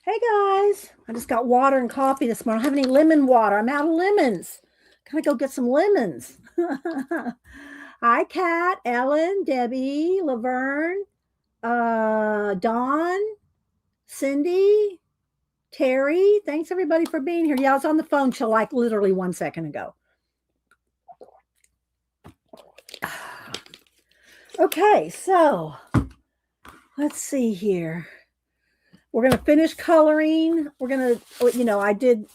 Hey guys, I just got water and coffee this morning. I don't have any lemon water. I'm out of lemons. Gotta go get some lemons. Hi, Kat, Ellen, Debbie, Laverne, Dawn, Cindy, Terry. Thanks everybody for being here. Yeah, I was on the phone till like literally 1 second ago. Okay, so let's see here. We're gonna finish coloring. We're gonna, I did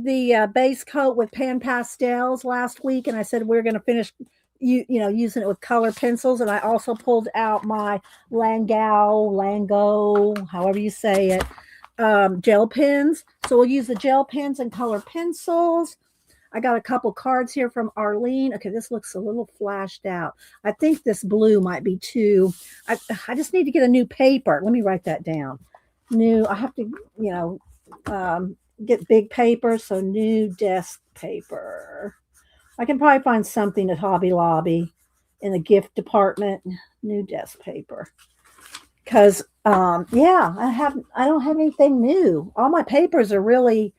the base coat with pan pastels last week, and I said we are going to finish, using it with color pencils. And I also pulled out my Lango, however you say it, gel pens. So we'll use the gel pens and color pencils. I got a couple cards here from Arlene. Okay, this looks a little flashed out. I think this blue might be too. I just need to get a new paper. Let me write that down. New. I have to, get big paper. So new desk paper. I can probably find something at Hobby Lobby in the gift department. New desk paper. Because yeah, I don't have anything new. All my papers are really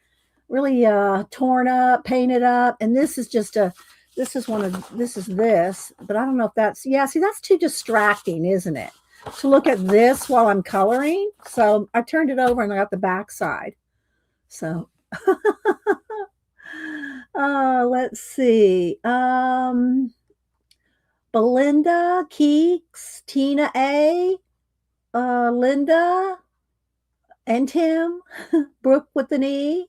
torn up, painted up, and this is just a this is one of this is this, but I don't know if that's yeah, see that's too distracting, isn't it? To look at this while I'm coloring. So I turned it over and I got the back side. So let's see. Belinda, Keeks, Tina A, Linda, and Tim, Brooke with an E,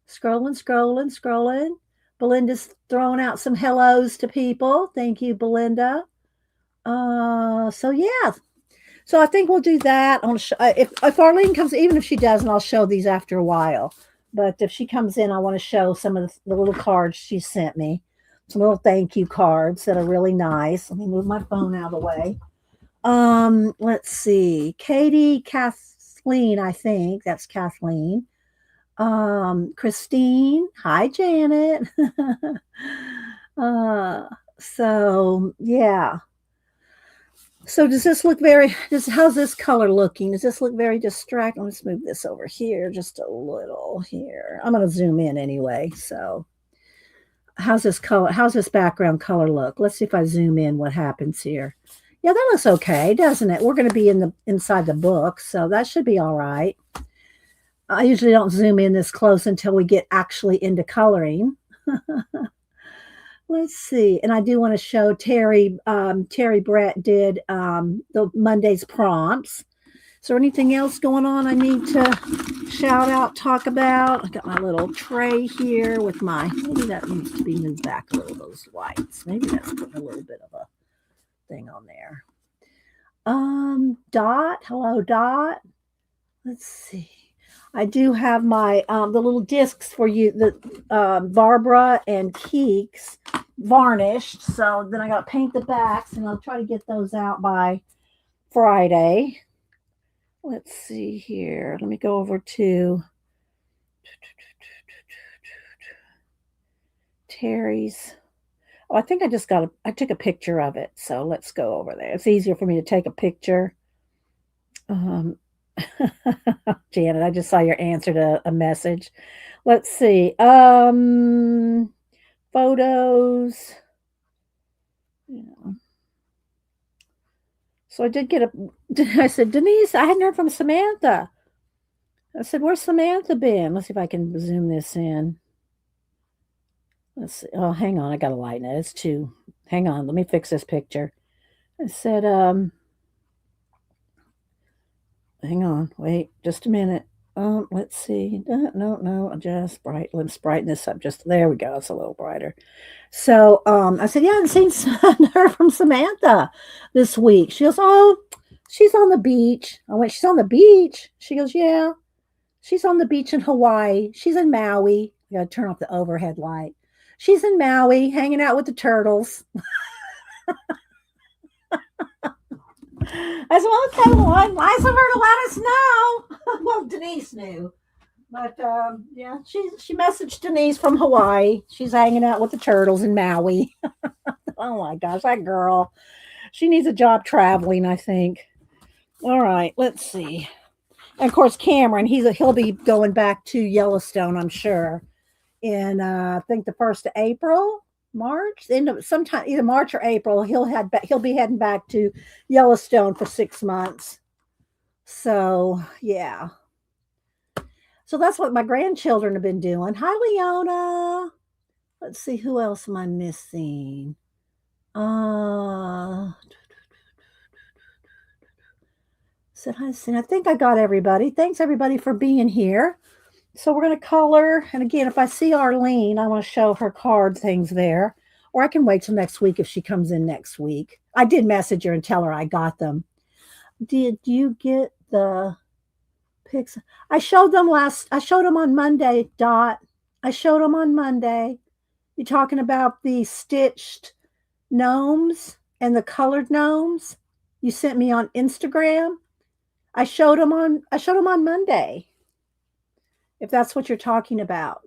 scrolling. Belinda's throwing out some hellos to people. Thank you, Belinda. So yeah. So I think we'll do that. If Arlene comes, even if she doesn't, I'll show these after a while. But if she comes in, I want to show some of the little cards she sent me. Some little thank you cards that are really nice. Let me move my phone out of the way. Let's see. Katie, Kathleen, I think that's Kathleen. Christine, hi Janet. uh, so yeah. So does this look how's this color looking? Does this look very distracting? Let's move this over here just a little here. I'm going to zoom in anyway. So how's this background color look? Let's see if I zoom in what happens here. Yeah, that looks okay, doesn't it? We're going to be inside the book, so that should be all right. I usually don't zoom in this close until we get actually into coloring. Let's see. And I do want to show Terry. Terry Brett did the Monday's prompts. Is there anything else going on I need to shout out, talk about? I got my little tray here with maybe that needs to be moved back a little, those lights. Maybe that's putting a little bit of a thing on there. Dot. Hello, Dot. Let's see. I do have my the little discs for you, the Barbara and Keeks varnished. So then I got to paint the backs, and I'll try to get those out by Friday. Let's see here. Let me go over to Terry's. Oh, I think I took a picture of it. So let's go over there. It's easier for me to take a picture. Janet, I just saw your answer to a message. Let's see. Photos. Yeah. So I did get I said, Denise, I hadn't heard from Samantha. I said, where's Samantha been? Let's see if I can zoom this in. Let's see. Oh, hang on. I got to lighten it. It's too. Hang on. Let me fix this picture. I said, hang on. Wait just a minute. Let's see. No. Let's brighten this up. Just there we go. It's a little brighter. So I said, yeah, I haven't seen her from Samantha this week. She goes, oh, she's on the beach. I went, she's on the beach. She goes, yeah, she's on the beach in Hawaii. She's in Maui. I got to turn off the overhead light. She's in Maui, hanging out with the turtles. I said, well, okay, well, nice of her to let us know. Well, Denise knew. But yeah, she messaged Denise from Hawaii. She's hanging out with the turtles in Maui. Oh my gosh, that girl. She needs a job traveling, I think. All right, let's see. And of course, Cameron, he'll be going back to Yellowstone, I'm sure, in I think the 1st of April, March, end of sometime either March or April. He'll be heading back to Yellowstone for 6 months. So yeah. So that's what my grandchildren have been doing. Hi, Leona. Let's see, who else am I missing? Said hi, Sin. I think I got everybody. Thanks everybody for being here. So we're going to color. And again, if I see Arlene, I want to show her card things there. Or I can wait till next week if she comes in next week. I did message her and tell her I got them. Did you get the pics? I showed them on Monday, Dot. I showed them on Monday. You talking about the stitched gnomes and the colored gnomes you sent me on Instagram? I showed them on Monday. If that's what you're talking about.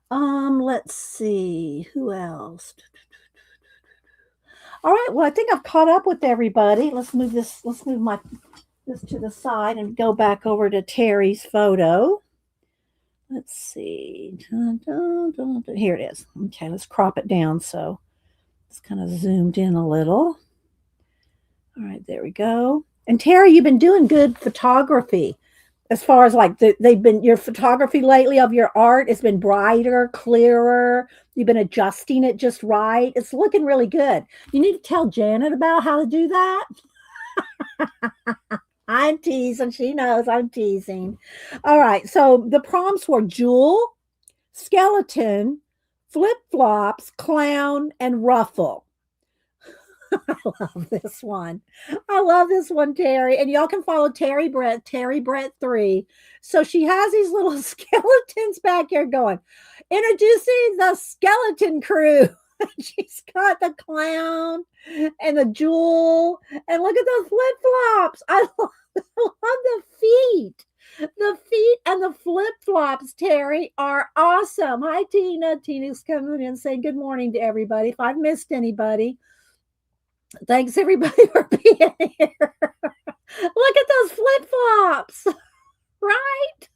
Let's see. Who else? All right, well, I think I've caught up with everybody. Let's move this to the side and go back over to Terry's photo. Let's see. Here it is. Okay, let's crop it down so it's kind of zoomed in a little. All right, there we go. And Terry, you've been doing good photography. As far as like your photography lately of your art has been brighter, clearer. You've been adjusting it just right. It's looking really good. You need to tell Janet about how to do that. I'm teasing. She knows I'm teasing. All right. So the prompts were jewel, skeleton, flip-flops, clown, and ruffle. I love this one. I love this one, Terry. And y'all can follow Terry Brett 3. So she has these little skeletons back here going, introducing the skeleton crew. She's got the clown and the jewel. And look at those flip-flops. I love the feet. The feet and the flip-flops, Terry, are awesome. Hi, Tina. Tina's coming in saying good morning to everybody. If I've missed anybody, thanks everybody for being here. Look at those flip-flops, right?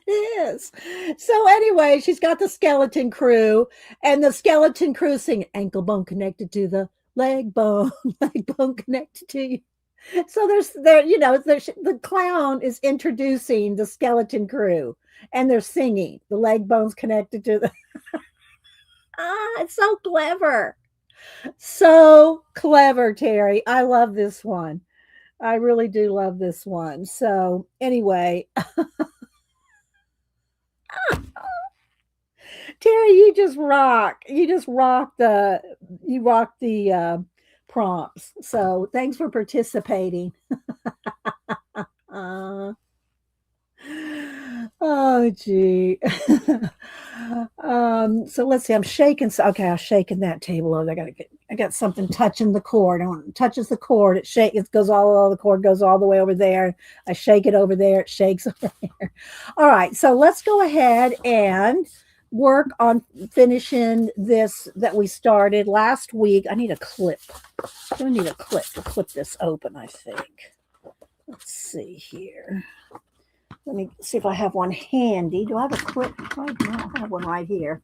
It is. So anyway, she's got the skeleton crew, and the skeleton crew singing ankle bone connected to the leg bone, leg bone connected to you. So the clown is introducing the skeleton crew, and they're singing the leg bones connected to the it's so clever. So clever, Terry. I love this one. I really do love this one. So anyway, Terry, you just rock. You rock the prompts. So thanks for participating. Oh gee. So let's see. I'm shaking. Okay, I'm shaking that table over. I got something touching the cord. And when it touches the cord, it goes the cord goes all the way over there. I shake it over there, it shakes over there. All right, so let's go ahead and work on finishing this that we started last week. I need a clip. I need a clip to clip this open, I think. Let's see here. Let me see if I have one handy. Do I have a clip? I have one right here.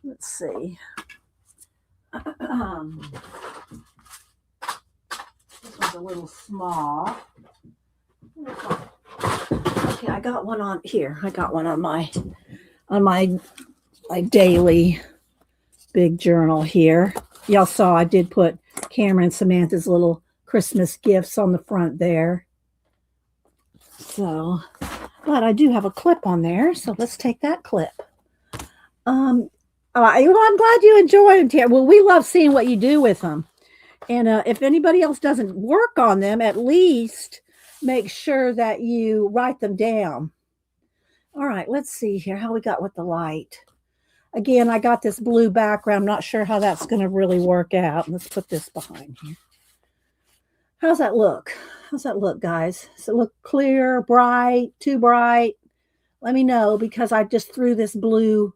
Let's see. This one's a little small. Okay, I got one on here. I got one on my daily big journal here. Y'all saw I did put Cameron and Samantha's little Christmas gifts on the front there. So, but I do have a clip on there, so let's take that clip. I'm glad you enjoyed them. Well, we love seeing what you do with them. And if anybody else doesn't work on them, at least make sure that you write them down. All right, let's see here how we got with the light. Again, I got this blue background. I'm not sure how that's going to really work out. Let's put this behind here. How's that look? How's that look, guys? Does it look clear, bright, too bright? Let me know, because I just threw this blue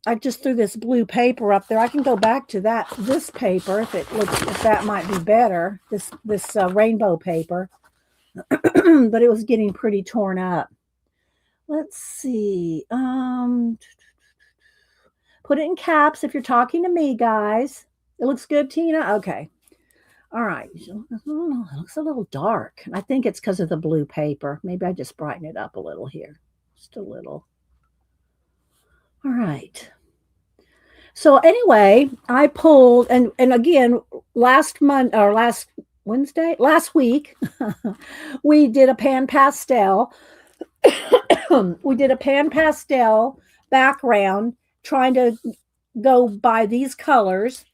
I just threw this blue paper up there. I can go back to this paper if that might be better. This rainbow paper, but it was getting pretty torn up. Let's see. Put it in caps if you're talking to me, guys. It looks good, Tina. Okay. All right. It looks a little dark. I think it's because of the blue paper. Maybe I just brighten it up a little here. Just a little. All right. So anyway, I pulled and again last week, we did a pan pastel. We did a pan pastel background trying to go by these colors,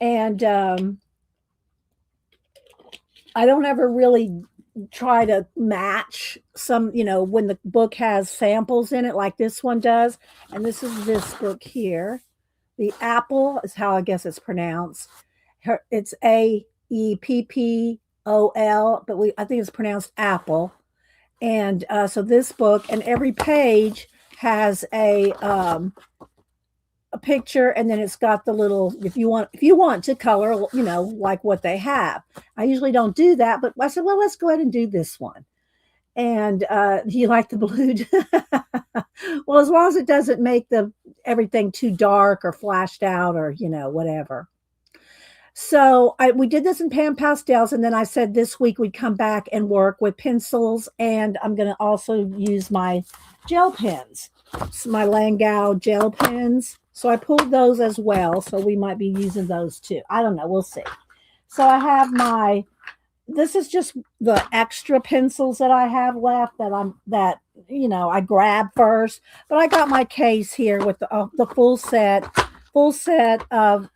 and I don't ever really try to match some, when the book has samples in it like this one does. And this is this book here. The Aeppol is how I guess it's pronounced. It's Aeppol, but I think it's pronounced Aeppol. And so this book, and every page has a picture, and then it's got the little, if you want to color, like what they have. I usually don't do that, but I said, well, let's go ahead and do this one. And you like the blue? Well, as long as it doesn't make everything too dark or flashed out or whatever. So we did this in pan pastels, and then I said this week we'd come back and work with pencils, and I'm going to also use my gel pens, my Langau gel pens. So I pulled those as well, so we might be using those too. I don't know. We'll see. So I have this is just the extra pencils that I have left that I grabbed first. But I got my case here with the full set of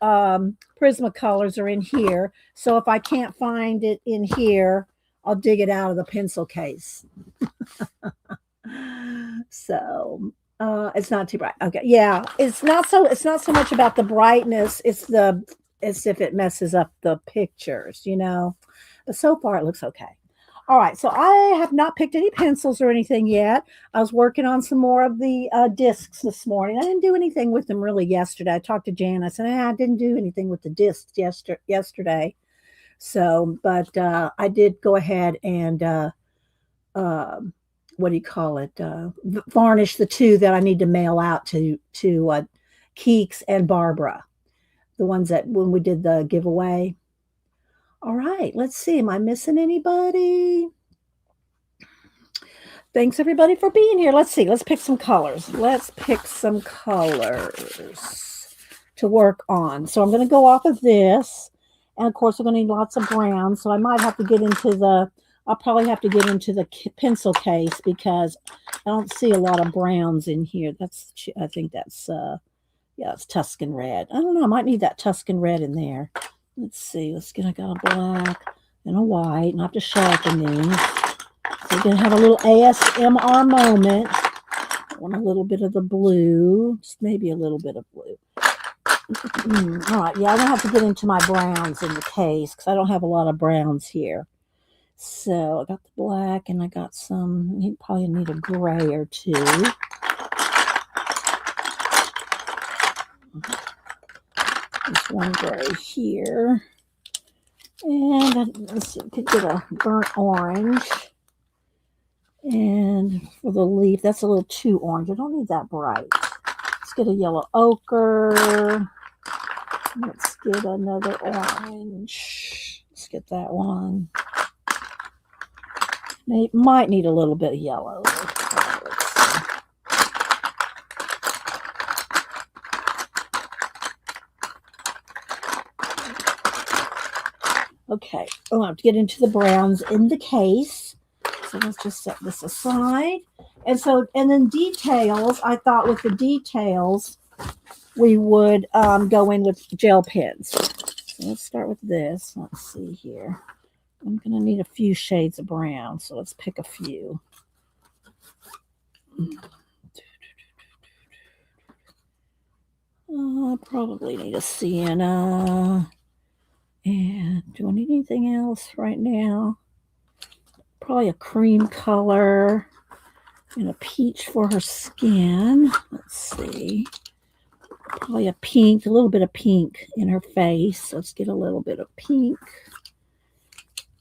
Prismacolors are in here. So if I can't find it in here, I'll dig it out of the pencil case. So it's not too bright. Okay, yeah, it's not so much about the brightness. It's if it messes up the pictures, But so far it looks okay. All right, so I have not picked any pencils or anything yet. I was working on some more of the discs this morning. I didn't do anything with them really yesterday. I talked to Jan. I said, I didn't do anything with the discs yesterday. So, but I did go ahead and what do you call it? Varnish the two that I need to mail out to Keeks and Barbara, the ones that when we did the giveaway. All right, let's see. Am I missing anybody? Thanks everybody for being here. Let's see. Let's pick some colors. To work on. So I'm going to go off of this, and of course we're going to need lots of brown. So I might have to get into I'll probably have to get into the pencil case because I don't see a lot of browns in here. I think that's it's Tuscan red. I don't know. I might need that Tuscan red in there. Let's see. I got a black and a white, and I have to sharpen these. So we're going to have a little ASMR moment. I want a little bit of the blue, just maybe a little bit of blue. All right. Yeah, I'm going to have to get into my browns in the case because I don't have a lot of browns here. So I got the black, and I got some, you probably need a gray or two. There's one gray here. And let's see, could get a burnt orange. And for the leaf, that's a little too orange. I don't need that bright. Let's get a yellow ochre. Let's get another orange. Let's get that one. Might need a little bit of yellow. Okay, I'll have to get into the browns in the case. So let's just set this aside. And then details, I thought with the details, we would go in with gel pens. So let's start with this. Let's see here. I'm going to need a few shades of brown, so let's pick a few. I probably need a sienna. And do I need anything else right now? Probably a cream color and a peach for her skin. Let's see. Probably a pink, a little bit of pink in her face. Let's get a little bit of pink.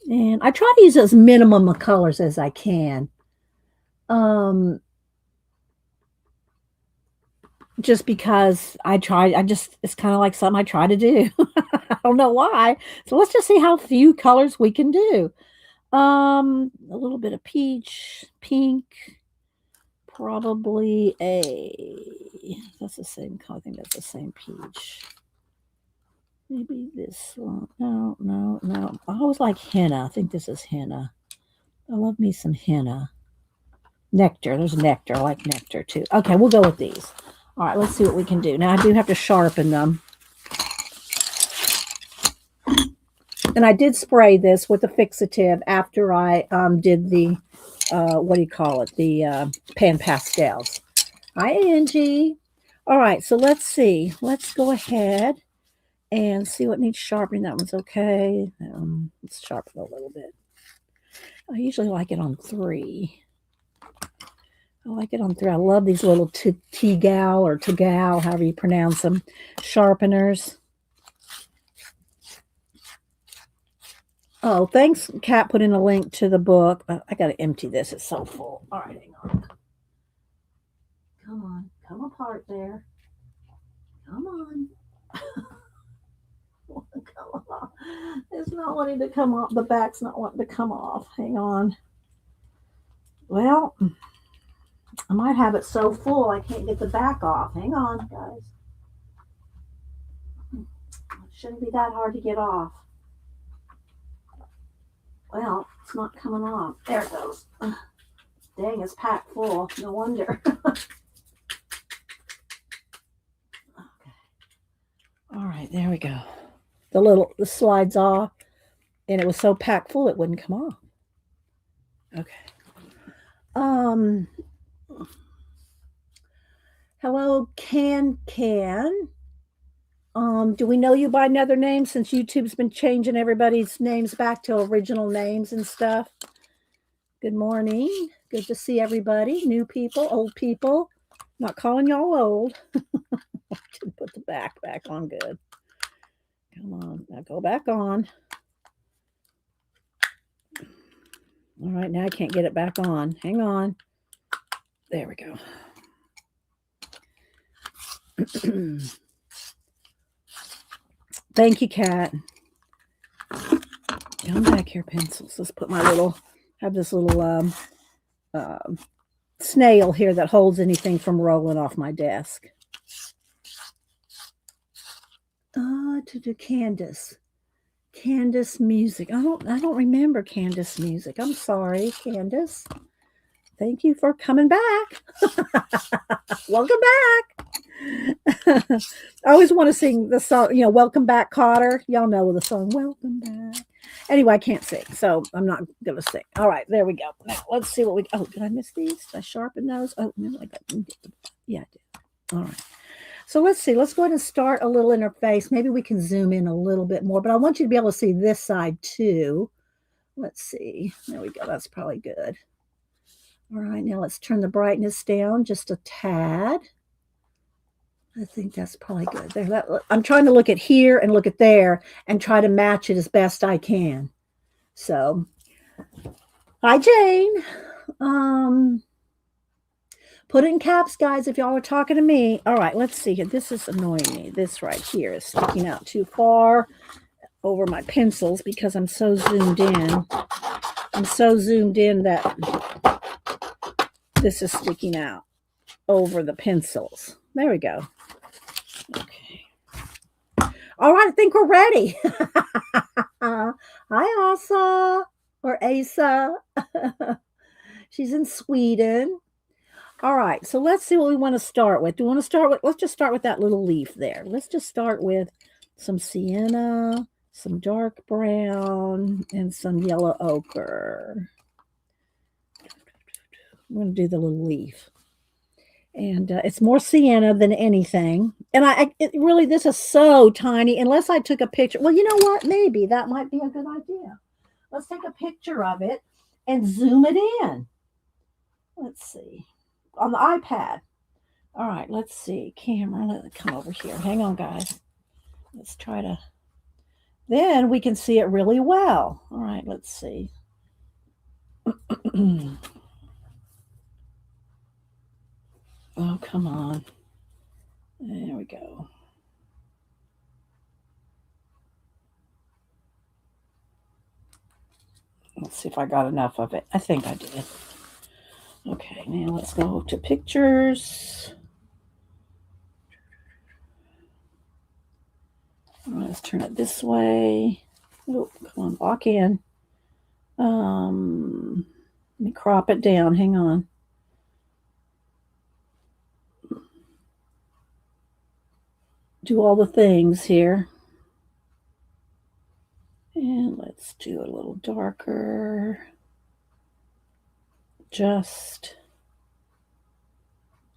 And I try to use as minimum of colors as I can. Um, just because it's kind of like something I try to do. I don't know why. So let's just see how few colors we can do. A little bit of peach, pink, probably that's the same color. I think that's the same peach. Maybe this one. No, no, no. I always like henna. I think this is henna. I love me some henna. Nectar. There's nectar. I like nectar too. Okay, we'll go with these. All right, let's see what we can do. Now I do have to sharpen them. And I did spray this with a fixative after I did the, what do you call it? The pan pastels. Hi, Angie. All right, so let's see. Let's go ahead and see what needs sharpening. That one's okay. Let's sharpen a little bit. I usually like it on 3. I like it on 3. I love these little T-gal or T-gal, however you pronounce them, sharpeners. Oh, thanks, Kat, put in a link to the book. I got to empty this. It's so full. All right, hang on. Come on. Come apart there. Come on. Come on. It's not wanting to come off. The back's not wanting to come off. Hang on. Well, I might have it so full I can't get the back off. Hang on, guys. It shouldn't be that hard to get off. Well, it's not coming off. There it goes. Dang, it's packed full. No wonder. Okay. All right, there we go. The slides off, and it was so packed full it wouldn't come off. Okay. Hello, Can. Do we know you by another name since YouTube's been changing everybody's names back to original names and stuff? Good morning. Good to see everybody. New people, old people. Not calling y'all old. Didn't put the back on good. Come on. Now go back on. All right, now I can't get it back on. Hang on. There we go. Thank you, Kat. Come back here, pencils. Let's put have this little snail here that holds anything from rolling off my desk. To Candace. Candace music. I don't remember Candace music. I'm sorry, Candace. Thank you for coming back. Welcome back. I always want to sing the song, Welcome Back, Cotter. Y'all know the song, Welcome Back. Anyway, I can't sing, so I'm not going to sing. All right, there we go. Now, let's see what did I miss these? Did I sharpen those? Oh, no, yeah, I did. All right. So let's see. Let's go ahead and start a little in her face. Maybe we can zoom in a little bit more, but I want you to be able to see this side too. Let's see. There we go. That's probably good. All right, now let's turn the brightness down just a tad. I think that's probably good. There, I'm trying to look at here and look at there and try to match it as best I can. So, hi, Jane. Put it in caps, guys, if y'all are talking to me. All right, let's see here. This is annoying me. This right here is sticking out too far over my pencils because I'm so zoomed in. I'm so zoomed in that this is sticking out over the pencils. There we go. Okay. All right, I think we're ready. Hi, Asa or Asa. She's in Sweden. All right, so let's see what we want to start with. Do we want to start with, let's just start with that little leaf there. Let's just start with some sienna, some dark brown, and some yellow ochre. I'm going to do the little leaf. And it's more sienna than anything. And this is so tiny. Unless I took a picture. Well, you know what? Maybe that might be a good idea. Let's take a picture of it and zoom it in. Let's see. On the iPad. All right, let's see. Camera, let it come over here. Hang on, guys. Let's try to. Then we can see it really well. All right, let's see. Oh, come on. There we go. Let's see if I got enough of it. I think I did. Okay, now let's go to pictures. Let's turn it this way. Oh, come on, walk in. Let me crop it down. Hang on. Do all the things here. And let's do a little darker. Just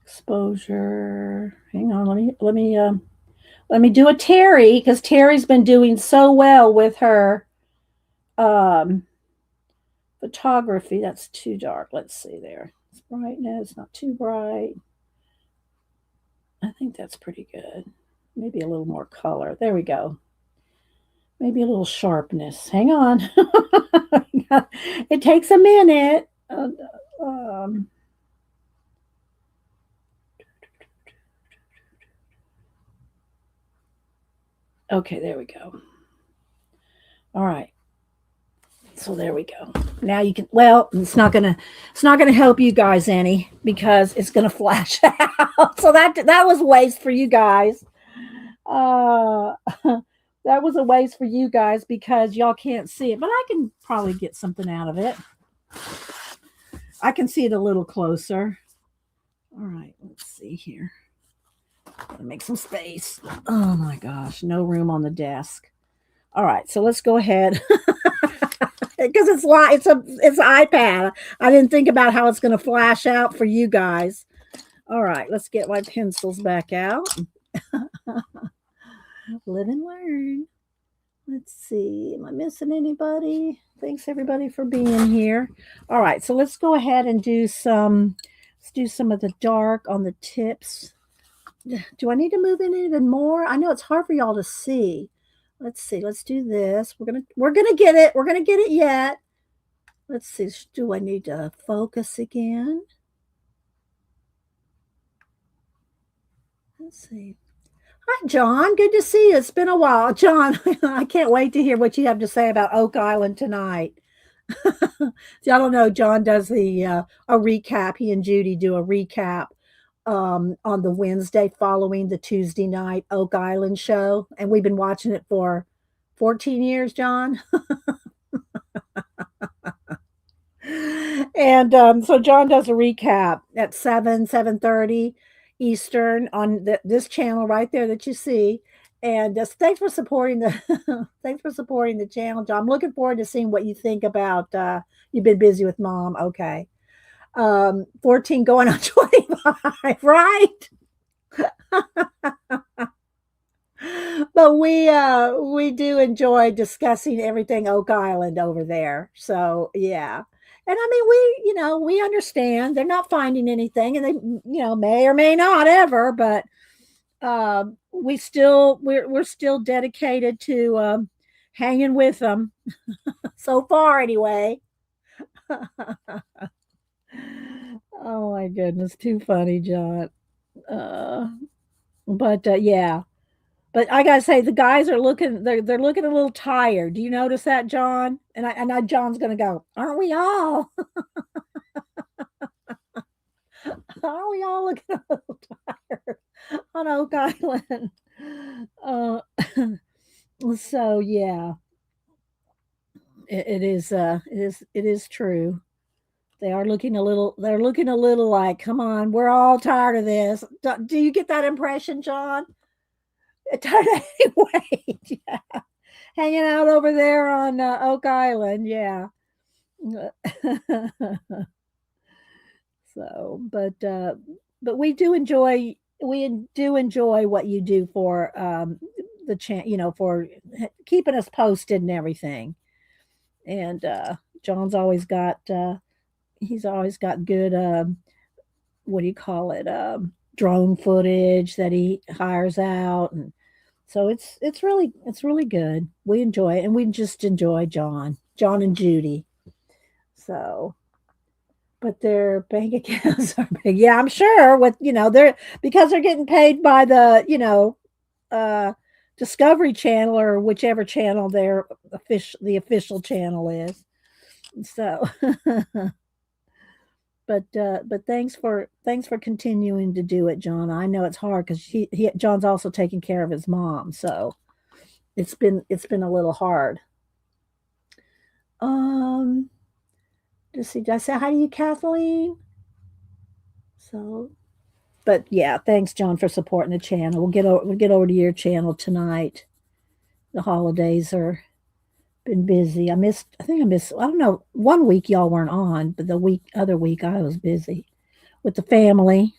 exposure. Hang on, let me do a Terry, because Terry's been doing so well with her photography. That's too dark. Let's see there. It's brightness, not too bright. I think that's pretty good. Maybe a little more color. There we go. Maybe a little sharpness. Hang on. It takes a minute. Um, okay, there we go. All right. So there we go. Now you can. Well, it's not gonna help you guys any, because it's gonna flash out. So that was a waste for you guys. Uh, that was a waste for you guys because y'all can't see it, but I can probably get something out of it. I can see it a little closer. All right, let's see here. Gotta make some space. Oh my gosh, no room on the desk. All right, so let's go ahead. Because it's an iPad. I didn't think about how it's going to flash out for you guys. All right, let's get my pencils back out. Live and learn. Let's see. Am I missing anybody? Thanks everybody for being here. All right, so let's go ahead and do some. Let's do some of the dark on the tips. Do I need to move in even more? I know it's hard for y'all to see. Let's see. Let's do this. We're gonna get it. We're gonna get it yet. Let's see. Do I need to focus again? Let's see. Hi, John. Good to see you. It's been a while. John, I can't wait to hear what you have to say about Oak Island tonight. See, I don't know. John does a recap. He and Judy do a recap on the Wednesday following the Tuesday night Oak Island show. And we've been watching it for 14 years, John. And so John does a recap at 7:30 Eastern on this channel right there that you see. And thanks for supporting the thanks for supporting the channel, John. I'm looking forward to seeing what you think about you've been busy with mom. Okay. 14 going on 25, right? But we do enjoy discussing everything Oak Island over there. So yeah. And I mean, we understand they're not finding anything, and they, may or may not ever, but we're still dedicated to hanging with them so far, anyway. Oh my goodness, too funny, John. Uh, but yeah, but I gotta say, the guys are looking. They're looking a little tired. Do you notice that, John? And I John's gonna go. Aren't we all? Aren't we all looking a little tired on Oak Island? Uh, so yeah, it is. It is true. They are looking a little. They're looking a little like, come on, we're all tired of this. Do you get that impression, John? Tired anyway. Yeah. Hanging out over there on Oak Island. Yeah. So, but we do enjoy what you do for the for keeping us posted and everything. And John's always got he's always got good what do you call it drone footage that he hires out, and so it's really good. We enjoy it, and we just enjoy John and Judy. So, but their bank accounts are big. Yeah, I'm sure with they're because they're getting paid by the uh, Discovery Channel or whichever channel the official channel is. So, but thanks for continuing to do it, John. I know it's hard because John's also taking care of his mom, so it's been a little hard. Um, just see, did I say hi to you, Kathleen? So, but yeah, thanks, John, for supporting the channel. We'll get over to your channel tonight. The holidays are been busy. I don't know, one week y'all weren't on, but the other week I was busy with the family.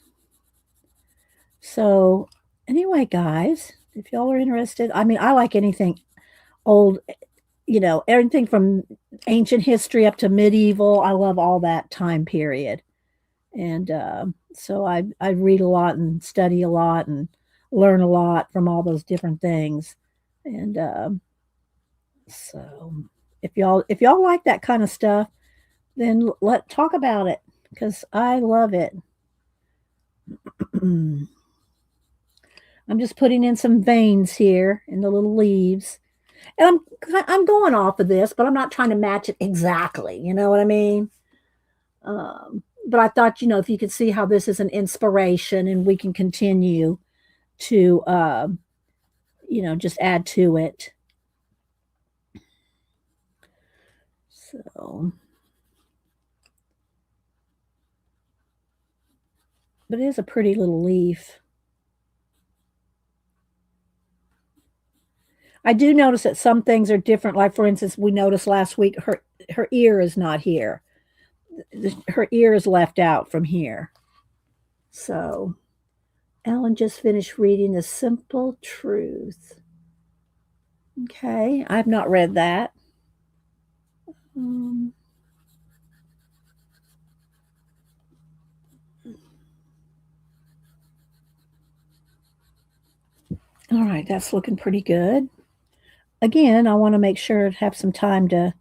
So anyway, guys, if y'all are interested, I mean, I like anything old, everything from ancient history up to medieval. I love all that time period. And so I read a lot and study a lot and learn a lot from all those different things. And so if y'all like that kind of stuff, then let talk about it because I love it. I'm just putting in some veins here in the little leaves, and I'm going off of this, but I'm not trying to match it exactly. You know what I mean? But I thought, if you could see how this is an inspiration, and we can continue to, just add to it. So, but it is a pretty little leaf. I do notice that some things are different. Like for instance, we noticed last week her ear is not here. Her ear is left out from here. So Ellen just finished reading The Simple Truth. Okay, I've not read that. Um, all right, that's looking pretty good. Again, I want to make sure to have some time to,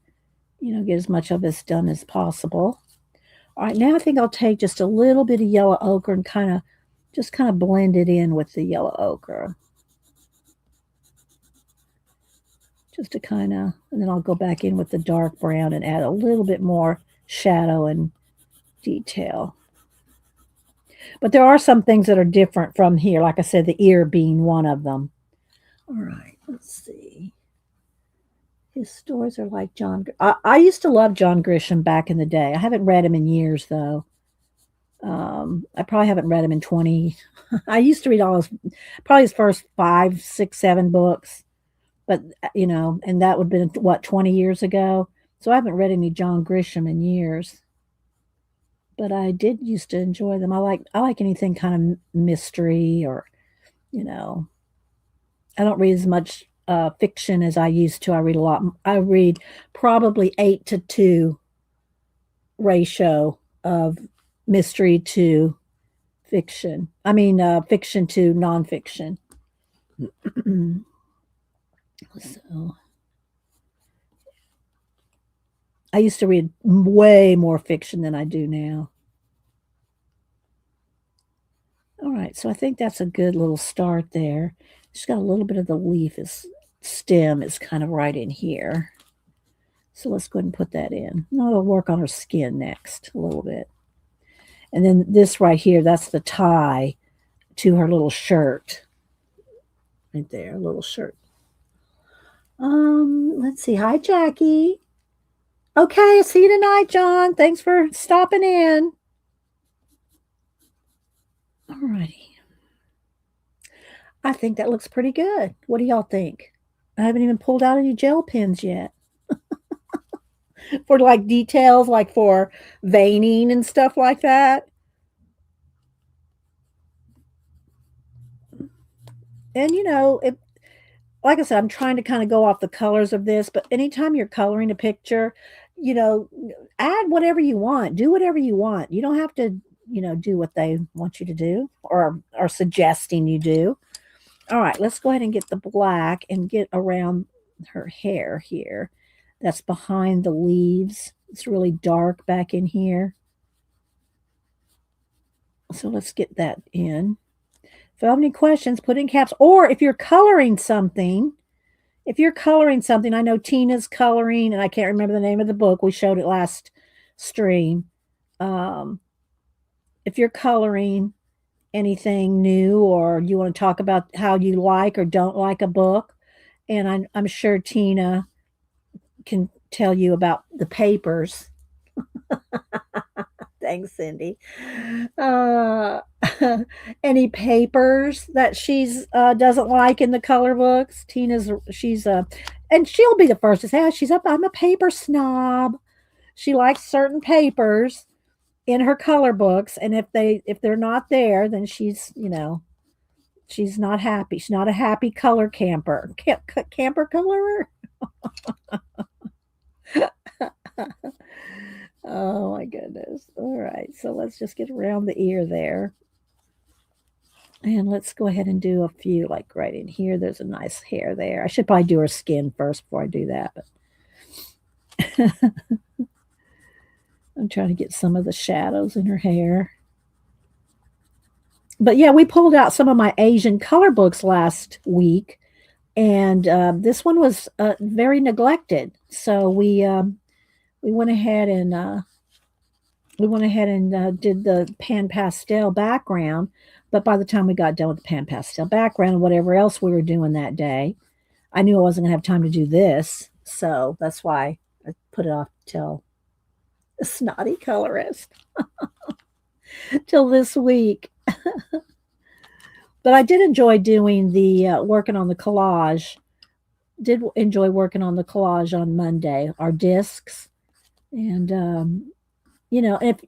get as much of this done as possible. All right, now I think I'll take just a little bit of yellow ochre and just kind of blend it in with the yellow ochre. Just to and then I'll go back in with the dark brown and add a little bit more shadow and detail. But there are some things that are different from here, like I said, the ear being one of them. All right, let's see. His stories are like John. I used to love John Grisham back in the day. I haven't read him in years, though. I probably haven't read him in 20. I used to read probably his first 5, 6, 7 books, but and that would have been what 20 years ago. So I haven't read any John Grisham in years, but I did used to enjoy them. I like anything kind of mystery or you know. I don't read as much fiction as I used to. I read a lot. I read probably 8-2 ratio of mystery to fiction. I mean, fiction to nonfiction. So I used to read way more fiction than I do now. All right, so I think that's a good little start there. Just got a little bit of the leaf is stem is kind of right in here. So let's go ahead and put that in. Now I'll work on her skin next a little bit. And then this right here, that's the tie to her little shirt. Right there, a little shirt. Let's see. Hi, Jackie. Okay, see you tonight, John. Thanks for stopping in. All righty. I think that looks pretty good. What do y'all think? I haven't even pulled out any gel pens yet. For like details, like for veining and stuff like that. And like I said, I'm trying to kind of go off the colors of this, but anytime you're coloring a picture, you know, add whatever you want, do whatever you want. You don't have to do what they want you to do or are suggesting you do. All right, let's go ahead and get the black and get around her hair here. That's behind the leaves. It's really dark back in here. So let's get that in. If you have any questions, put in caps. Or if you're coloring something, I know Tina's coloring, and I can't remember the name of the book. We showed it last stream. Um, if you're coloring anything new or you want to talk about how you like or don't like a book, and I'm sure Tina can tell you about the papers. Thanks, Cindy. Uh, any papers that she's doesn't like in the color books? She's and she'll be the first to say, oh, I'm a paper snob. She likes certain papers in her color books, and if they're not there, then she's not happy. She's not a happy color camper. Camper colorer. Oh my goodness. All right. So let's just get around the ear there. And let's go ahead and do a few, like right in here. There's a nice hair there. I should probably do her skin first before I do that. But I'm trying to get some of the shadows in her hair. But yeah, we pulled out some of my Asian color books last week. And this one was very neglected. So we went ahead and did the pan pastel background. But by the time we got done with the pan pastel background and whatever else we were doing that day, I knew I wasn't going to have time to do this. So that's why I put it off till the snotty colorist till this week. But I did enjoy doing the working on the collage. Did enjoy working on the collage on Monday, our discs, and if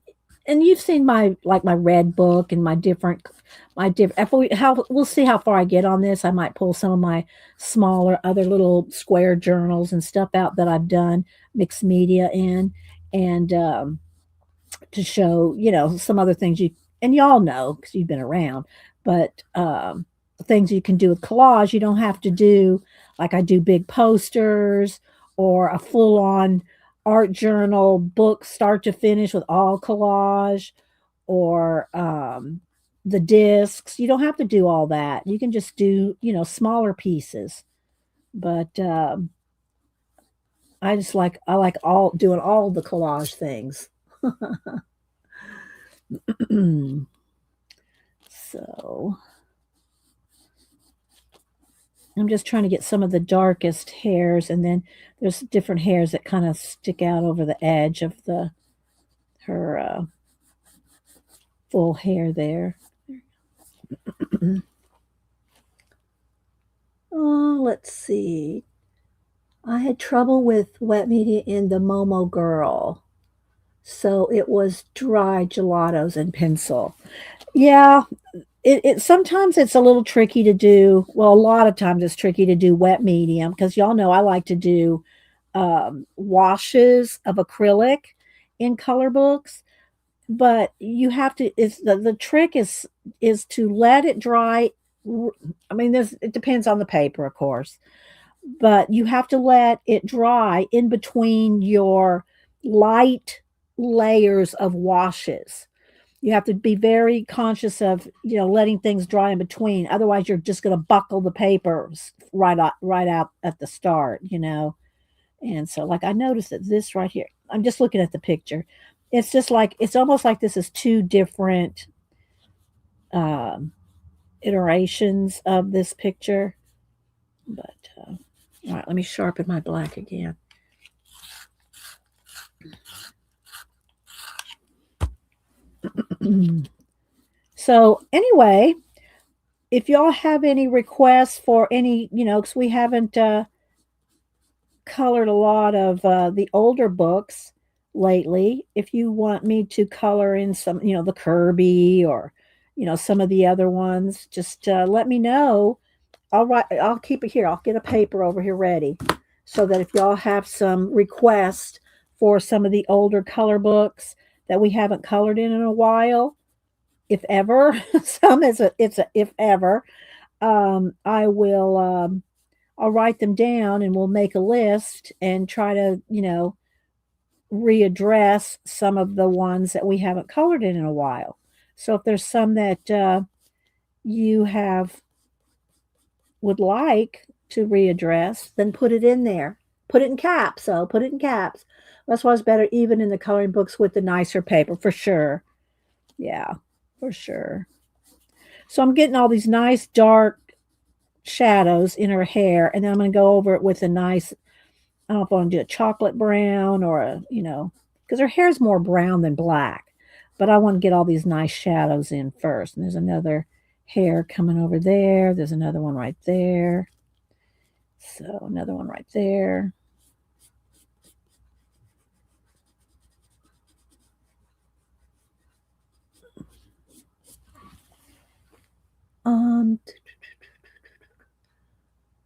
and you've seen my red book and if we'll see how far I get on this. I might pull some of my smaller other little square journals and stuff out that I've done mixed media in, and to show some other things and y'all know because you've been around, but things you can do with collage. You don't have to do like I do big posters or a full on art journal book start to finish with all collage or the discs. You don't have to do all that. You can just do smaller pieces. But I like all doing all the collage things. So I'm just trying to get some of the darkest hairs, and then there's different hairs that kind of stick out over the edge of her full hair there. Oh, let's see. I had trouble with wet media in the Momo Girl. So it was dry gelatos and pencil. Yeah, it sometimes it's a little tricky to do. Well, a lot of times it's tricky to do wet medium because y'all know I like to do washes of acrylic in color books, but you have to. It's the trick is to let it dry. I mean, it depends on the paper, of course, but you have to let it dry in between your light layers of washes. You have to be very conscious of letting things dry in between. Otherwise, you're just going to buckle the paper right out at the start. And so, like I noticed that this right here. I'm just looking at the picture. It's just like it's almost like this is two different um, iterations of this picture. But all right, let me sharpen my black again. So anyway, if y'all have any requests for any, because we haven't colored a lot of the older books lately. If you want me to color in some, the Kirby or, some of the other ones, just let me know. I'll keep it here. I'll get a paper over here ready so that if y'all have some requests for some of the older color books that we haven't colored in a while, if ever. Some it's a if ever. I will I'll write them down and we'll make a list and try to, readdress some of the ones that we haven't colored in a while. So if there's some that you have would like to readdress, then put it in there. Put it in caps. So put it in caps. That's why it's better even in the coloring books with the nicer paper for sure. Yeah, for sure. So I'm getting all these nice dark shadows in her hair, and then I'm going to go over it with a nice, I don't know if I want to do a chocolate brown or because her hair is more brown than black, but I want to get all these nice shadows in first. And there's another hair coming over there. There's another one right there. So another one right there. Um,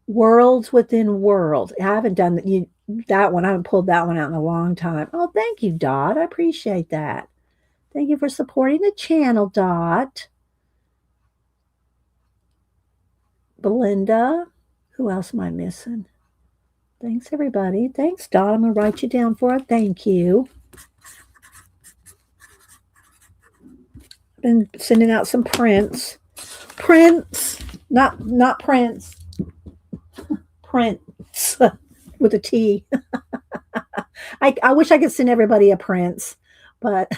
Worlds within worlds. I haven't done that one. I haven't pulled that one out in a long time. Oh, thank you, Dot. I appreciate that. Thank you for supporting the channel, Dot. Belinda. Who else am I missing? Thanks, everybody. Thanks, Dot. I'm going to write you down for a thank you. Been sending out some prints. Prints, not prints. Prints with a T. I wish I could send everybody a prince, but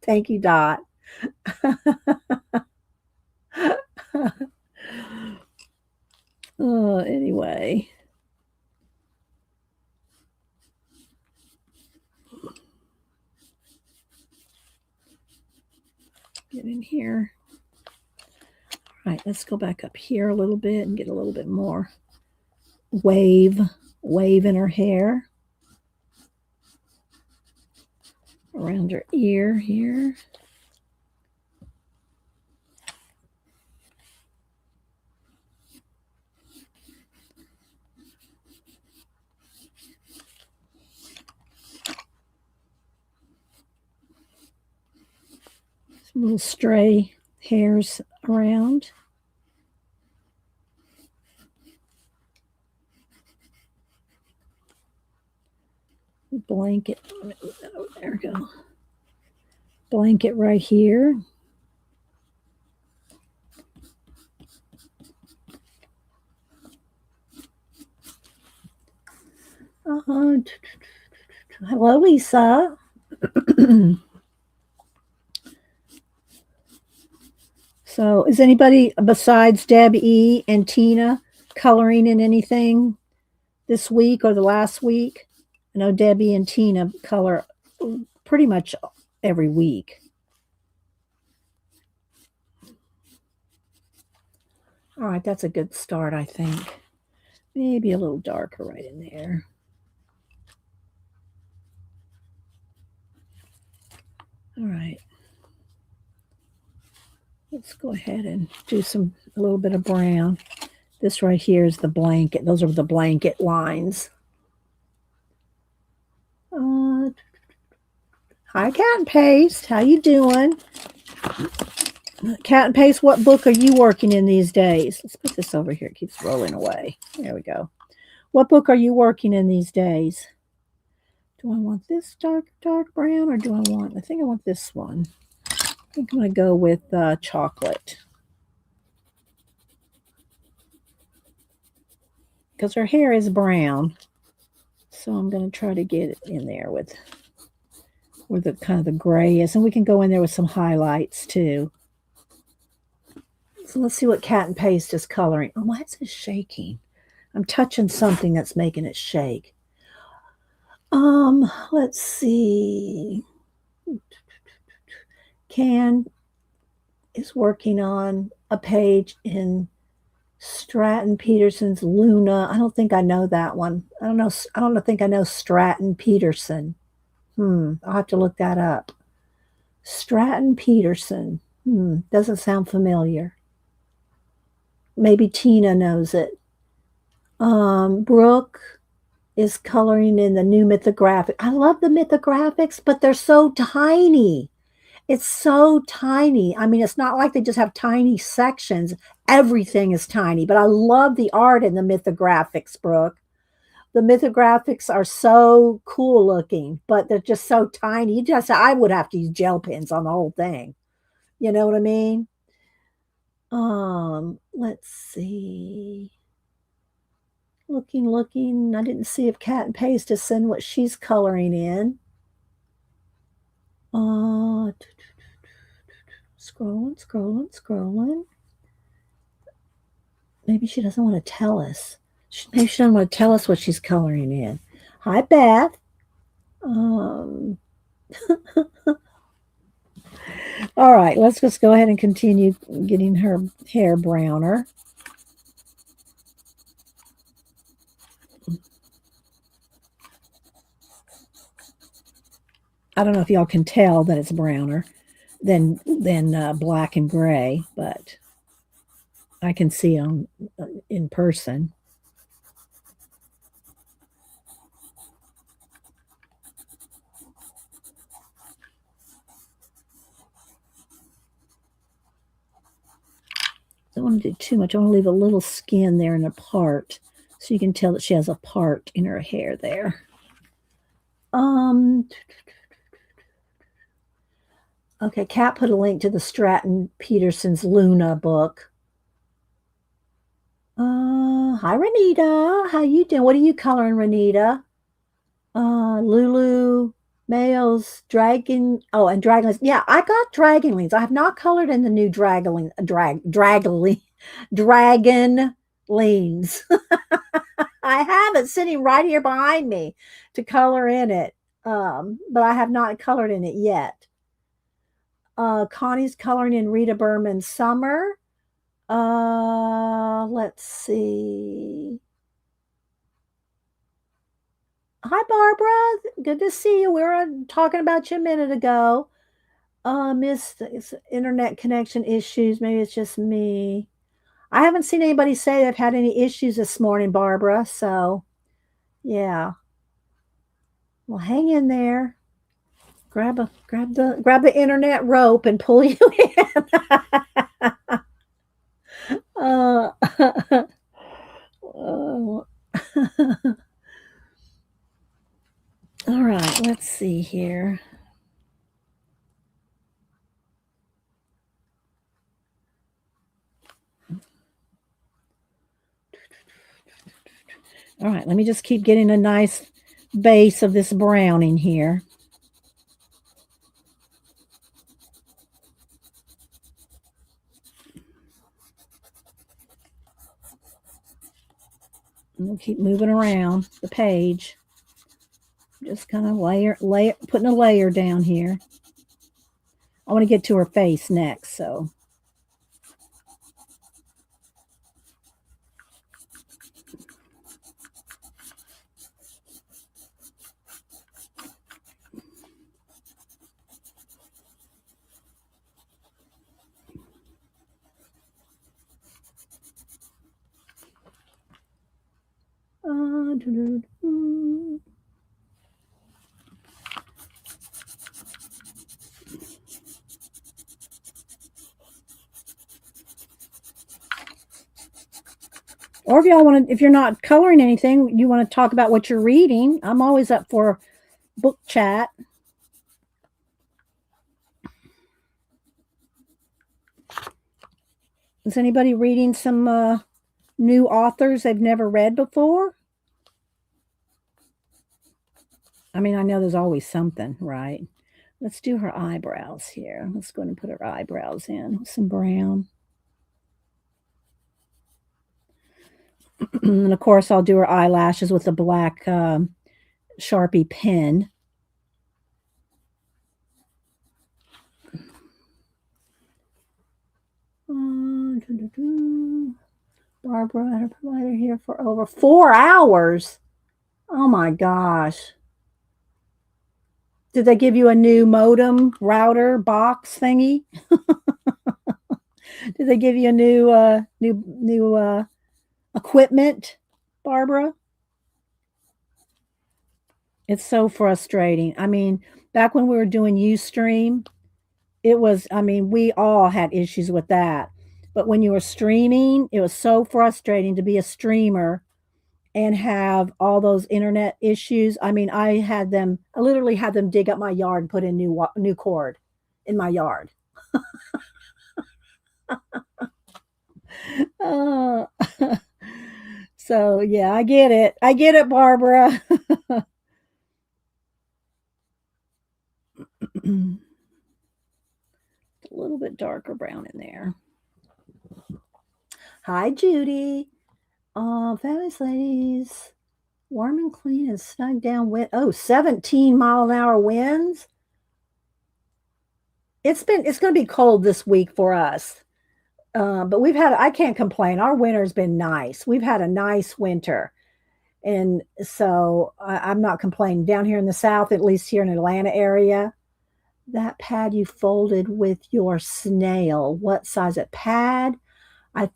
thank you, Dot. Anyway. Get in here. All right, let's go back up here a little bit and get a little bit more wave in her hair. Around her ear here. Some little stray hairs around. Blanket. There we go. Blanket right here. Hello, Lisa. So, is anybody besides Deb E and Tina coloring in anything this week or the last week? I know Debbie and Tina color pretty much every week. All right, that's a good start, I think. Maybe a little darker right in there. All right. Let's go ahead and do a little bit of brown. This right here is the blanket. Those are the blanket lines. Hi, Cat and Paste. How you doing? Cat and Paste, what book are you working in these days? Let's put this over here. It keeps rolling away. There we go. What book are you working in these days? Do I want this dark brown or do I think I want this one. I think I'm going to go with chocolate. Because her hair is brown. So I'm going to try to get it in there with where the kind of the gray is. And we can go in there with some highlights too. So let's see what Cat and Paste is coloring. Oh, why is it shaking? I'm touching something that's making it shake. Let's see. Can is working on a page in Stratton Peterson's Luna. I don't think I know that one. I don't think I know Stratton Peterson. I'll have to look that up. Stratton Peterson. Doesn't sound familiar. Maybe Tina knows it. Brooke is coloring in the new mythographic. I love the mythographics, but they're so tiny. It's so tiny. I mean, it's not like they just have tiny sections. Everything is tiny, but I love the art in the mythographics, Brooke. The mythographics are so cool looking, but they're just so tiny. You just I would have to use gel pens on the whole thing. You know what I mean? Let's see. Looking. I didn't see if Cat and Paste is send what she's coloring in. Uh, scrolling. Maybe she doesn't want to tell us. Maybe she doesn't want to tell us what she's coloring in. Hi, Beth. Um, all right, let's just go ahead and continue getting her hair browner. I don't know if y'all can tell that it's browner than black and gray, but I can see them in person. Don't want to do too much. I want to leave a little skin there and a part, so you can tell that she has a part in her hair there. Okay, Kat put a link to the Stratton Peterson's Luna book. Hi Renita. How you doing? What are you coloring, Renita? Lulu Males Dragon. Oh, and Dragonlings. Yeah, I got Dragonlings. I have not colored in the new Dragonlings. I have it sitting right here behind me to color in it. But I have not colored in it yet. Connie's coloring in Rita Berman's Summer. Let's see. Hi, Barbara. Good to see you. We were talking about you a minute ago. Missed internet connection issues. Maybe it's just me. I haven't seen anybody say they've had any issues this morning, Barbara. So, yeah. Well, hang in there. Grab the internet rope and pull you in. uh, oh. All right, let's see here. All right, let me just keep getting a nice base of this browning here. And we'll keep moving around the page. Just kind of putting a layer down here. I want to get to her face next, so. Or if y'all want to, if you're not coloring anything, you want to talk about what you're reading. I'm always up for book chat. Is anybody reading some new authors they've never read before? I mean, I know there's always something, right? Let's do her eyebrows here. Let's go ahead and put her eyebrows in with some brown. And of course, I'll do her eyelashes with a black Sharpie pen. Barbara had a provider here for over 4 hours. Oh my gosh. Did they give you a new modem router box thingy? Did they give you a new equipment, Barbara? It's so frustrating. I mean, back when we were doing Ustream, It was, I mean, we all had issues with that. But when you were streaming, it was so frustrating to be a streamer and have all those internet issues. I mean, I literally had them dig up my yard and put in new cord in my yard. Uh, so yeah, I get it. I get it, Barbara. A little bit darker brown in there. Hi, Judy. Fabulous ladies. Warm and clean and snug down wind. Oh, 17-mile-an-hour winds. It's going to be cold this week for us. But I can't complain. Our winter's been nice. We've had a nice winter. And so I'm not complaining. Down here in the South, at least here in Atlanta area, that pad you folded with your snail. What size it pad? That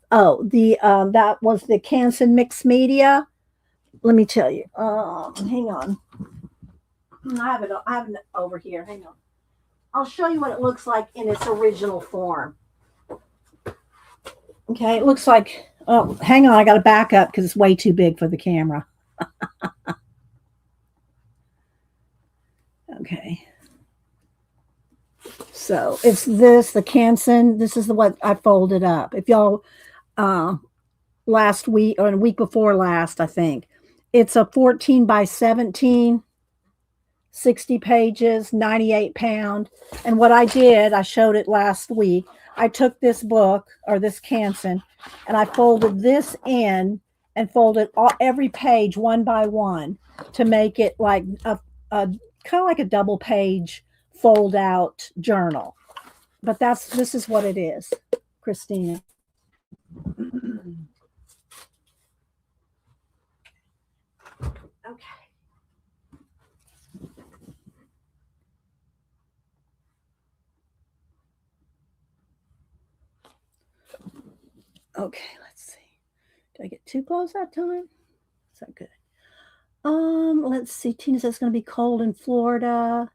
was the Canson mixed media. Let me tell you. Hang on. I have it over here. Hang on. I'll show you what it looks like in its original form. Okay, it looks like. Oh, hang on. I got to back up because it's way too big for the camera. Okay. So it's the Canson. This is what I folded up. If y'all, last week or a week before last, I think it's a 14 by 17, 60 pages, 98 pound. And what I did, I showed it last week. I took this book or this Canson and I folded this in and folded every page one by one to make it like a kind of like a double page fold out journal. But this is what it is, Christina. Okay. Okay, let's see. Did I get too close that time? Is that good? Let's see. Tina says it's going to be cold in Florida.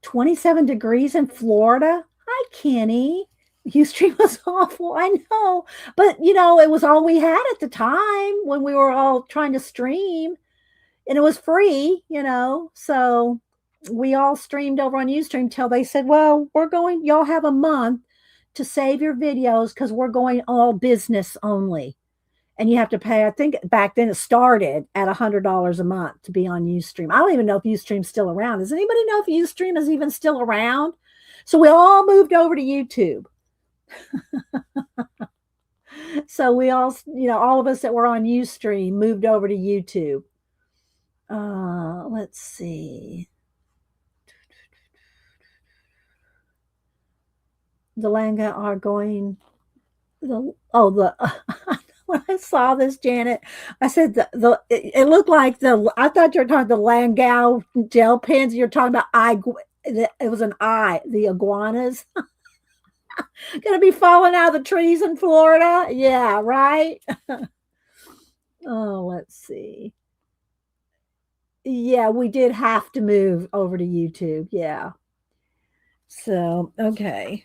27 degrees in Florida. Hi, Kenny. Ustream was awful. I know. But, it was all we had at the time when we were all trying to stream. And it was free, So we all streamed over on Ustream till they said, well, y'all have a month to save your videos because we're going all business only. And you have to pay, I think back then it started at $100 a month to be on Ustream. I don't even know if Ustream's still around. Does anybody know if Ustream is even still around? So we all moved over to YouTube. So we all, all of us that were on Ustream moved over to YouTube. Let's see. The Langa are going. When I saw this, Janet, I said it looked like I thought you were talking the Langau GelPens. You're talking about it was an the iguanas. Gonna be falling out of the trees in Florida. Yeah, right. Oh, let's see. Yeah, we did have to move over to YouTube. Yeah. So, okay.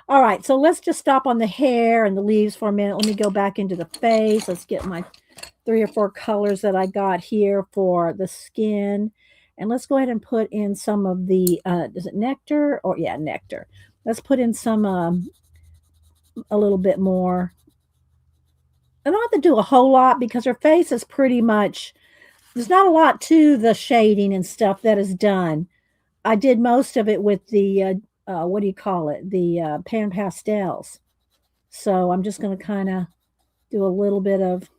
All right, so let's just stop on the hair and the leaves for a minute. Let me go back into the face. Let's get my 3 or 4 colors that I got here for the skin. And let's go ahead and put in some of the, is it nectar? Or yeah, nectar. Let's put in some, a little bit more. I don't have to do a whole lot because her face is pretty much, there's not a lot to the shading and stuff that is done. I did most of it with the, what do you call it? The pan pastels. So I'm just going to kind of do a little bit of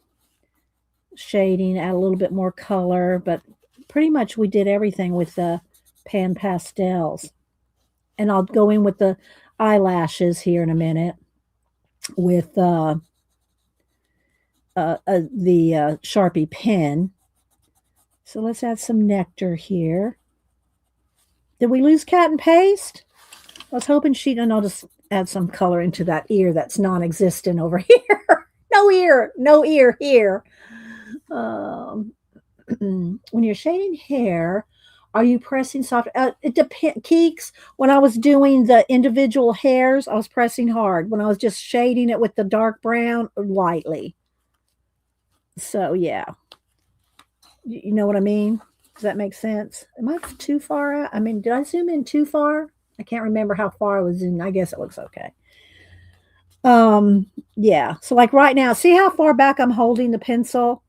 shading, add a little bit more color, but pretty much we did everything with the pan pastels. And I'll go in with the eyelashes here in a minute with the Sharpie pen. So let's add some nectar here. Did we lose Cat and Paste? I was hoping and I'll just add some color into that ear that's non-existent over here. No ear here. When you're shading hair, Are you pressing soft? It depends. Keeks, when I was doing the individual hairs, I was pressing hard. When I was just shading it with the dark brown, lightly. So yeah, you know what I mean? Does that make sense? Am I too far out? I mean, did I zoom in too far? I can't remember how far I was zoomed. I guess it looks okay. Um, yeah. So like right now, see how far back I'm holding the pencil?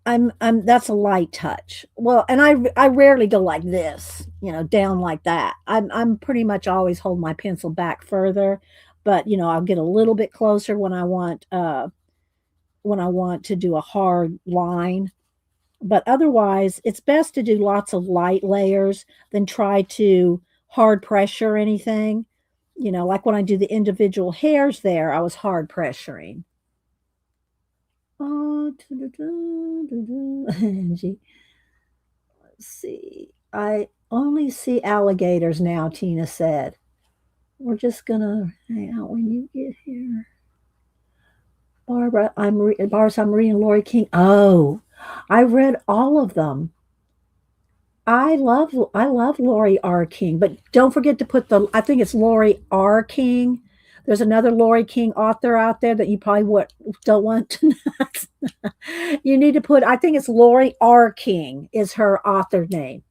I'm that's a light touch. Well, and I rarely go like this, down like that. I'm pretty much always hold my pencil back further, but I'll get a little bit closer when I want to do a hard line. But otherwise, it's best to do lots of light layers than try to hard pressure anything. Like when I do the individual hairs there, I was hard pressuring. Gee, let's see. I only see alligators now, Tina said. We're just gonna hang out when you get here. Barbara, I'm reading Lori King. Oh, I read all of them. I love Lori R. King, but don't forget to put I think it's Lori R. King. There's another Lori King author out there that you probably don't want to know. You need to put, I think it's Lori R. King is her author name.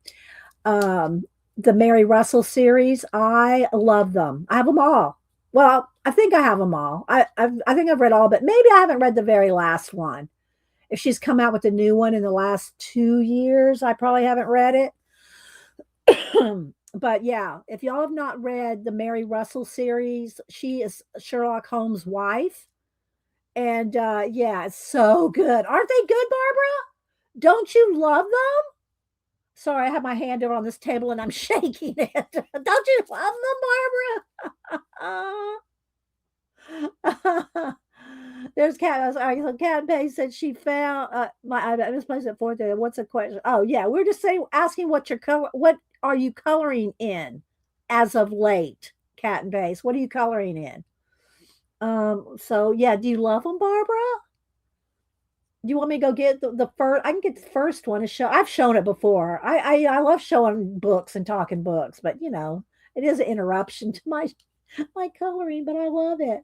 Um, the Mary Russell series, I love them. I have them all. Well, I think I have them all. I think I've read all, but maybe I haven't read the very last one. If she's come out with a new one in the last 2 years, I probably haven't read it. But yeah, if y'all have not read the Mary Russell series, she is Sherlock Holmes' wife. And yeah, it's so good. Aren't they good, Barbara? Don't you love them? Sorry, I have my hand over on this table and I'm shaking it. Don't you love them, Barbara? There's Cat. Sorry, so Cat Bay said she found I misplaced it for there. What's the question? Oh yeah, we're just saying asking what your color. What are you coloring in as of late? Cat and Base. What are you coloring in? So yeah, do you love them, Barbara? Do you want me to go get the first? I can get the first one to show. I've shown it before. I love showing books and talking books, but it is an interruption to my coloring, but I love it.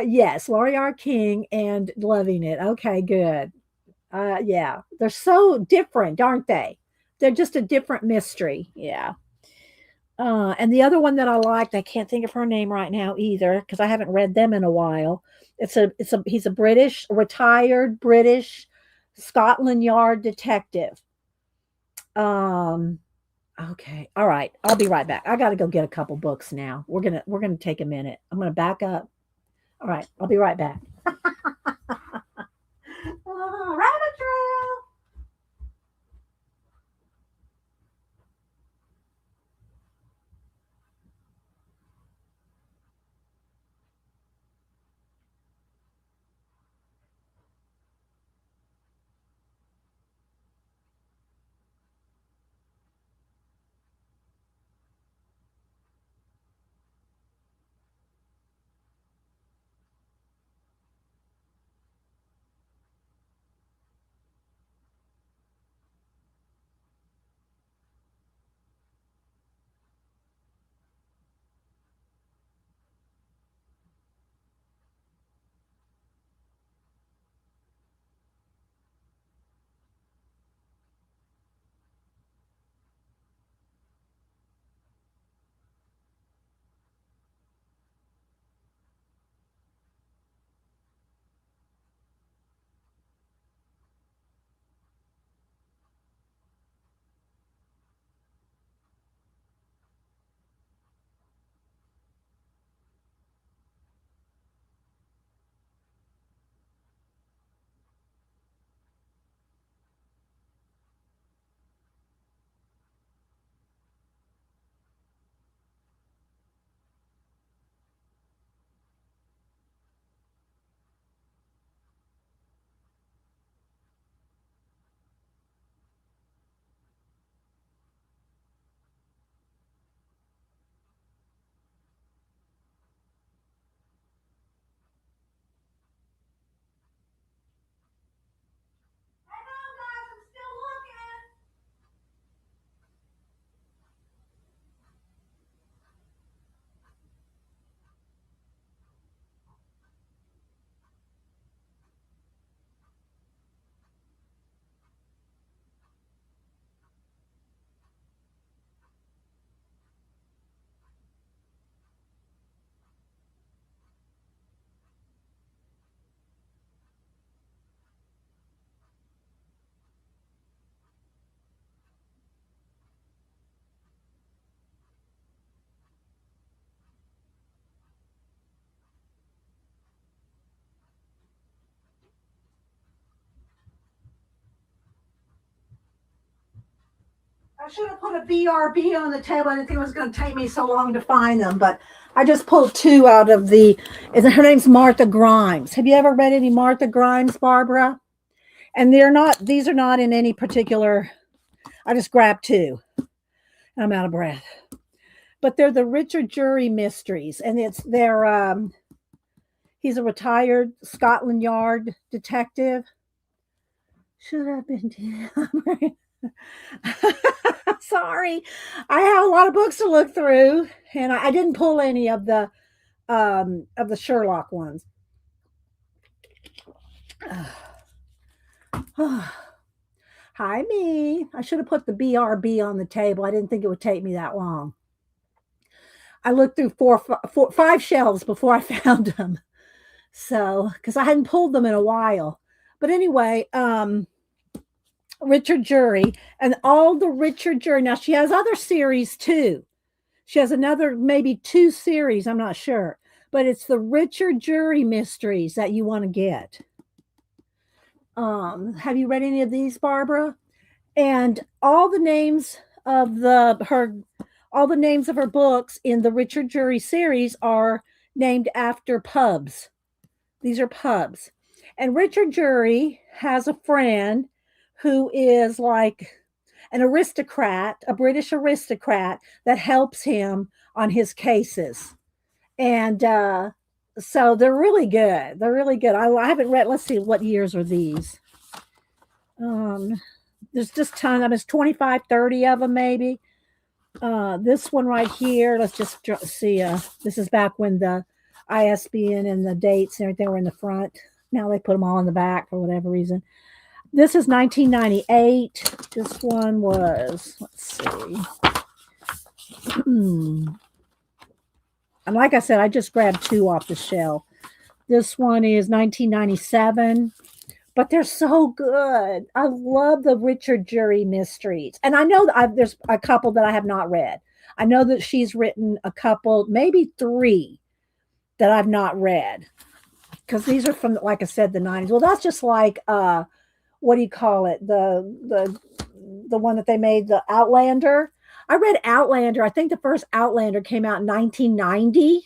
Yes, Laurie R. King and loving it. Okay, good. Yeah, they're so different, aren't they? They're just a different mystery. Yeah. And the other one that I liked, I can't think of her name right now either because I haven't read them in a while. He's a retired British Scotland Yard detective. Um, okay, all right, I'll be right back. I got to go get a couple books now. We're gonna take a minute. I'm gonna back up. All right, I'll be right back. Rabbit trail. I should have put a BRB on the table. I didn't think it was going to take me so long to find them, but I just pulled two out of the. Her name's Martha Grimes. Have you ever read any Martha Grimes, Barbara? And they're not. These are not in any particular. I just grabbed two. I'm out of breath. But they're the Richard Jury mysteries, and it's they're. He's a retired Scotland Yard detective. Should have been. Sorry, I have a lot of books to look through, and I didn't pull any of the Sherlock ones. Hi, me. I should have put the BRB on the table. I didn't think it would take me that long. I looked through five shelves before I found them. So, because I hadn't pulled them in a while. But anyway, Richard Jury and all the Richard Jury. Now she has other series too. She has another maybe two series. I'm not sure, but it's the Richard Jury mysteries that you want to get. Have you read any of these, Barbara? And all the names of her books in the Richard Jury series are named after pubs. These are pubs. And Richard Jury has a friend who is like an aristocrat, a British aristocrat that helps him on his cases. And so they're really good. They're really good. I haven't read, let's see, what years are these? There's just tons. There's 25, 30 of them maybe. This one right here, let's just see. This is back when the ISBN and the dates and everything were in the front. Now they put them all in the back for whatever reason. This is 1998. This one was, let's see. And like I said, I just grabbed two off the shelf. This one is 1997. But they're so good. I love the Richard Jury mysteries. And I know that there's a couple that I have not read. I know that she's written a couple, maybe three that I've not read. Because these are from, like I said, the 90s. Well, that's just like, what do you call it? The one that they made, the Outlander. I read Outlander. I think the first Outlander came out in 1990.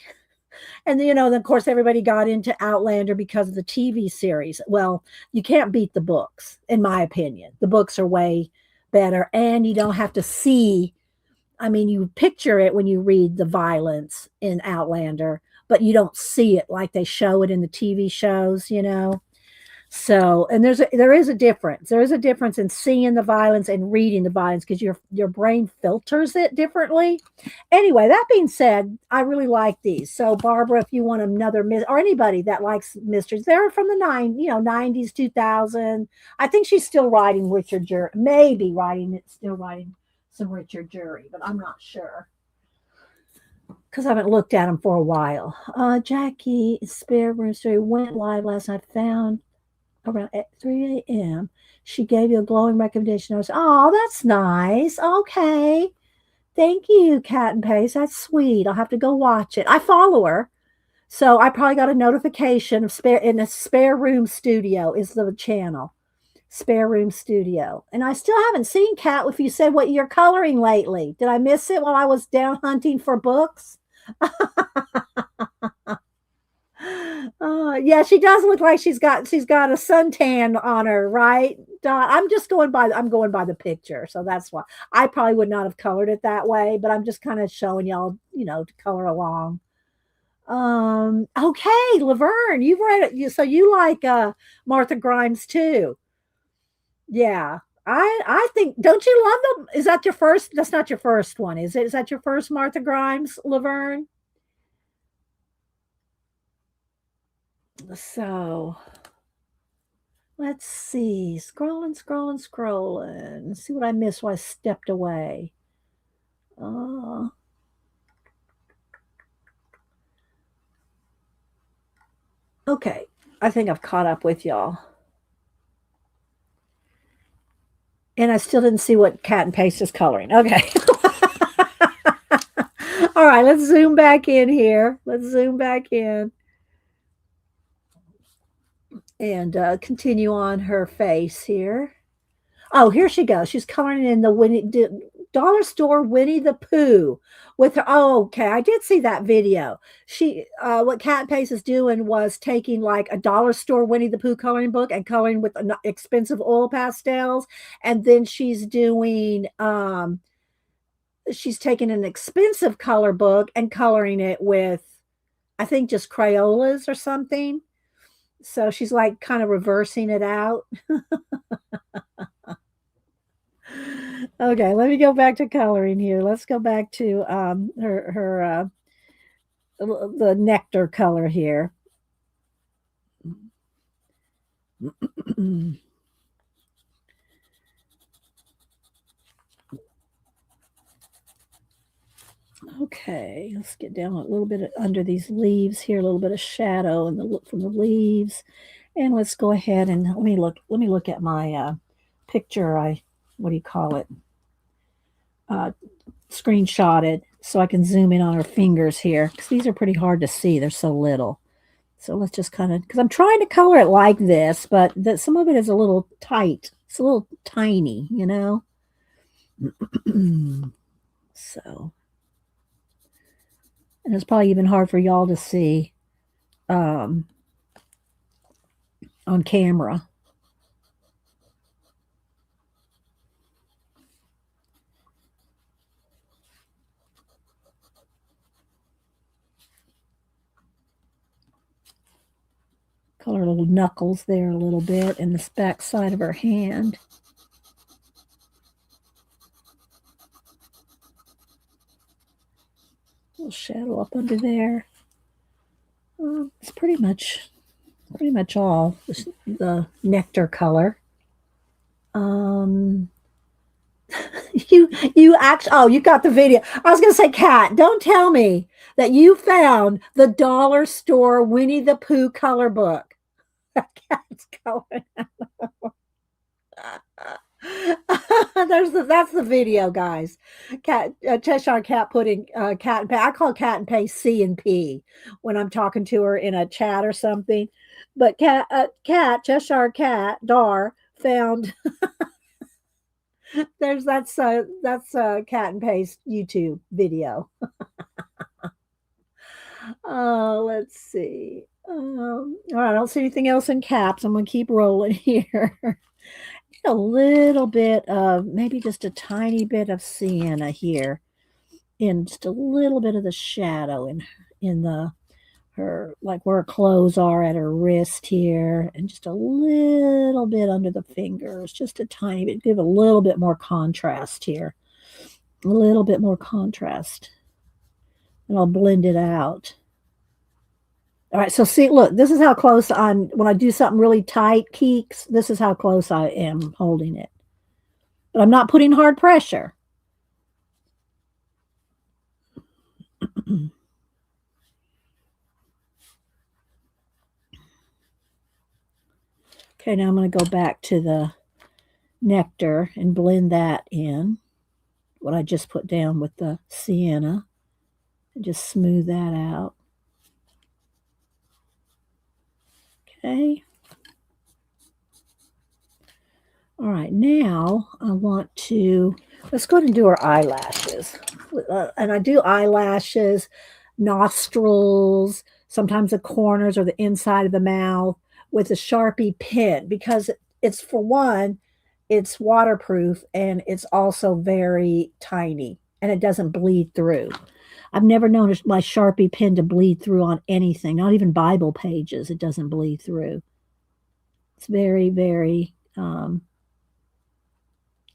And then, then of course everybody got into Outlander because of the TV series. Well, you can't beat the books, in my opinion. The books are way better, and you don't have to see. I mean, you picture it when you read the violence in Outlander, but you don't see it like they show it in the TV shows. So, and there is a difference. There is a difference in seeing the violence and reading the violence because your brain filters it differently. Anyway, that being said, I really like these. So, Barbara, if you want another or anybody that likes mysteries, they're from the 90s, 2000. I think she's still writing Richard Jury, maybe still writing some Richard Jury, but I'm not sure because I haven't looked at them for a while. Jackie Spare Room Story went live last night. Found around 3 a.m. She gave you a glowing recommendation. I was, oh, that's nice. Okay. Thank you, Cat and Pace. That's sweet. I'll have to go watch it. I follow her. So I probably got a notification of a Spare Room Studio is the channel. Spare Room Studio. And I still haven't seen Cat if you said what you're coloring lately. Did I miss it while I was down hunting for books? Yeah, she does look like she's got a suntan on her, right? I'm going by the picture, so that's why I probably would not have colored it that way, but I'm just kind of showing y'all, to color along. Okay, Laverne, you've read it, so you like Martha Grimes too. Yeah. I think, don't you love them? Is that your first? That's not your first one, is it? Is that your first Martha Grimes, Laverne? So let's see. Scrolling. Let's see what I missed while I stepped away. Okay. I think I've caught up with y'all. And I still didn't see what Cat and Paste is coloring. Okay. All right, let's zoom back in here. And continue on her face here. Oh, here she goes. She's coloring in the dollar store Winnie the Pooh with her. Oh, okay, I did see that video. She, what Cat Pace is doing was taking like a dollar store Winnie the Pooh coloring book and coloring with expensive oil pastels, and then she's taking an expensive color book and coloring it with, I think, just Crayolas or something. So she's like kind of reversing it out. Okay, let me go back to coloring here. Let's go back to her the nectar color here. Okay, let's get down a little bit under these leaves here, a little bit of shadow and the from the leaves. And let's go ahead and let me look at my picture. What do you call it? Screenshotted so I can zoom in on her fingers here because these are pretty hard to see. They're so little. So let's just kind of, because I'm trying to color it like this, but that some of it is a little tight. It's a little tiny, you know. So, and it's probably even hard for y'all to see on camera. Color little knuckles there a little bit and this back side of her hand. A little shadow up under there. It's pretty much all the nectar color. You actually, oh, you got the video. I was gonna say, Kat, don't tell me that you found the dollar store Winnie the Pooh color book. Cat's going. That's the video, guys. Cheshire Cat putting Cat and Pay. I call Cat and Pay C and P when I'm talking to her in a chat or something. But Cheshire Cat Dar found that's Cat and Pay's YouTube video. Let's see. All right, I don't see anything else in caps. I'm gonna keep rolling here. A little bit of maybe just a tiny bit of sienna here, and just a little bit of the shadow in the her like where her clothes are at her wrist here, and just a little bit under the fingers, just a tiny bit. Give a little bit more contrast here, a little bit more contrast, and I'll blend it out. All right, so see, look, this is how close I'm, when I do something really tight, Keeks, this is how close I am holding it. But I'm not putting hard pressure. Okay, now I'm going to go back to the nectar and blend that in, what I just put down with the sienna, and just smooth that out. Okay. All right, now I want to, let's go ahead and do our eyelashes. And I do eyelashes, nostrils, sometimes the corners or the inside of the mouth with a Sharpie pen because it's, for one, it's waterproof and it's also very tiny and it doesn't bleed through. I've never known my Sharpie pen to bleed through on anything, not even Bible pages. It doesn't bleed through. It's very, very, and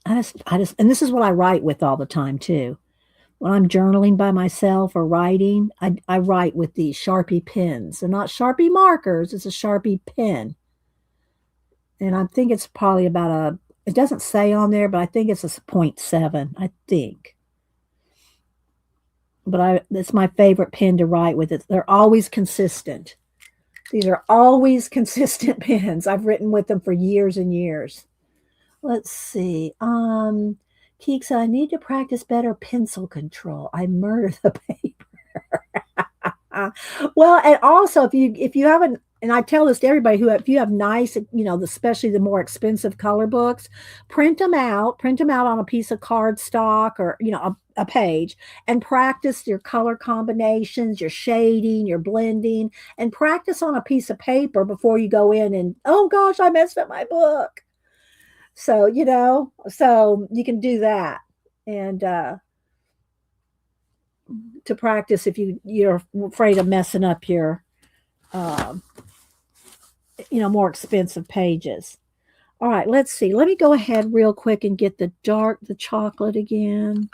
this is what I write with all the time too. When I'm journaling by myself or writing, I write with these Sharpie pens. They're not Sharpie markers, it's a Sharpie pen. And I think it's probably about it doesn't say on there, but I think it's a 0.7, I think. But it's my favorite pen to write with. They're always consistent. These are always consistent pens. I've written with them for years and years. Let's see. Keeks, I need to practice better pencil control. I murder the paper. Well, and also if you have and I tell this to everybody who, if you have nice, especially the more expensive color books, print them out on a piece of cardstock or, a page, and practice your color combinations, your shading, your blending, and practice on a piece of paper before you go in and, oh gosh, I messed up my book. So, so you can do that. And, to practice if you're afraid of messing up your, um, more expensive pages. All right, let's see. Let me go ahead real quick and get the chocolate again.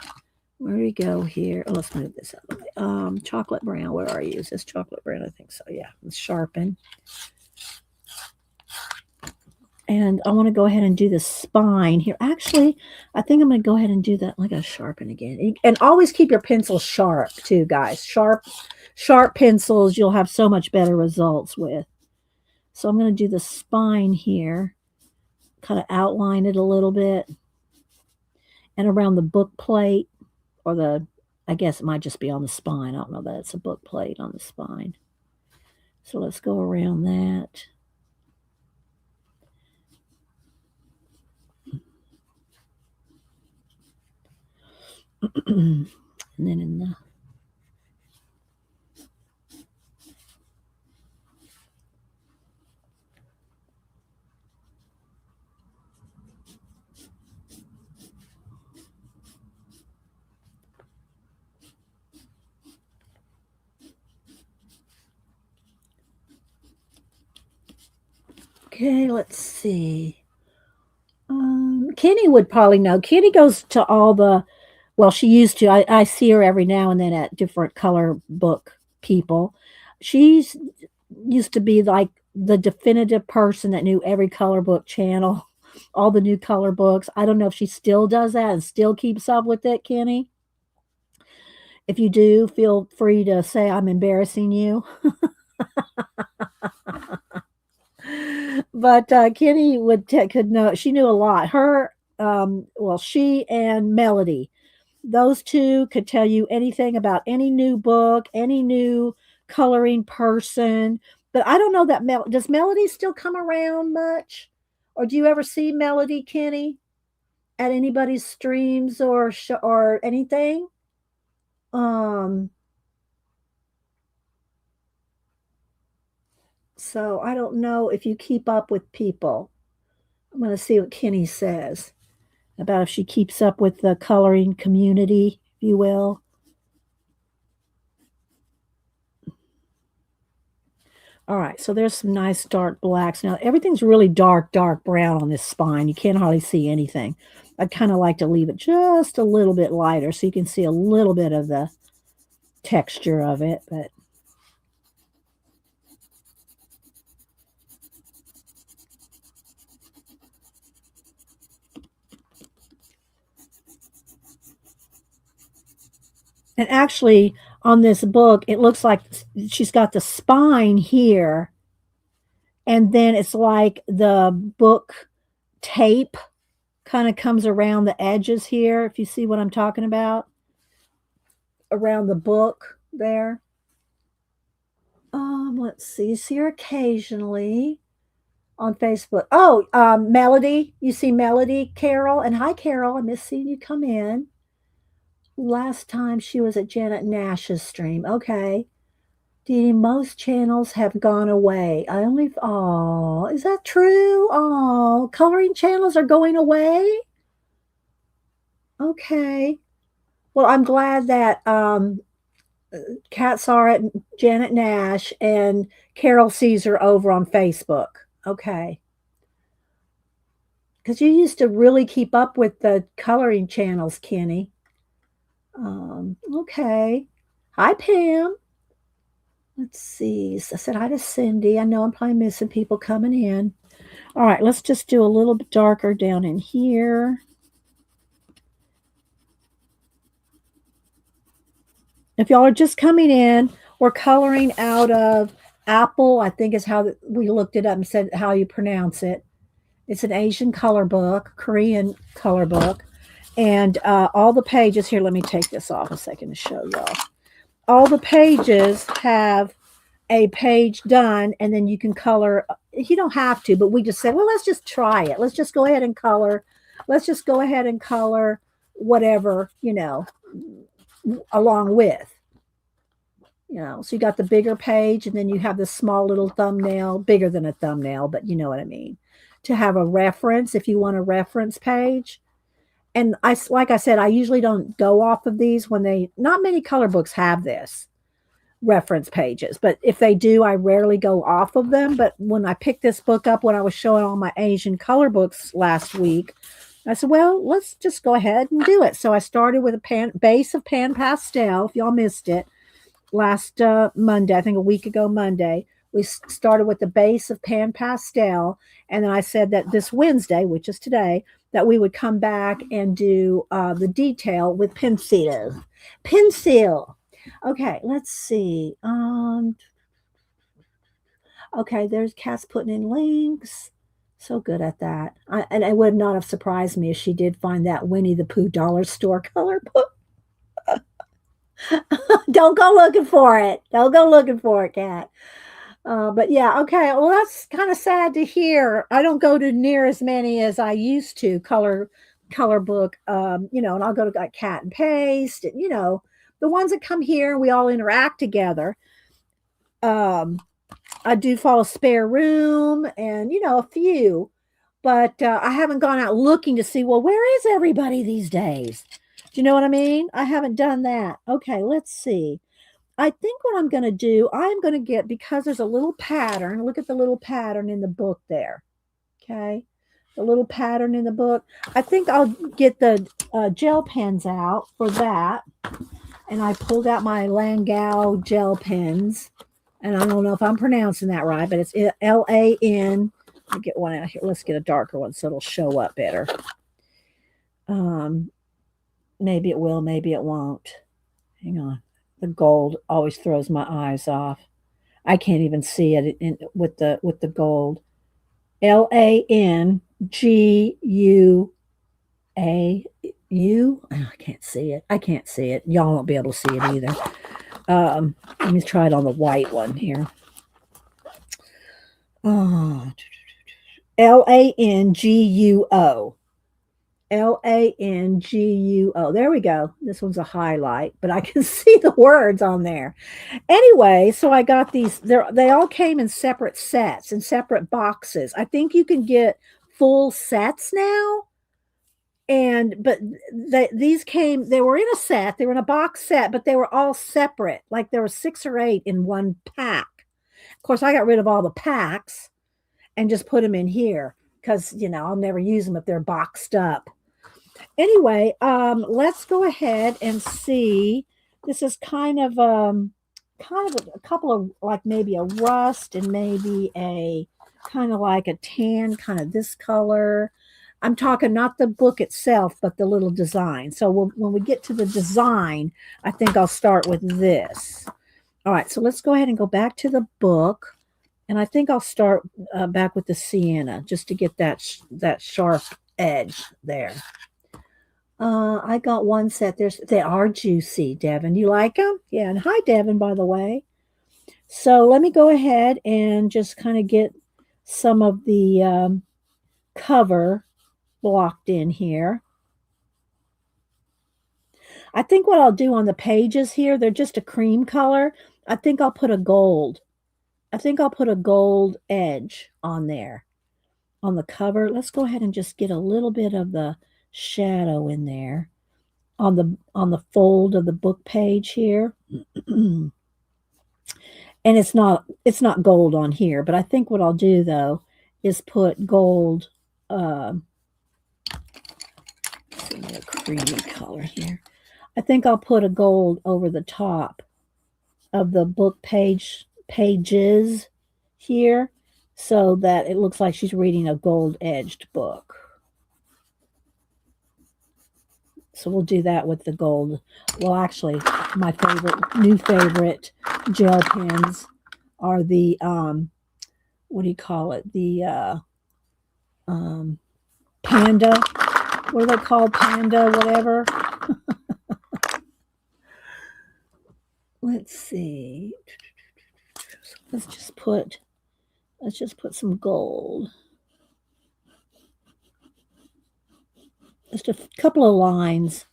Where do we go here? Oh, let's move this out of the way. Chocolate brown. Where are you? Is this chocolate brown? I think so. Yeah, let's sharpen. And I want to go ahead and do the spine here. Actually, I think I'm going to go ahead and do that like a sharpen again. And always keep your pencils sharp too, guys. Sharp pencils you'll have so much better results with. So I'm going to do the spine here. Kind of outline it a little bit. And around the book plate, or I guess it might just be on the spine. I don't know that it's a book plate on the spine. So let's go around that. And then in the okay, let's see. Kenny would probably know. Kenny goes to all the, well, she used to. I see her every now and then at different color book people. She's used to be like the definitive person that knew every color book channel, all the new color books. I don't know if she still does that and still keeps up with it, Kenny. If you do, feel free to say I'm embarrassing you. But Kenny could know. She knew a lot. She and Melody, those two could tell you anything about any new book, any new coloring person. But I don't know that does Melody still come around much, or do you ever see Melody, Kenny, at anybody's streams or anything? So I don't know if you keep up with people. I'm going to see what Kenny says about if she keeps up with the coloring community, if you will. All right, so there's some nice dark blacks. Now, everything's really dark brown on this spine. You can't hardly see anything. I'd kind of like to leave it just a little bit lighter so you can see a little bit of the texture of it, but and actually on this book, it looks like she's got the spine here, and then it's like the book tape kind of comes around the edges here, if you see what I'm talking about, around the book there. Let's see. You see her occasionally on Facebook. Oh, Melody. You see Melody, Carol. And hi, Carol. I miss seeing you come in. Last time she was at Janet Nash's stream. Okay. Dee, most channels have gone away. Oh, is that true? Oh, coloring channels are going away? Okay. Well, I'm glad that Kat saw it, Janet Nash, and Carol sees her over on Facebook. Okay. Because you used to really keep up with the coloring channels, Kenny. Okay. Hi, Pam. Let's see. I said hi to Cindy. I know I'm probably missing people coming in. All right, let's just do a little bit darker down in here. If y'all are just coming in, we're coloring out of Aeppol, I think is how we looked it up and said how you pronounce it. It's an Asian color book, Korean color book. And all the pages, here, let me take this off a second to show y'all. All the pages have a page done, and then you can color. You don't have to, but we just said, well, let's just try it. Let's just go ahead and color. Let's just go ahead and color whatever, along with. So you got the bigger page, and then you have the small little thumbnail, bigger than a thumbnail, but you know what I mean. To have a reference, if you want a reference page. And like I said, I usually don't go off of these not many color books have this reference pages, but if they do, I rarely go off of them. But when I picked this book up, when I was showing all my Asian color books last week, I said, well, let's just go ahead and do it. So I started with a base of pan pastel. If y'all missed it last Monday, I think a week ago Monday, we started with the base of pan pastel. And then I said that this Wednesday, which is today, that we would come back and do the detail with pencil. Okay, let's see. Okay, there's Cass putting in links. So good at that. And it would not have surprised me if she did find that Winnie the Pooh dollar store color book. Don't go looking for it. Don't go looking for it, Kat. But yeah, okay. Well, that's kind of sad to hear. I don't go to near as many as I used to color book. And I'll go to like Cat and Paste, and the ones that come here and we all interact together. I do follow Spare Room and a few, but I haven't gone out looking to see, well, where is everybody these days? Do you know what I mean? I haven't done that. Okay, let's see. I think what I'm going to do, I'm going to get, because there's a little pattern. Look at the little pattern in the book there. Okay. The little pattern in the book. I think I'll get the gel pens out for that. And I pulled out my Langau gel pens. And I don't know if I'm pronouncing that right, but it's LAN. Let me get one out here. Let's get a darker one so it'll show up better. Maybe it will, maybe it won't. Hang on. The gold always throws my eyes off. I can't even see it with the gold. LANGUAU. I can't see it. I can't see it. Y'all won't be able to see it either. Let me try it on the white one here. LANGUO. LANGUO. There we go. This one's a highlight, but I can see the words on there. Anyway, so I got these. They all came in separate sets, in separate boxes. I think you can get full sets now. But these came, they were in a set, they were in a box set, but they were all separate. Like there were 6 or 8 in one pack. Of course, I got rid of all the packs and just put them in here because, I'll never use them if they're boxed up. Anyway, let's go ahead and see. This is kind of a couple of, like maybe a rust and maybe a kind of like a tan, kind of this color. I'm talking not the book itself, but the little design. So when we get to the design, I think I'll start with this. All right, so let's go ahead and go back to the book. And I think I'll start back with the sienna just to get that sharp edge there. I got one set. They are juicy, Devin. You like them? Yeah, and hi, Devin, by the way. So let me go ahead and just kind of get some of the cover blocked in here. I think what I'll do on the pages here, they're just a cream color. I think I'll put a gold. I think I'll put a gold edge on there on the cover. Let's go ahead and just get a little bit of the shadow in there on the fold of the book page here. And it's not gold on here, but I think what I'll do though is put gold a creamy color here. I think I'll put a gold over the top of the book pages here so that it looks like she's reading a gold-edged book. So we'll do that with the gold. Well, actually, my new favorite gel pens are the, what do you call it? The Panda. What are they called? Panda, whatever. Let's see. So let's just put some gold. Just a couple of lines.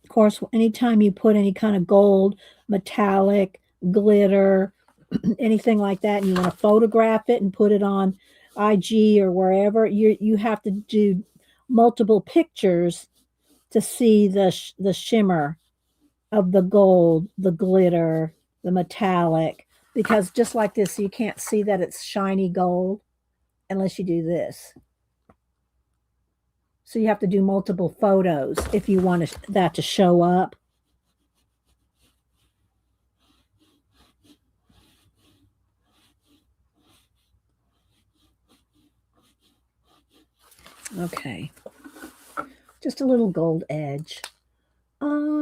Of course, anytime you put any kind of gold, metallic, glitter, anything like that, and you want to photograph it and put it on IG or wherever, you have to do multiple pictures to see the shimmer of the gold, the glitter, the metallic, because just like this, you can't see that it's shiny gold unless you do this. So you have to do multiple photos if you want that to show up. Okay. Just a little gold edge.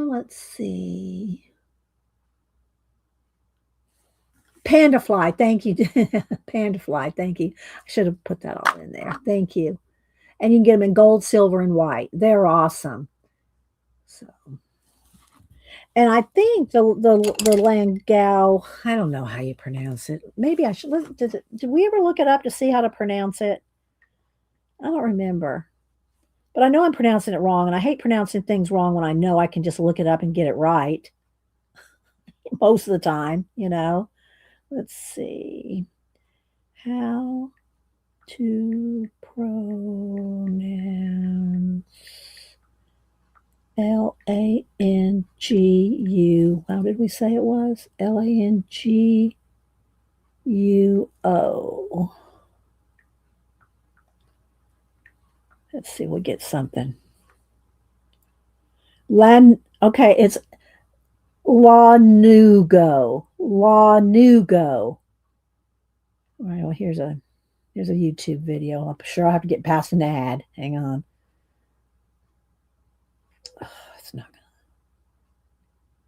Let's see. Panda fly, thank you. Panda fly, thank you. I should have put that all in there. Thank you. And you can get them in gold, silver, and white. They're awesome. So, and I think the Langau, I don't know how you pronounce it. Maybe I should. Did we ever look it up to see how to pronounce it? I don't remember. But I know I'm pronouncing it wrong, and I hate pronouncing things wrong when I know I can just look it up and get it right most of the time, you know. Let's see. How to pronounce Langu. How did we say it was? Languo. Let's see, we'll get something. Okay, it's Lanugo. Lanugo. All right, well, here's a YouTube video. I'm sure I'll have to get past an ad. Hang on. Oh, it's not gonna.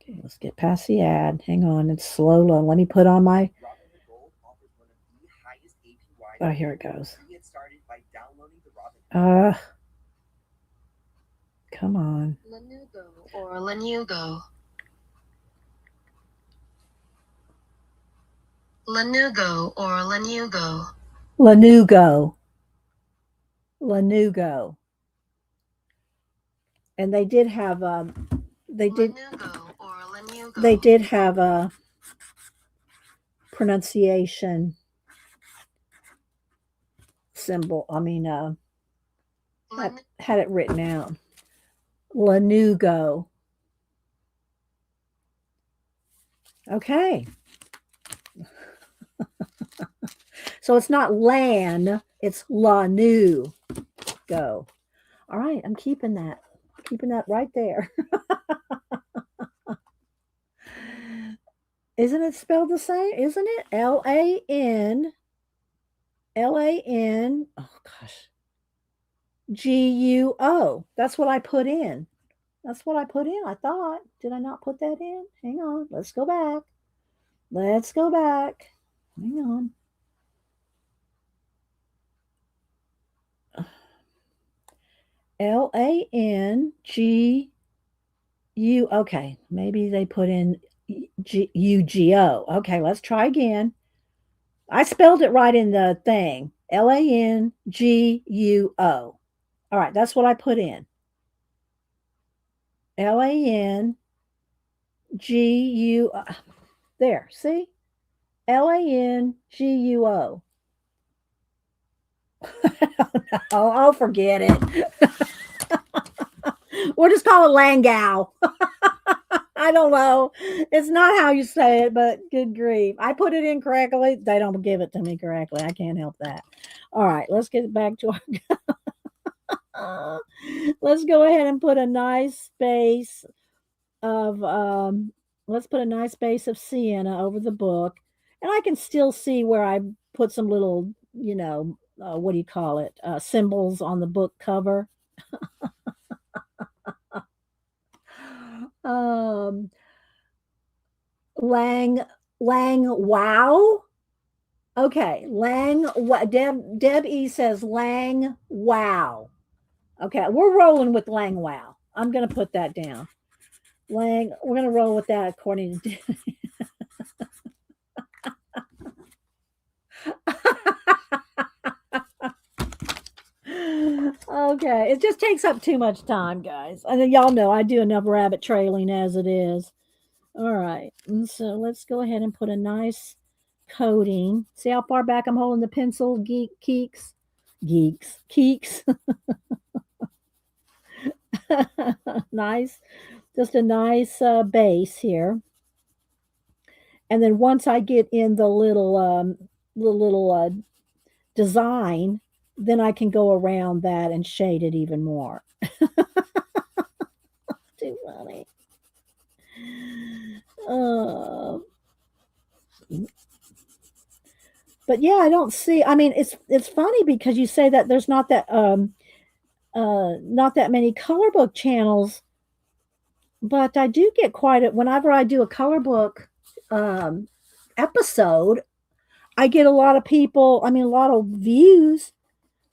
Okay, let's get past the ad. Hang on, it's slow. Let me put on my. Oh, here it goes. Come on. Lanugo or Lanugo. Lanugo or Lanugo. Lanugo. Lanugo. And they did have they did Lanugo or Lanugo. they did have a pronunciation symbol. I mean had it written out. Lanugo. Okay. So it's not lan, it's Lanu. Go. All right, I'm keeping that. Keeping that right there. Isn't it spelled the same? Isn't it? Lan. Oh gosh. Guo. That's what I put in. That's what I put in. I thought. Did I not put that in? Hang on. Let's go back. Let's go back. Hang on. Langu. Okay. Maybe they put in UGO. Okay, let's try again. I spelled it right in the thing. Languo. All right, that's what I put in. Langu. There, see? Languo. I'll forget it. We'll just call it Langau. I don't know. It's not how you say it, but good grief. I put it in correctly. They don't give it to me correctly. I can't help that. All right, let's get back to our. Let's go ahead and put a nice space of let's put a nice space of sienna over the book, and I can still see where I put some little, what do you call it, symbols on the book cover. um Lang wow. Okay, Deb E says Lang wow. Okay, we're rolling with Lang wow. I'm gonna put that down. Lang, we're going to roll with that according to. Okay, it just takes up too much time, guys. I think y'all know I do enough rabbit trailing as it is. All right, and so let's go ahead and put a nice coating. See how far back I'm holding the pencil, geeks. Nice, just a nice base here. And then once I get in the little design, then I can go around that and shade it even more. Too funny. Uh, but yeah, I don't see. I mean, it's funny because you say that there's not that many color book channels, but I do get quite a whenever I do a color book um, episode, I get a lot of people. I mean, a lot of views.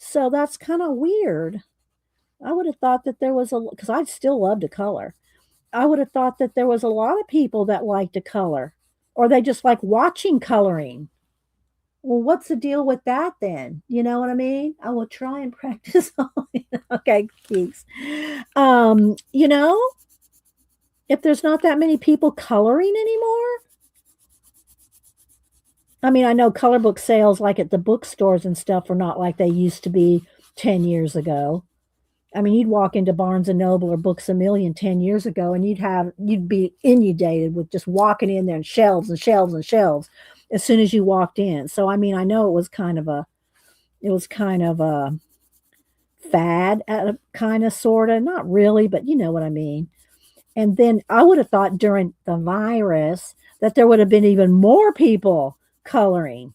So that's kind of weird. I would have thought that there was a because I still love to color. I would have thought that there was a lot of people that like to color, or they just like watching coloring. Well, what's the deal with that then? You know what I mean? I will try and practice. Okay, geeks. You know, if there's not that many people coloring anymore, I mean, I know color book sales like at the bookstores and stuff are not like they used to be 10 years ago. I mean, you'd walk into Barnes and Noble or Books a Million 10 years ago and you'd be inundated with just walking in there and shelves and shelves and shelves as soon as you walked in. So I mean, I know it was kind of a fad kind of sort of, not really, but you know what I mean. And then I would have thought during the virus that there would have been even more people coloring.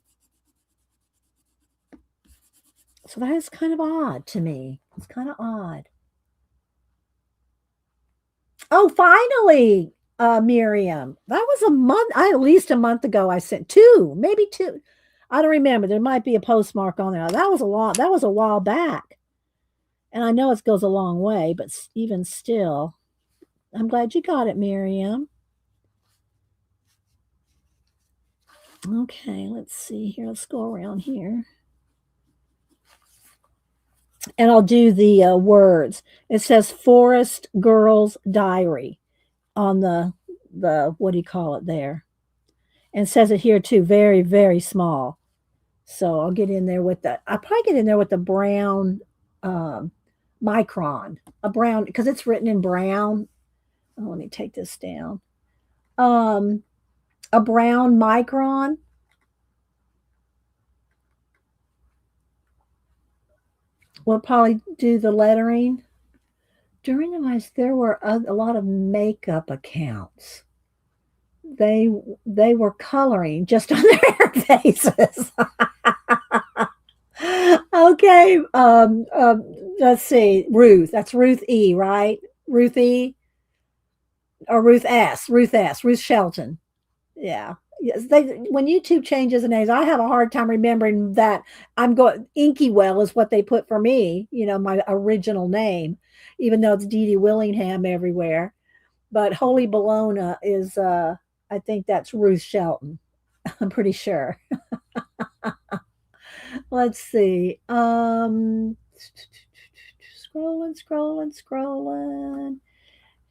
So that is kind of odd to me. It's kind of odd. Oh, finally, Miriam. That was a month, at least a month ago. I sent two, maybe two. I don't remember. There might be a postmark on there. That was a while back. And I know it goes a long way, but even still, I'm glad you got it, Miriam. Okay, let's see here. Let's go around here. And I'll do the words. It says Forest Girls Diary on the what do you call it there? And it says it here too, very very small. So I'll get in there with the. I'll probably get in there with the brown um, micron, a brown because it's written in brown. Oh, let me take this down. Um, a brown micron. We'll probably do the lettering. During the months, there were a lot of makeup accounts. They they were coloring just on their faces. Okay, let's see, Ruth. That's Ruth E, right? Ruth E or Ruth S. Ruth Shelton. Yeah. Yes, they when YouTube changes the names, I have a hard time remembering that I'm going Inky Well is what they put for me, you know, my original name, even though it's Dee Dee Willingham everywhere. But Holy Bologna is I think that's Ruth Shelton. I'm pretty sure. Let's see. Scrolling.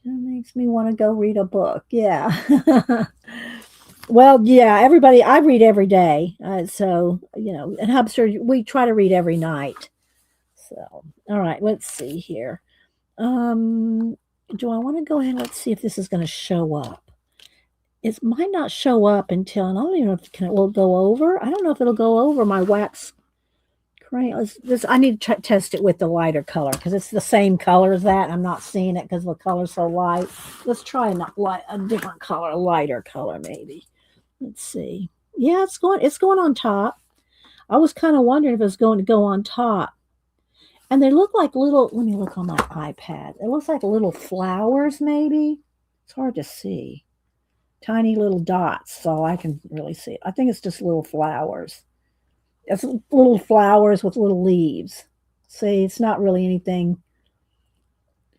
That makes me want to go read a book. Yeah. Well, yeah, everybody, I read every day. So, you know, at Hubster, we try to read every night. So, all right, let's see here. Um, do I want to go ahead? Let's see if this is going to show up. It might not show up until, and I don't even know if it will go over. I don't know if it'll go over my wax crayon. I need to test it with the lighter color because it's the same color as that. I'm not seeing it because the color's so light. Let's try a different color, a lighter color maybe. Let's see. Yeah, it's going on top. I was kind of wondering if it was going to go on top. And they look like little, let me look on my iPad. It looks like little flowers, maybe. It's hard to see. Tiny little dots, so I can really see it. I think it's just little flowers. It's little flowers with little leaves. See, it's not really anything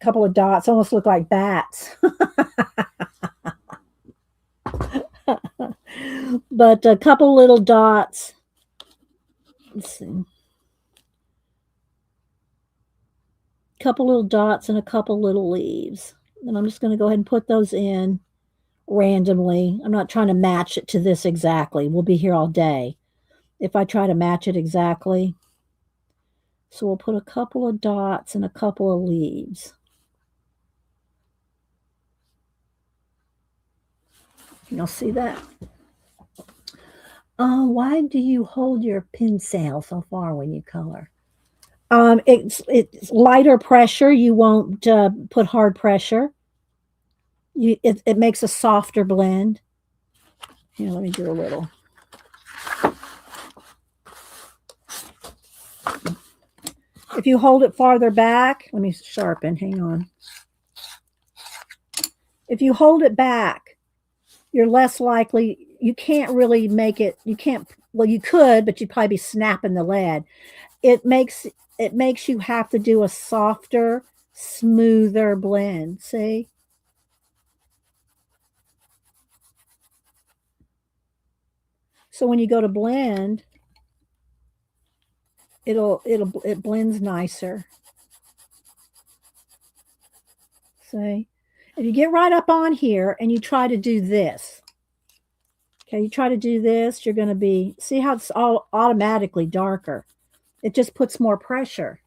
A couple of dots, almost look like bats. But a couple little dots. Let's see. Couple little dots and a couple little leaves. And I'm just going to go ahead and put those in randomly. I'm not trying to match it to this exactly. We'll be here all day if I try to match it exactly. So we'll put a couple of dots and a couple of leaves. You'll see that. Why do you hold your pencil so far when you color? It's lighter pressure. You won't put hard pressure. It makes a softer blend. Here, let me do a little. If you hold it farther back, let me sharpen. Hang on. If you hold it back, you're less likely. You can't really make it. You can't. Well, you could, but you'd probably be snapping the lead. It makes you have to do a softer, smoother blend. See? So when you go to blend, it blends nicer. See? If you get right up on here and you try to do this, okay, you try to do this, you're going to be, see how it's all automatically darker. It just puts more pressure.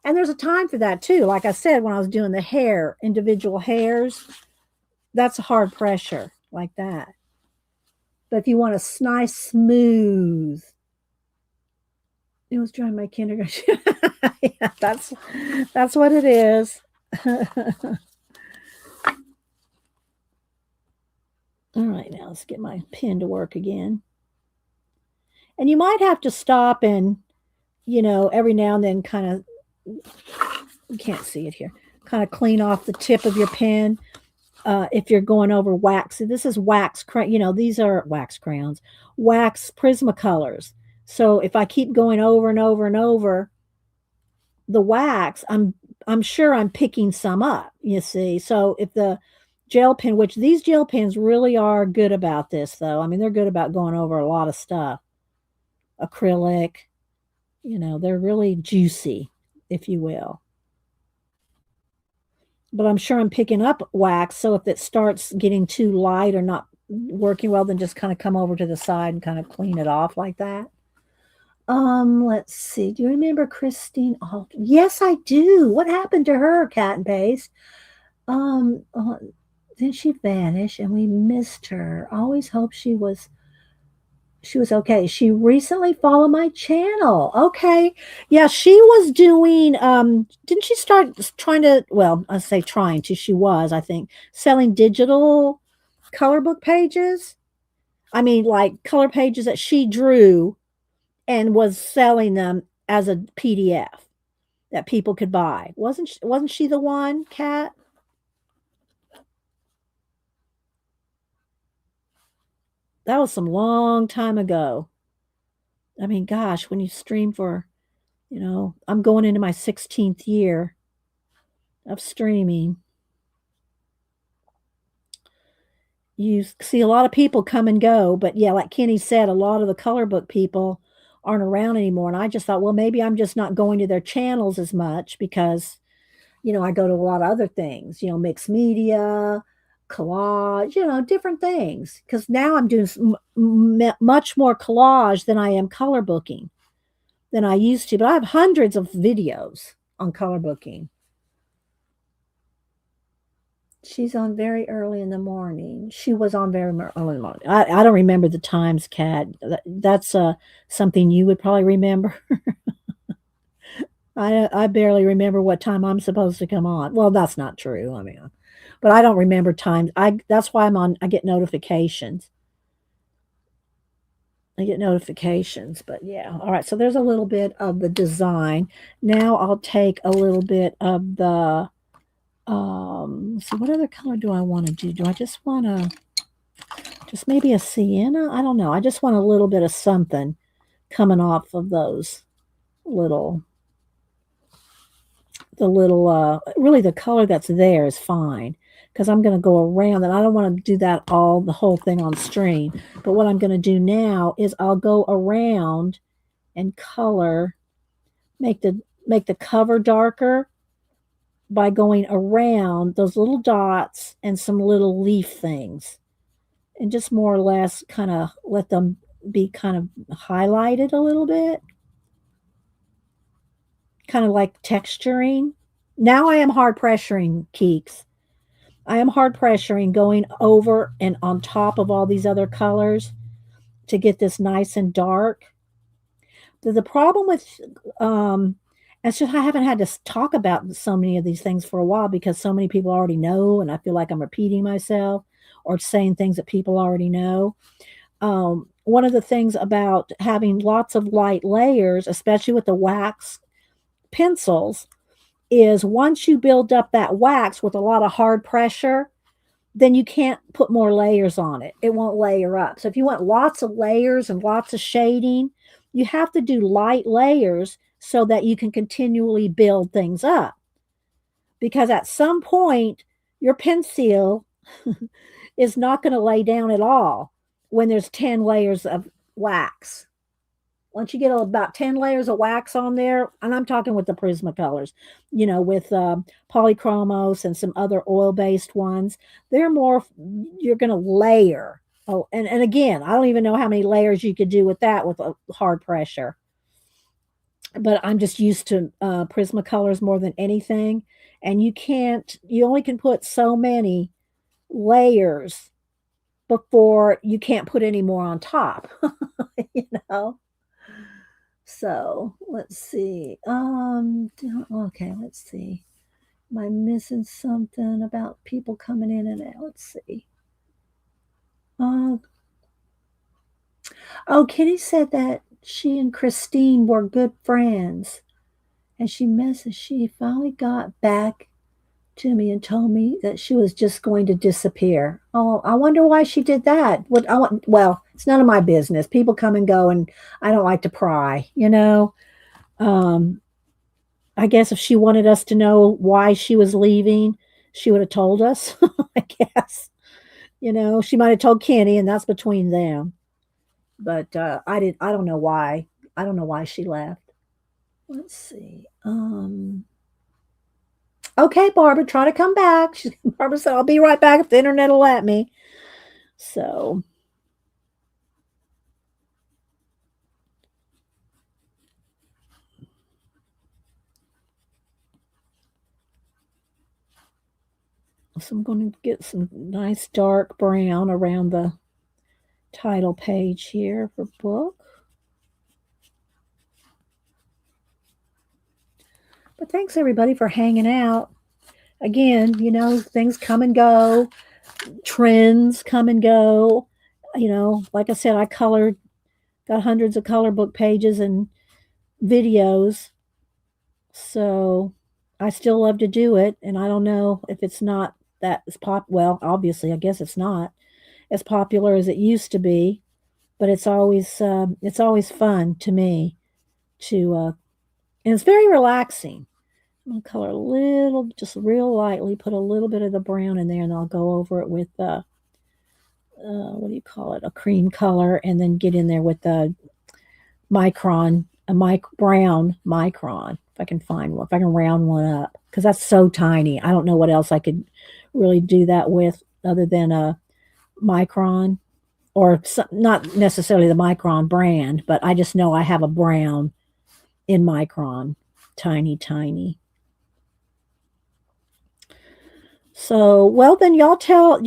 And there's a time for that too. Like I said, when I was doing the hair, individual hairs, that's a hard pressure like that. But if you want a nice smooth, it was during my kindergarten. Yeah, that's what it is. All right, now let's get my pen to work again. And you might have to stop and, every now and then kind of, you can't see it here, kind of clean off the tip of your pen if you're going over wax. This is wax, these are wax crayons, wax Prismacolors. So if I keep going over and over and over the wax, I'm sure I'm picking some up, you see. So if the gel pen, which these gel pens really are good about this, though. I mean, they're good about going over a lot of stuff. Acrylic, they're really juicy, if you will. But I'm sure I'm picking up wax. So if it starts getting too light or not working well, then just kind of come over to the side and kind of clean it off like that. Let's see. Do you remember Christine Alter? Yes, I do. What happened to her, Cat and Paste? Then she vanished and we missed her. Always hope she was okay. She recently followed my channel. Okay. Yeah, she was doing didn't she start trying to, well, I say trying to, she was, I think, selling digital color book pages. I mean, like color pages that she drew and was selling them as a PDF that people could buy. Wasn't she the one, Kat? That was some long time ago. I mean, gosh, when you stream for, I'm going into my 16th year of streaming. You see a lot of people come and go, but yeah, like Kenny said, a lot of the color book people aren't around anymore. And I just thought, well, maybe I'm just not going to their channels as much because, I go to a lot of other things, mixed media, collage, different things. Because now I'm doing much more collage than I am color booking than I used to. But I have hundreds of videos on color booking. She's on very early in the morning. She was on very early in the morning. I don't remember the times, Kat. That's something you would probably remember. I barely remember what time I'm supposed to come on. Well, that's not true. I mean, but I don't remember times. That's why I get notifications. I get notifications, but yeah. All right, so there's a little bit of the design. Now I'll take a little bit of the so what other color do I want to do? Do I just want to just maybe a sienna? I don't know. I just want a little bit of something coming off of those little the little really the color that's there is fine because I'm going to go around and I don't want to do that all the whole thing on stream. But what I'm going to do now is I'll go around and color make the cover darker by going around those little dots and some little leaf things and just more or less kind of let them be kind of highlighted a little bit, kind of like texturing. Now I am hard pressuring Keeks. I am hard pressuring going over and on top of all these other colors to get this nice and dark. The problem with it's just I haven't had to talk about so many of these things for a while because so many people already know, and I feel like I'm repeating myself or saying things that people already know. One of the things about having lots of light layers, especially with the wax pencils, is once you build up that wax with a lot of hard pressure, then you can't put more layers on it. It won't layer up. So if you want lots of layers and lots of shading, you have to do light layers so that you can continually build things up. Because at some point, your pencil is not going to lay down at all when there's 10 layers of wax. Once you get about 10 layers of wax on there, and I'm talking with the Prismacolors, with polychromos and some other oil-based ones, they're more, you're going to layer. Oh, and again, I don't even know how many layers you could do with that with a hard pressure. But I'm just used to Prismacolors more than anything. And you only can put so many layers before you can't put any more on top, you know? So let's see. Okay, let's see. Am I missing something about people coming in and out? Let's see. Uh, Kitty said that she and Christine were good friends, and she finally got back to me and told me that she was just going to disappear. Oh, I wonder why she did that. Well, it's none of my business. People come and go, and I don't like to pry. Um, I guess if she wanted us to know why she was leaving, she would have told us. I guess. She might have told Kenny, and that's between them. But I don't know why. I don't know why she left. Let's see. Okay, Barbara, try to come back. Barbara said, I'll be right back if the internet will let me. So, I'm going to get some nice dark brown around the title page here for book. But thanks everybody for hanging out. Again, things come and go, trends come and go. Like I said, got hundreds of color book pages and videos. So I still love to do it. And I don't know if it's not that as well, obviously, I guess it's not as popular as it used to be, but it's always fun to me to, and it's very relaxing. I'm gonna color a little, just real lightly, put a little bit of the brown in there, and I'll go over it with what do you call it, a cream color, and then get in there with the brown micron, if I can find one, if I can round one up, because that's so tiny. I don't know what else I could really do that with other than a micron, or not necessarily the micron brand, but I just know I have a brown in micron, tiny, tiny. So, well, then tell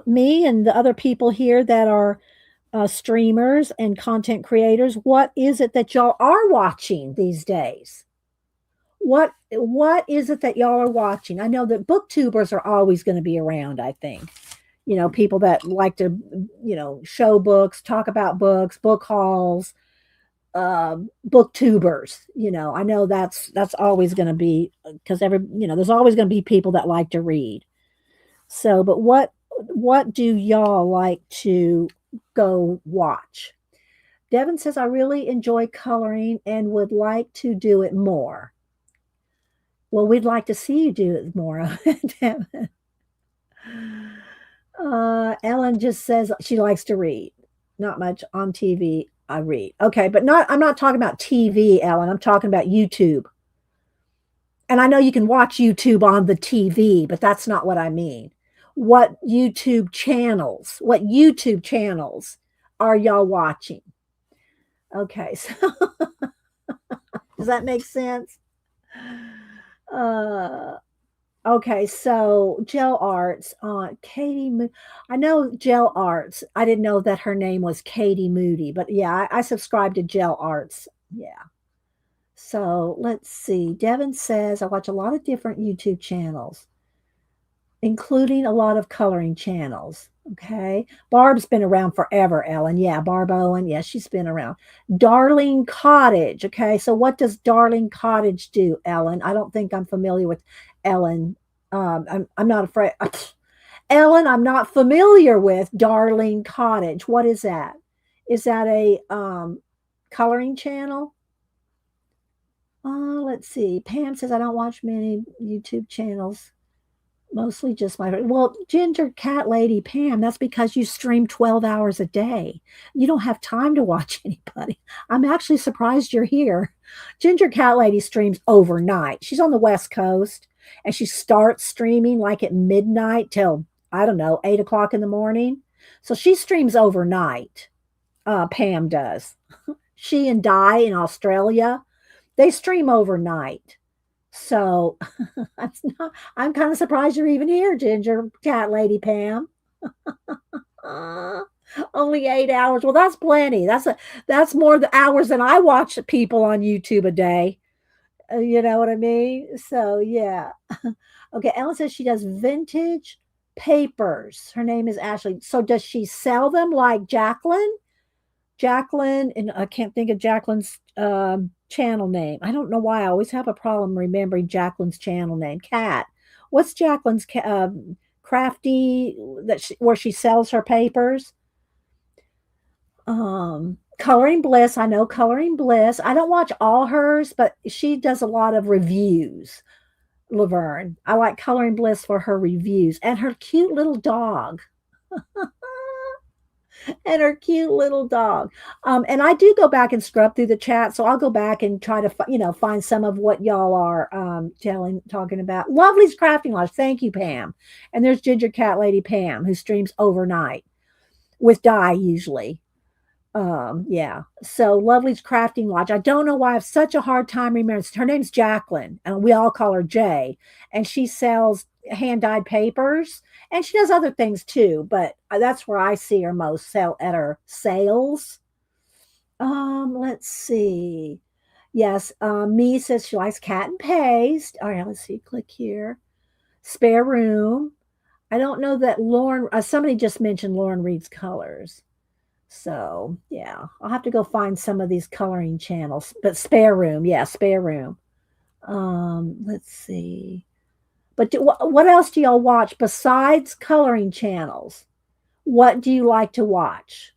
me and the other people here that are streamers and content creators, what is it that y'all are watching these days? What is it that y'all are watching? I know that booktubers are always going to be around, I think. People that like to, show books, talk about books, book hauls, booktubers. I know that's always going to be, because there's always going to be people that like to read. So, but what do y'all like to go watch? Devin says, I really enjoy coloring and would like to do it more. Well, we'd like to see you do it more of it. Ellen just says she likes to read. Not much on TV. I read. Okay, but not. I'm not talking about TV, Ellen. I'm talking about YouTube. And I know you can watch YouTube on the TV, but that's not what I mean. What YouTube channels? What YouTube channels are y'all watching? Okay, so does that make sense? Uh, okay, so Gel Arts, I know Gel Arts. I didn't know that her name was Katie Moody, but yeah, I subscribe to Gel Arts. Yeah. So let's see. Devin says I watch a lot of different YouTube channels, including a lot of coloring channels. Okay. Barb's been around forever, Ellen. Yeah, Barb Owen. Yeah, she's been around. Darling Cottage. Okay. So what does Darling Cottage do, Ellen? I don't think I'm familiar with Ellen. I'm not afraid. Ellen, I'm not familiar with Darling Cottage. What is that? Is that a coloring channel? Let's see. Pam says I don't watch many YouTube channels. Mostly just my well, Ginger Cat Lady Pam, that's because you stream 12 hours a day. You don't have time to watch anybody. I'm actually surprised you're here. Ginger Cat Lady streams overnight. She's on the West Coast and she starts streaming like at midnight till, I don't know, 8 o'clock in the morning. So she streams overnight. Pam does. She and Di in Australia, they stream overnight. So I'm kind of surprised you're even here, Ginger Cat Lady Pam. Uh, Only 8 hours. Well, that's plenty. That's more the hours than I watch people on YouTube a day. You know what I mean? So yeah. Okay, Ellen says she does vintage papers. Her name is Ashley. So does she sell them like Jacqueline? Jacqueline, and I can't think of Jacqueline's channel name. I don't know why I always have a problem remembering Jacqueline's channel name. Cat. What's Jacqueline's crafty where she sells her papers? Coloring Bliss. I know Coloring Bliss. I don't watch all hers, but she does a lot of reviews. Laverne. I like Coloring Bliss for her reviews and her cute little dog. And her cute little dog. And I do go back and scrub through the chat, so I'll go back and try to find some of what y'all are talking about. Lovely's Crafting Lodge. Thank you, Pam. And there's Ginger Cat Lady Pam who streams overnight with Di usually. Yeah. So Lovely's Crafting Lodge. I don't know why I have such a hard time remembering. Her name's Jacqueline, and we all call her Jay. And she sells hand dyed papers, and she does other things too. But that's where I see her most sell at her sales. Let's see. Yes, Me says she likes cat and paste. All right, let's see. Click here. Spare room. I don't know that Lauren. Somebody just mentioned Lauren reads colors. So yeah, I'll have to go find some of these coloring channels. But spare room, yeah, spare room. Let's see. But what else do y'all watch besides coloring channels? What do you like to watch?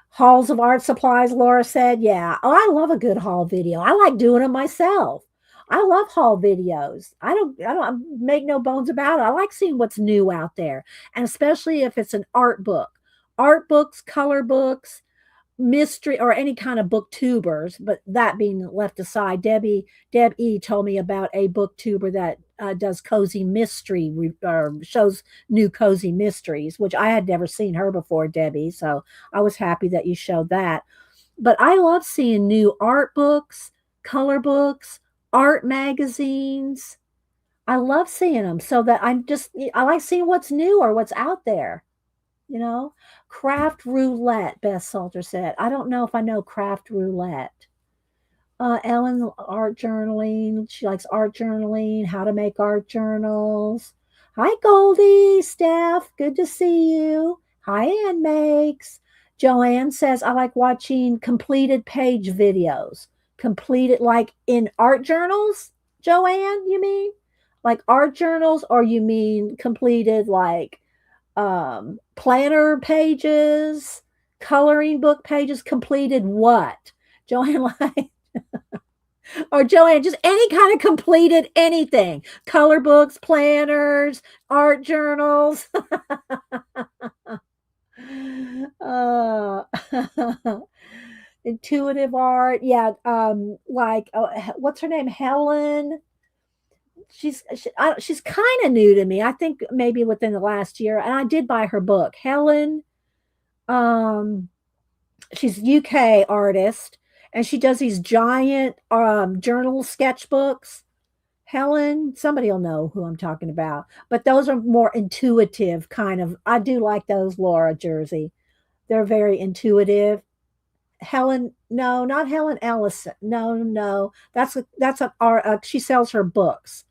Halls of art supplies, Laura said. Yeah. Oh, I love a good haul video. I like doing them myself. I love haul videos. I don't make no bones about it. I like seeing what's new out there. And especially if it's an art book. Art books, color books, mystery or any kind of booktubers, but that being left aside, Deb E told me about a booktuber that does cozy mystery or shows new cozy mysteries, which I had never seen her before, Debbie. So I was happy that you showed that. But I love seeing new art books, color books, art magazines. I love seeing them so that I like seeing what's new or what's out there you know craft roulette, Beth Salter said. I don't know if I know craft roulette. Ellen, art journaling. She likes art journaling, how to make art journals. Hi, Goldie. Steph, good to see you. Hi, Ann Makes. Joanne says, I like watching completed page videos. Completed, like in art journals, Joanne, you mean? Like art journals, or you mean completed like planner pages, coloring book pages, completed what? Joanne, like, Or Joanne, just any kind of completed anything. Color books, planners, art journals. uh, intuitive art. Yeah, like what's her name? Helen. She's kind of new to me. I think maybe within the last year, and I did buy her book. Helen. Um, she's UK artist, and she does these giant journal sketchbooks. Helen, somebody will know who I'm talking about, but those are more intuitive kind of. I do like those, Laura Jersey. They're very intuitive. Helen, no, not Helen Ellison. No, no, that's a art. She sells her books.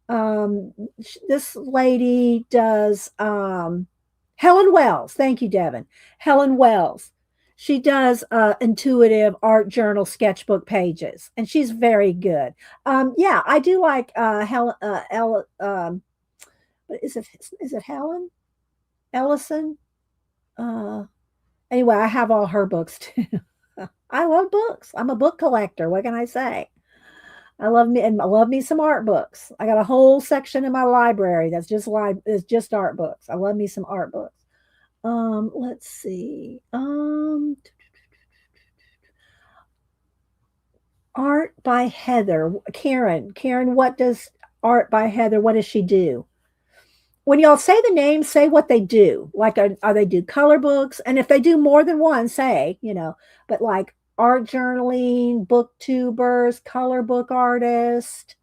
This lady does Helen Wells. Thank you, Devin. Helen Wells. She does intuitive art journal sketchbook pages, and she's very good. Yeah, I do like Helen. What is it? Is it Helen Ellison? Uh, anyway, I have all her books too. I love books. I'm a book collector. What can I say? I love me some art books. I got a whole section in my library that's just art books. I love me some art books. Let's see. Art by Heather. Karen, what does art by Heather? What does she do? When y'all say the name, say what they do. Like, are they do color books? And if they do more than one, say, but like art journaling, booktubers, color book artist.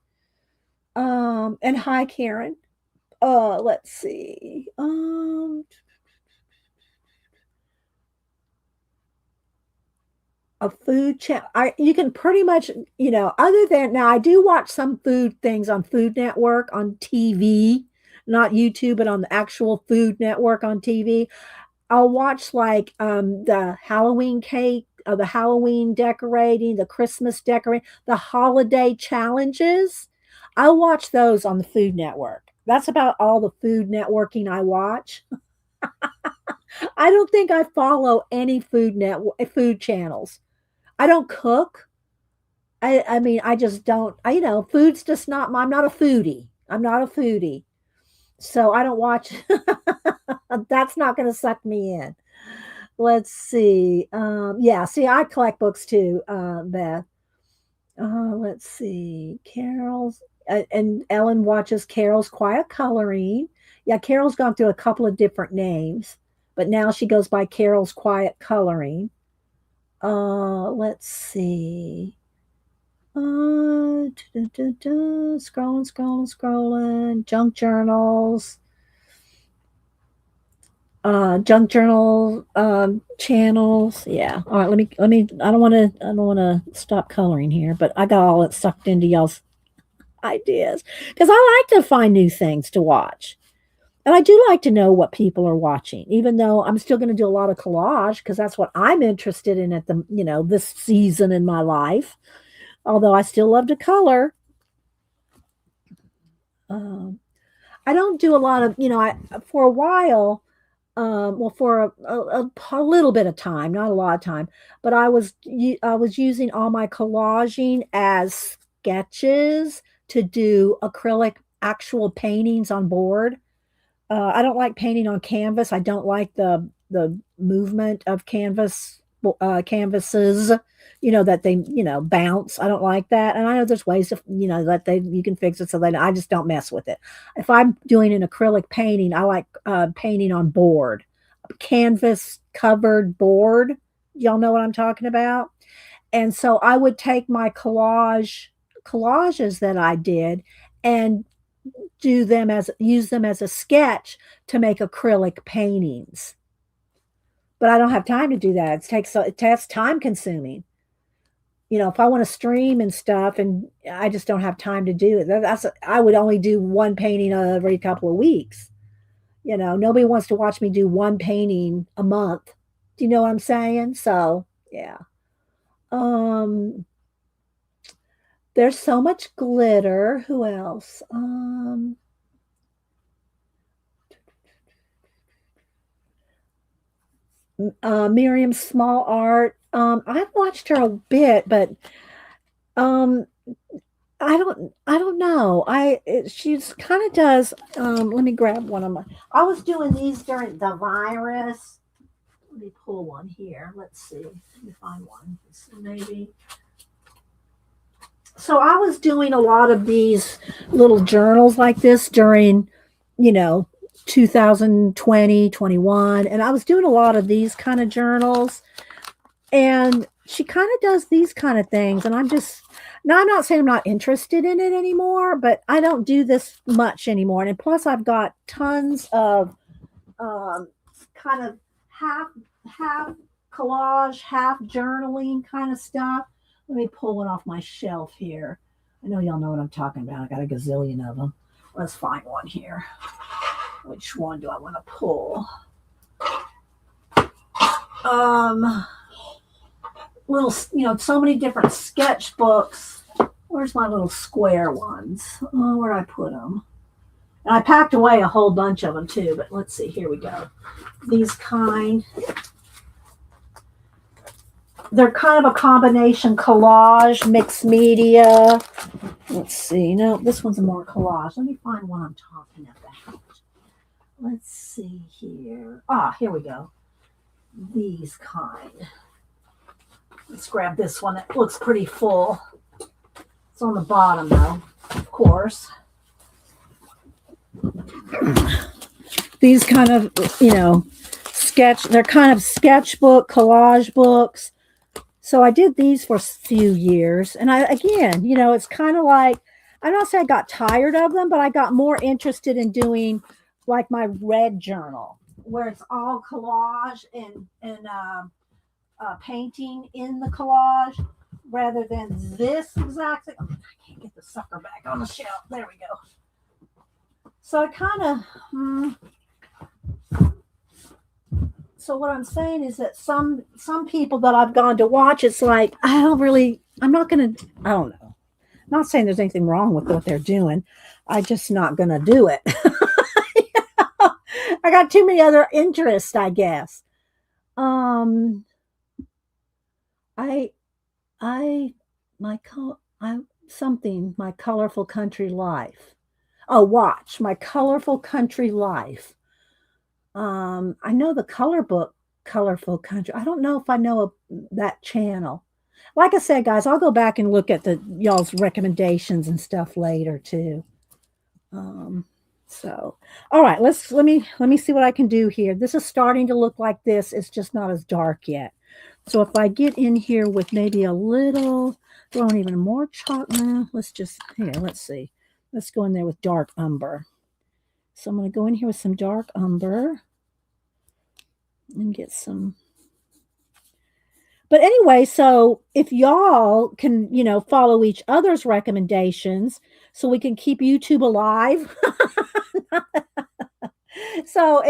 And hi, Karen. Let's see. A food channel. You can pretty much, other than now, I do watch some food things on Food Network on TV, not YouTube, but on the actual Food Network on TV. I'll watch like the Halloween cake, the Halloween decorating, the Christmas decorating, the holiday challenges. I'll watch those on the Food Network. That's about all the food networking I watch. I don't think I follow any food channels. I don't cook. I mean, I just don't. Food's just not. I'm not a foodie. I'm not a foodie, so I don't watch. That's not going to suck me in. Let's see. Yeah, see, I collect books too, Beth. Let's see. Carol's and Ellen watches Carol's Quiet Coloring. Yeah, Carol's gone through a couple of different names, but now she goes by Carol's Quiet Coloring. Let's see. Scrolling. Junk journal channels. Yeah. All right. Let me. I don't want to stop coloring here, but I got all it sucked into y'all's ideas because I like to find new things to watch. And I do like to know what people are watching, even though I'm still going to do a lot of collage because that's what I'm interested in at this season in my life. Although I still love to color. Um, I don't do a lot of, for a while, well, for a little bit of time, not a lot of time, but I was using all my collaging as sketches to do acrylic actual paintings on board. I don't like painting on canvas. I don't like the movement of canvases. That they bounce. I don't like that. And I know there's ways to that you can fix it so that I just don't mess with it. If I'm doing an acrylic painting, I like painting on board, canvas covered board. Y'all know what I'm talking about. And so I would take my collages that I did and use them as a sketch to make acrylic paintings. But I don't have time to do that. It's time consuming. If I want to stream and stuff, and I just don't have time to do it. I would only do one painting every couple of weeks. Nobody wants to watch me do one painting a month. Do you know what I'm saying? So yeah. Um, there's so much glitter. Who else? Miriam Small Art. I've watched her a bit, but Um, I don't know. She's kind of does. Let me grab one of my. I was doing these during the virus. Let me pull one here. Let's see. Let me find one. Maybe. So I was doing a lot of these little journals like this during, you know, 2020, 21, and I was doing a lot of these kind of journals. And she kind of does these kind of things, and I'm just now, I'm not saying I'm not interested in it anymore, but I don't do this much anymore. And plus I've got tons of um, kind of half half collage, half journaling kind of stuff. Let me pull one off my shelf here. I know y'all know what I'm talking about. I got a gazillion of them. Let's find one here. Which one do I want to pull? Um, little, so many different sketchbooks. Where's my little square ones? Oh, where'd I put them? And I packed away a whole bunch of them too, but let's see. Here we go. These they're kind of a combination collage, mixed media. Let's see. No, this one's more collage. Let me find one I'm talking about. Let's see here. Ah, here we go. These kind. Let's grab this one. It looks pretty full. It's on the bottom though, of course. These kind of, they're kind of sketchbook, collage books. So I did these for a few years. And again, it's kind of like, I'm not saying I got tired of them, but I got more interested in doing like my red journal, where it's all collage and painting in the collage, rather than this exactly. Oh, I can't get the sucker back on the shelf. There we go. So I kind of. So what I'm saying is that some people that I've gone to watch, it's like I'm not gonna. I don't know. I'm not saying there's anything wrong with what they're doing. I just not gonna do it. I got too many other interests, I guess. Um, I I I something my colorful country life. Oh, watch my colorful country life. I know the color book, Colorful Country. I don't know if I know that channel. Like I said, guys, I'll go back and look at the y'all's recommendations and stuff later too. Um, so, all right, let me see what I can do here. This is starting to look like this. It's just not as dark yet. So if I get in here with maybe a little, throwing even more chocolate, let's just here. Let's see. Let's go in there with dark umber. So I'm going to go in here with some dark umber and get some. But anyway, so if y'all can, follow each other's recommendations so we can keep YouTube alive. So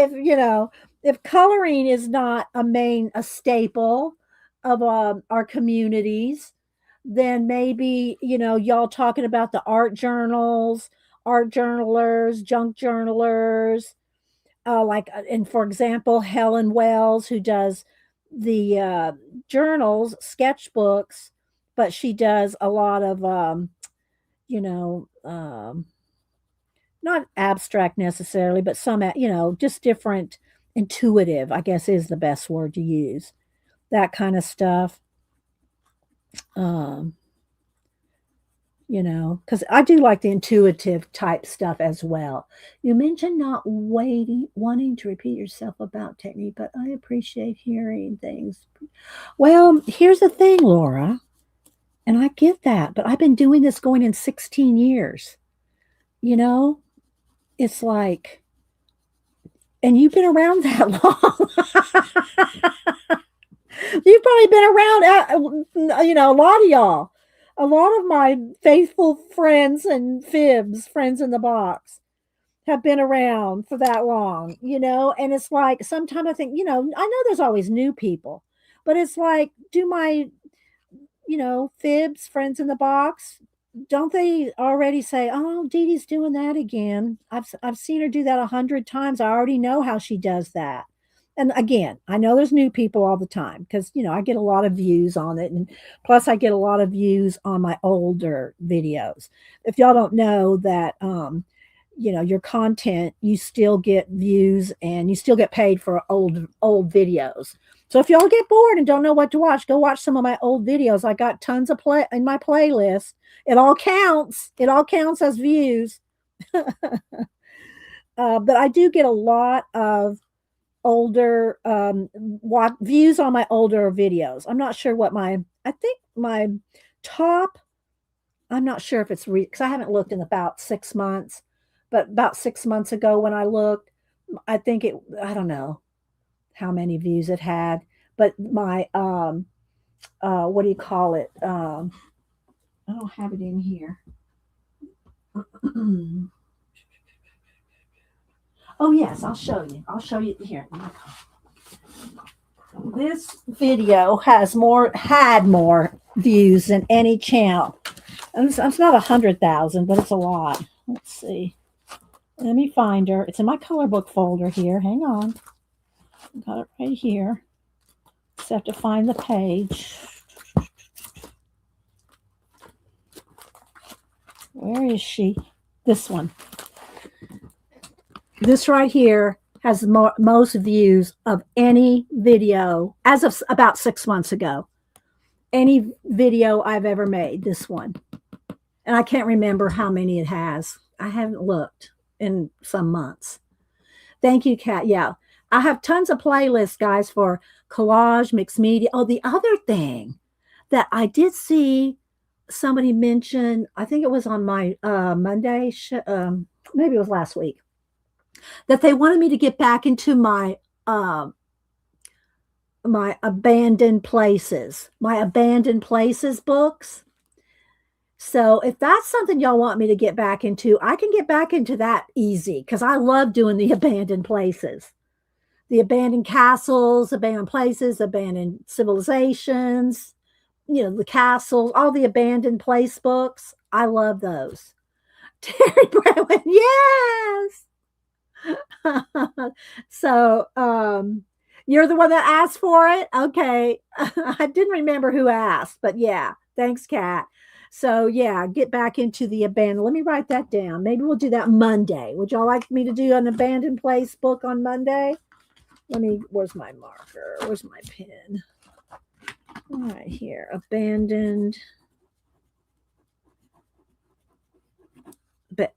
if coloring is not a staple of our communities, then maybe, y'all talking about the art journals, art journalers, junk journalers, and for example, Helen Wells, who does the journals, sketchbooks, but she does a lot of, you know, um, not abstract necessarily, but some, just different, intuitive, I guess is the best word to use. That kind of stuff. Um, because I do like the intuitive type stuff as well. You mentioned not wanting to repeat yourself about technique, but I appreciate hearing things. Well, here's the thing, Laura, and I get that, but I've been doing this going in 16 years. You know, it's like, and you've been around that long. You've probably been around, a lot of y'all. A lot of my faithful friends and fibs, friends in the box, have been around for that long, and it's like sometimes I think, I know there's always new people, but it's like, do my, fibs, friends in the box, don't they already say, oh, Dee Dee's doing that again? I've seen her do that 100 times. I already know how she does that. And again, I know there's new people all the time because, I get a lot of views on it. And plus, I get a lot of views on my older videos. If y'all don't know that, your content, you still get views and you still get paid for old videos. So if y'all get bored and don't know what to watch, go watch some of my old videos. I got tons of play in my playlist. It all counts. It all counts as views. But I do get a lot of older views on my older videos. I'm not sure what I think my top, I'm not sure if it's because I haven't looked in about 6 months, but about 6 months ago when I looked, I don't know how many views it had, but my, what do you call it? I don't have it in here. Oh yes, I'll show you. I'll show you here. This video had more views than any channel. And it's not 100,000, but it's a lot. Let's see. Let me find her. It's in my color book folder here. Hang on. Got it right here. Just have to find the page. Where is she? This one. This right here has the most views of any video as of about 6 months ago. Any video I've ever made, this one. And I can't remember how many it has. I haven't looked in some months. Thank you, Kat. Yeah. I have tons of playlists, guys, for collage, mixed media. Oh, the other thing that I did see somebody mention, I think it was on my Monday, maybe it was last week, that they wanted me to get back into my abandoned places books. So if that's something y'all want me to get back into, I can get back into that easy because I love doing the abandoned places, the abandoned castles, abandoned places, abandoned civilizations, the castles, all the abandoned place books. I love those. Terry Brewin, yes. So you're the one that asked for it. Okay. I didn't remember who asked, but yeah, thanks, Kat. So yeah, get back into the abandoned. Let me write that down. Maybe we'll do that Monday. Would y'all like me to do an abandoned place book on Monday? Where's my marker? Where's my pen? All right, here. Abandoned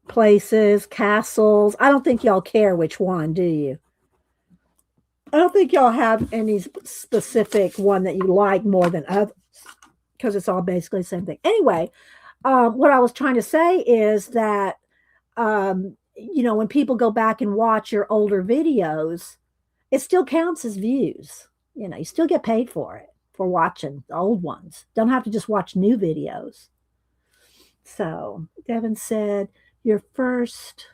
places, castles. I don't think y'all care which one, do you? I don't think y'all have any specific one that you like more than others because it's all basically the same thing. Anyway, what I was trying to say is that, when people go back and watch your older videos, it still counts as views. You still get paid for it, for watching the old ones. Don't have to just watch new videos. So Devin said, your first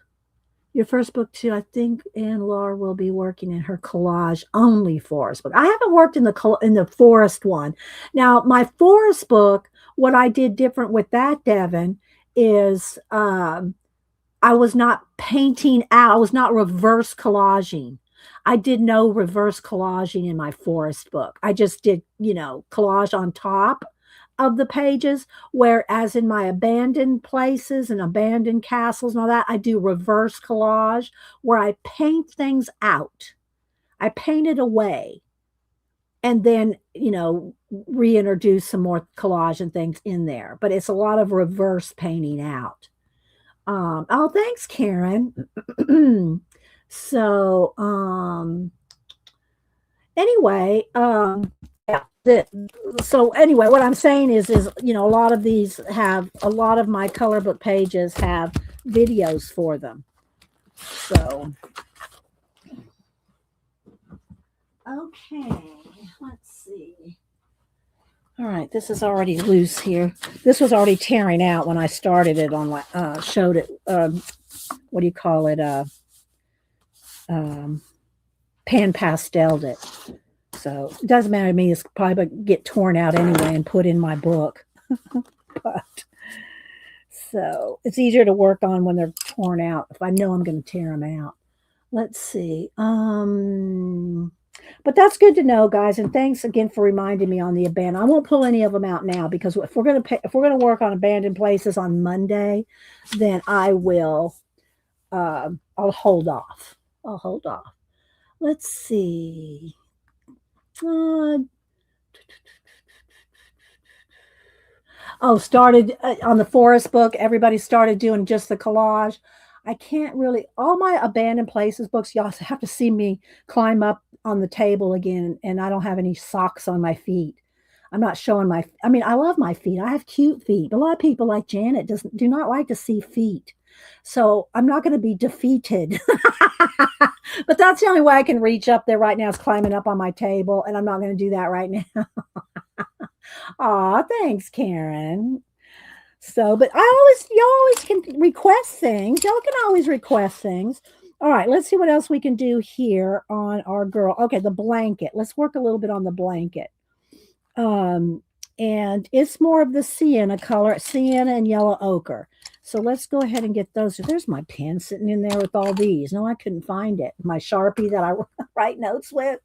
book too, I think Anne Laura will be working in her collage only forest book. I haven't worked in the forest one. Now, my forest book, what I did different with that, Devin, is I was not painting out. I was not reverse collaging. I did no reverse collaging in my forest book. I just did, collage on top of the pages, whereas in my abandoned places and abandoned castles and all that, I do reverse collage where I paint things out. I paint it away and then, reintroduce some more collage and things in there. But it's a lot of reverse painting out. Oh, thanks, Karen. So, anyway, yeah. So anyway, what I'm saying is, a lot of my color book pages have videos for them. So, okay, let's see. All right, this is already loose here. This was already tearing out when I started it on showed it. What do you call it? Pan pasteled it. So it doesn't matter to me. It's probably going to get torn out anyway and put in my book. But so it's easier to work on when they're torn out if I know I'm going to tear them out. Let's see. But that's good to know, guys. And thanks again for reminding me on the abandoned. I won't pull any of them out now because if we're gonna work on abandoned places on Monday, then I will. I'll hold off. I'll hold off. Let's see. Uh, started on the forest book. Everybody started doing just the collage. I can't really, all my abandoned places books, y'all have to see me climb up on the table again, and I don't have any socks on my feet. I'm not showing I mean, I love my feet. I have cute feet. A lot of people like Janet do not like to see feet. So I'm not going to be defeated. But that's the only way I can reach up there right now is climbing up on my table, and I'm not going to do that right now. Aw, thanks, Karen. So, but y'all always can request things. Y'all can always request things. All right, let's see what else we can do here on our girl. Okay, the blanket. Let's work a little bit on the blanket. Um, and it's more of the sienna color, sienna and yellow ochre. So let's go ahead and get those. There's my pen sitting in there with all these. No, I couldn't find it. My Sharpie that I write notes with.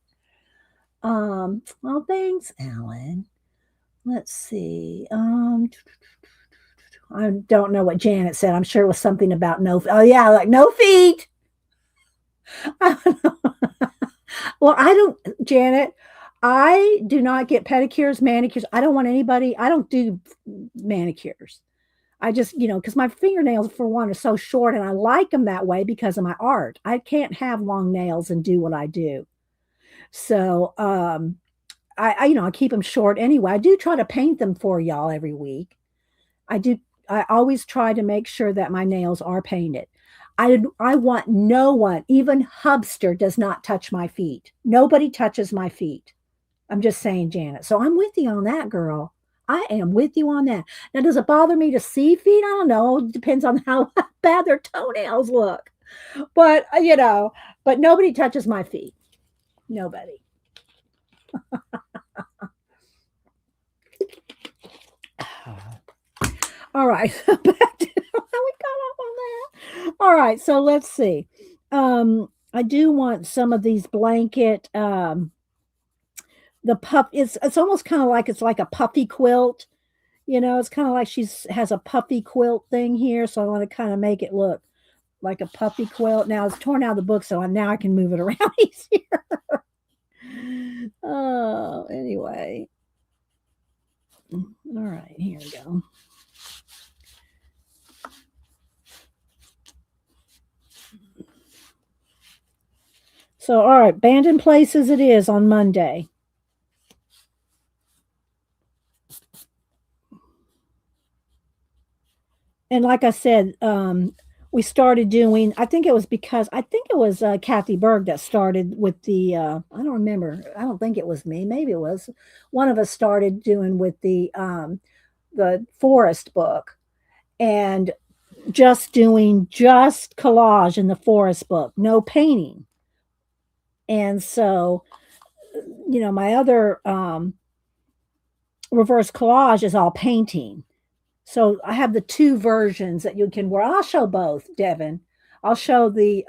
Well, thanks, Alan. Let's see. I don't know what Janet said. I'm sure it was something about no. Oh yeah, like no feet. Well, I don't, Janet. I do not get pedicures, manicures. I don't want anybody. I don't do manicures. I just, because my fingernails, for one, are so short, and I like them that way because of my art. I can't have long nails and do what I do. So, I keep them short anyway. I do try to paint them for y'all every week. I do. I always try to make sure that my nails are painted. I want no one, even Hubster, does not touch my feet. Nobody touches my feet. I'm just saying, Janet. So I'm with you on that, girl. I am with you on that. Now, does it bother me to see feet? I don't know. It depends on how bad their toenails look. But but nobody touches my feet. Nobody. All right. Back to how we got off on that. All right. So let's see. I do want some of these blanket. The puff. It's almost kind of like it's like a puffy quilt. It's kind of like she's has a puffy quilt thing here. So I want to kind of make it look like a puffy quilt. Now it's torn out of the book, so now I can move it around easier. Oh, anyway. All right, here we go. So, all right, abandoned places it is on Monday. And like I said, we started doing, I think it was Kathy Berg that started with I don't remember. I don't think it was me. Maybe it was one of us started doing with the forest book and just doing just collage in the forest book, no painting. And so, my other reverse collage is all painting. So I have the two versions that you can wear. I'll show both, Devin. I'll show the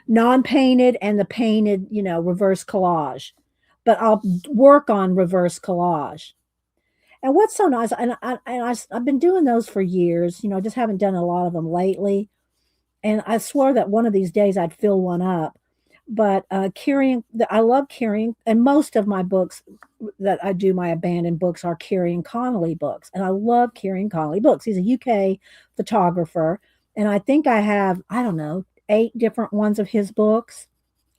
non-painted and the painted, reverse collage. But I'll work on reverse collage. And what's so nice, I've been doing those for years. I just haven't done a lot of them lately. And I swore that one of these days I'd fill one up. But I love carrying, and most of my books that I do, my abandoned books, are Kieran Connolly books, and I love Kieran Connolly books. He's a UK photographer, and I think I have, I don't know, 8 different ones of his books,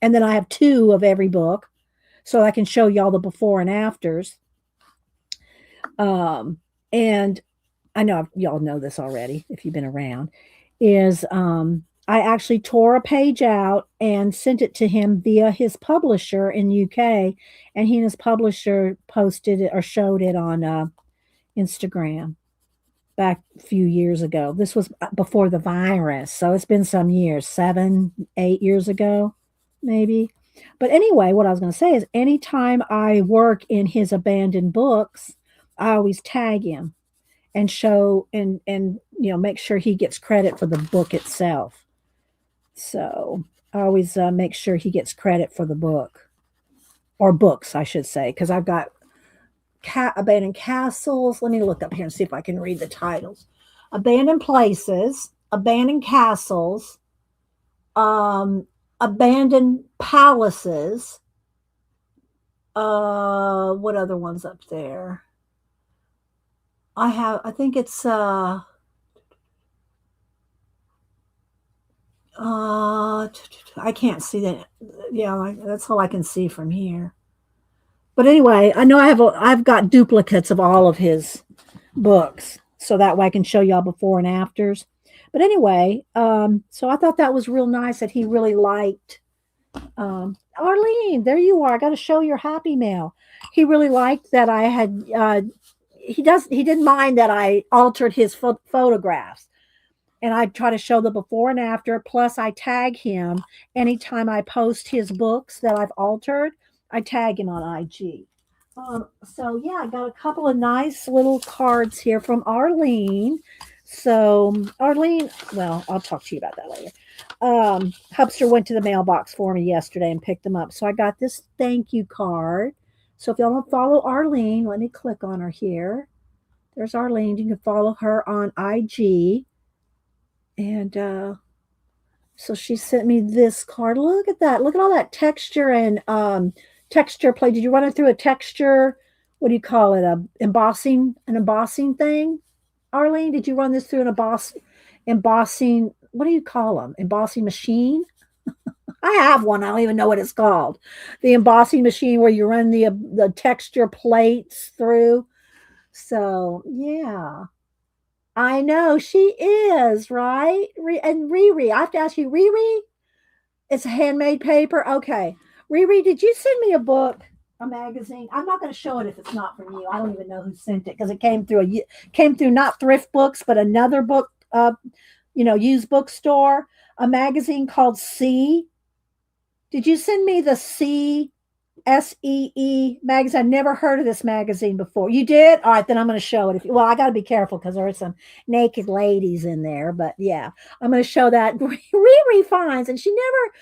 and then I have 2 of every book, so I can show y'all the before and afters. And I know y'all know this already if you've been around. Is I actually tore a page out and sent it to him via his publisher in UK, and he and his publisher posted it or showed it on Instagram back a few years ago. This was before the virus, so it's been some years, 7, 8 years ago, maybe. But anyway, what I was going to say is, anytime I work in his abandoned books, I always tag him and show and make sure he gets credit for the book itself. So I always make sure he gets credit for the book. or books, I should say, because I've got Abandoned Castles. Let me look up here and see if I can read the titles. Abandoned Places, Abandoned Castles, um, Abandoned Palaces. What other ones up there? I think it's I can't see that. Yeah, that's all I can see from here. But anyway, I know I've got duplicates of all of his books, so that way I can show y'all before and afters. But anyway, so I thought that was real nice that he really liked. Arlene, there you are. I got to show your happy mail. He really liked that I had. He didn't mind that I altered his photographs, and I try to show the before and after. Plus, I tag him anytime I post his books that I've altered. I tag him on IG. So yeah, I got a couple of nice little cards here from Arlene. So Arlene, well, I'll talk to you about that later. Hubster went to the mailbox for me yesterday and picked them up. So I got this thank you card. So if y'all want to follow Arlene, let me click on her here. There's Arlene. You can follow her on IG. And so she sent me this card. Look at that. Look at all that texture and texture play. Did you run it through a texture? What do you call it? An embossing thing? Arlene, did you run this through an embossing? What do you call them? Embossing machine? I have one. I don't even know what it's called. The embossing machine where you run the texture plates through. So yeah, I know she is right. And Riri, I have to ask you, Riri, it's handmade paper. Okay, Riri, did you send me a book, a magazine? I'm not going to show it if it's not from you. I don't even know who sent it because it came through not thrift books, but another book, used bookstore, a magazine called C. Did you send me the CSEE magazine? I've never heard of this magazine before. You did? All right, then I'm going to show it. Well, I got to be careful because there are some naked ladies in there. But yeah, I'm going to show that. Riri finds, and she never.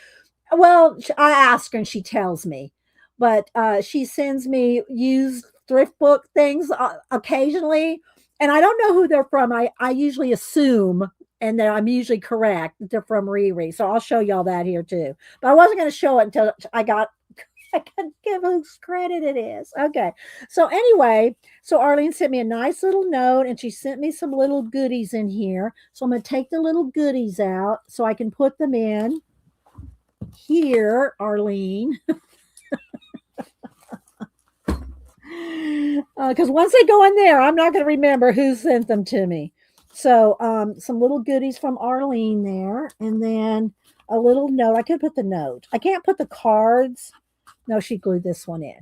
Well, I ask her and she tells me, but she sends me used thrift book things occasionally, and I don't know who they're from. I usually assume and that I'm usually correct that they're from Riri. So I'll show y'all that here too. But I wasn't going to show it until I could give whose credit it is. Okay. So anyway, so Arlene sent me a nice little note and she sent me some little goodies in here. So I'm going to take the little goodies out so I can put them in here, Arlene. Because once they go in there, I'm not going to remember who sent them to me. So some little goodies from Arlene there, and then a little note. I could put the note. I can't put the cards. No, she glued this one in.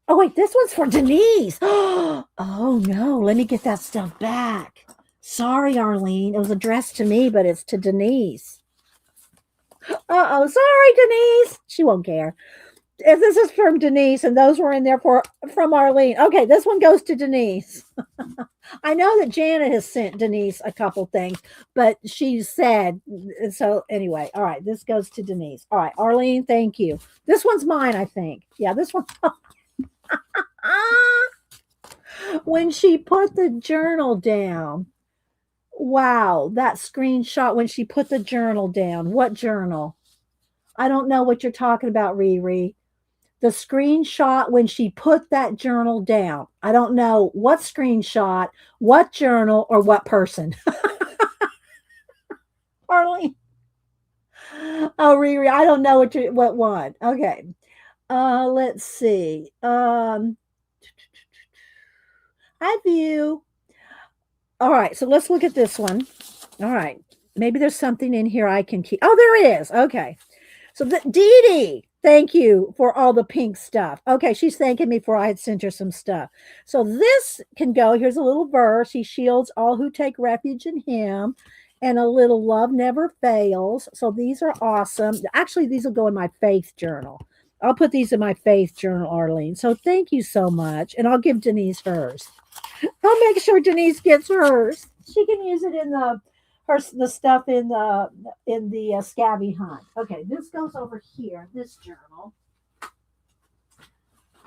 Oh wait, this one's for Denise. Oh no, let me get that stuff back. Sorry, Arlene. It was addressed to me, but it's to Denise. Uh-oh, sorry, Denise. She won't care. If this is from Denise and those were in there from Arlene. Okay, this one goes to Denise. I know that Janet has sent Denise a couple things, but she said so anyway. All right, this goes to Denise. All right, Arlene, thank you. This one's mine, I think. Yeah, this one. When she put the journal down. Wow, that screenshot when she put the journal down. What journal? I don't know what you're talking about, Riri. The screenshot when she put that journal down. I don't know what screenshot, what journal, or what person. Arlene. Oh, Riri, I don't know what one. Okay. Let's see. Have you? All right, so let's look at this one. All right. Maybe there's something in here I can keep. Oh, there is. Okay. So Dee Dee, thank you for all the pink stuff. Okay, she's thanking me for I had sent her some stuff. So this can go. Here's a little verse. He shields all who take refuge in him, and a little love never fails. So these are awesome. Actually, these will go in my faith journal. I'll put these in my faith journal, Arlene. So thank you so much, and I'll give Denise hers. I'll make sure Denise gets hers. She can use it in the stuff in the scabby hunt. Okay, this goes over here. This journal.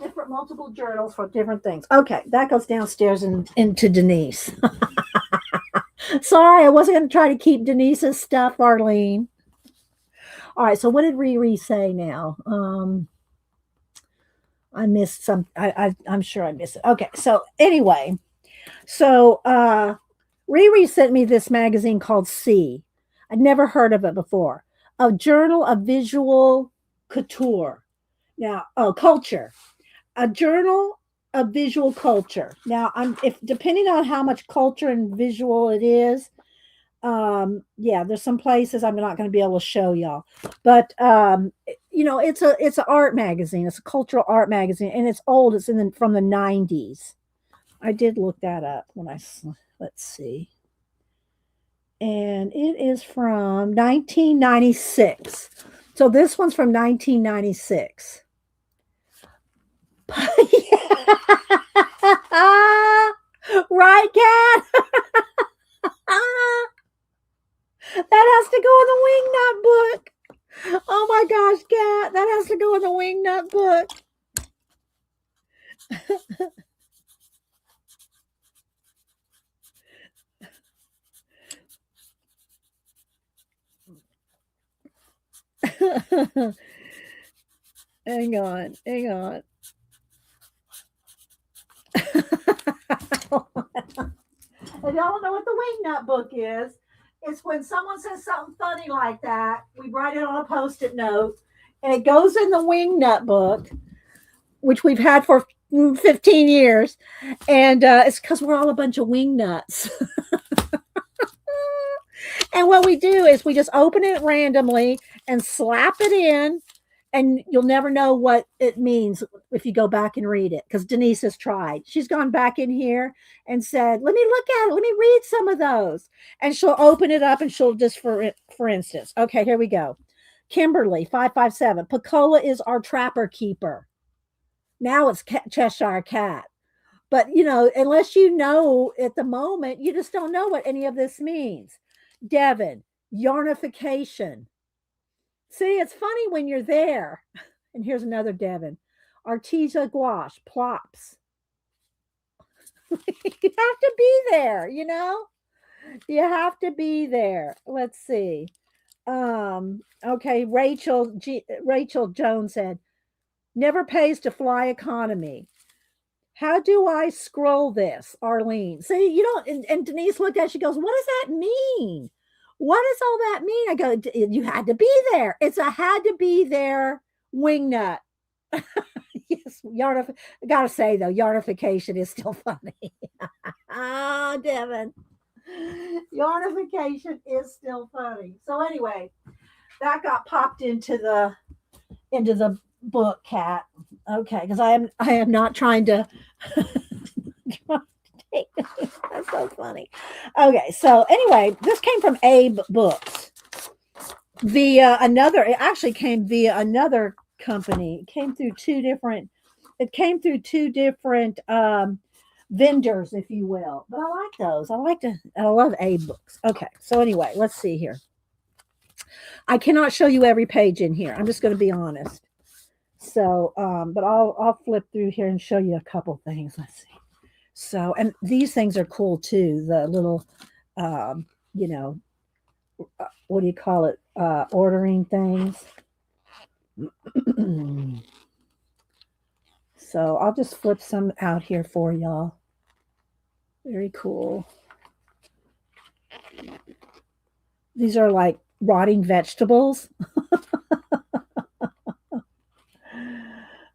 Different multiple journals for different things. Okay, that goes downstairs and into Denise. Sorry, I wasn't going to try to keep Denise's stuff, Arlene. All right, so what did Riri say now? I missed some. I'm sure I missed it. Okay, so anyway, so Riri sent me this magazine called C. I'd never heard of it before. A journal of visual couture. Now, oh, culture. A journal of visual culture. Now, I'm if depending on how much culture and visual it is, yeah, there's some places I'm not going to be able to show y'all, but it's an art magazine. It's a cultural art magazine, and it's old. It's from the 90s. I did look that up let's see, and it is from 1996. So this one's from 1996. Right, Cat? That has to go in the wingnut book. Oh my gosh, Cat, that has to go in the wingnut book. Hang on, hang on. If y'all don't know what the wingnut book is, it's when someone says something funny like that, we write it on a post-it note, and it goes in the wingnut book, which we've had for 15 years, and it's because we're all a bunch of wingnuts. And what we do is we just open it randomly and slap it in, and you'll never know what it means if you go back and read it, because Denise has tried. She's gone back in here and said, let me look at it, let me read some of those, and she'll open it up and she'll just for instance, okay, here we go. Kimberly 557, Pacola is our trapper keeper. Now it's Cheshire Cat. But unless you know at the moment, you just don't know what any of this means. Devin, yarnification. See, it's funny when you're there. And here's another Devin. Artesia gouache, plops. You have to be there, You have to be there. Let's see. Okay, Rachel Jones said, never pays to fly economy. How do I scroll this, Arlene? See, you don't, and Denise looked at it, she goes, what does that mean? What does all that mean? I go, you had to be there. It's a had to be there wingnut. Yes, I gotta say though, yarnification is still funny. Ah, Devin. Yarnification is still funny. So anyway, that got popped into the book, Cat. Okay, because I am not trying to that's so funny. Okay, so anyway, this came from Abe Books via another. It actually came via another company. It came through two different. Vendors, if you will. But I like those. I love Abe Books. Okay, so anyway, let's see here. I cannot show you every page in here. I'm just going to be honest. So, but I'll flip through here and show you a couple things. Let's see. So, and these things are cool too. The little, what do you call it? Ordering things. So I'll just flip some out here for y'all. Very cool. These are like rotting vegetables.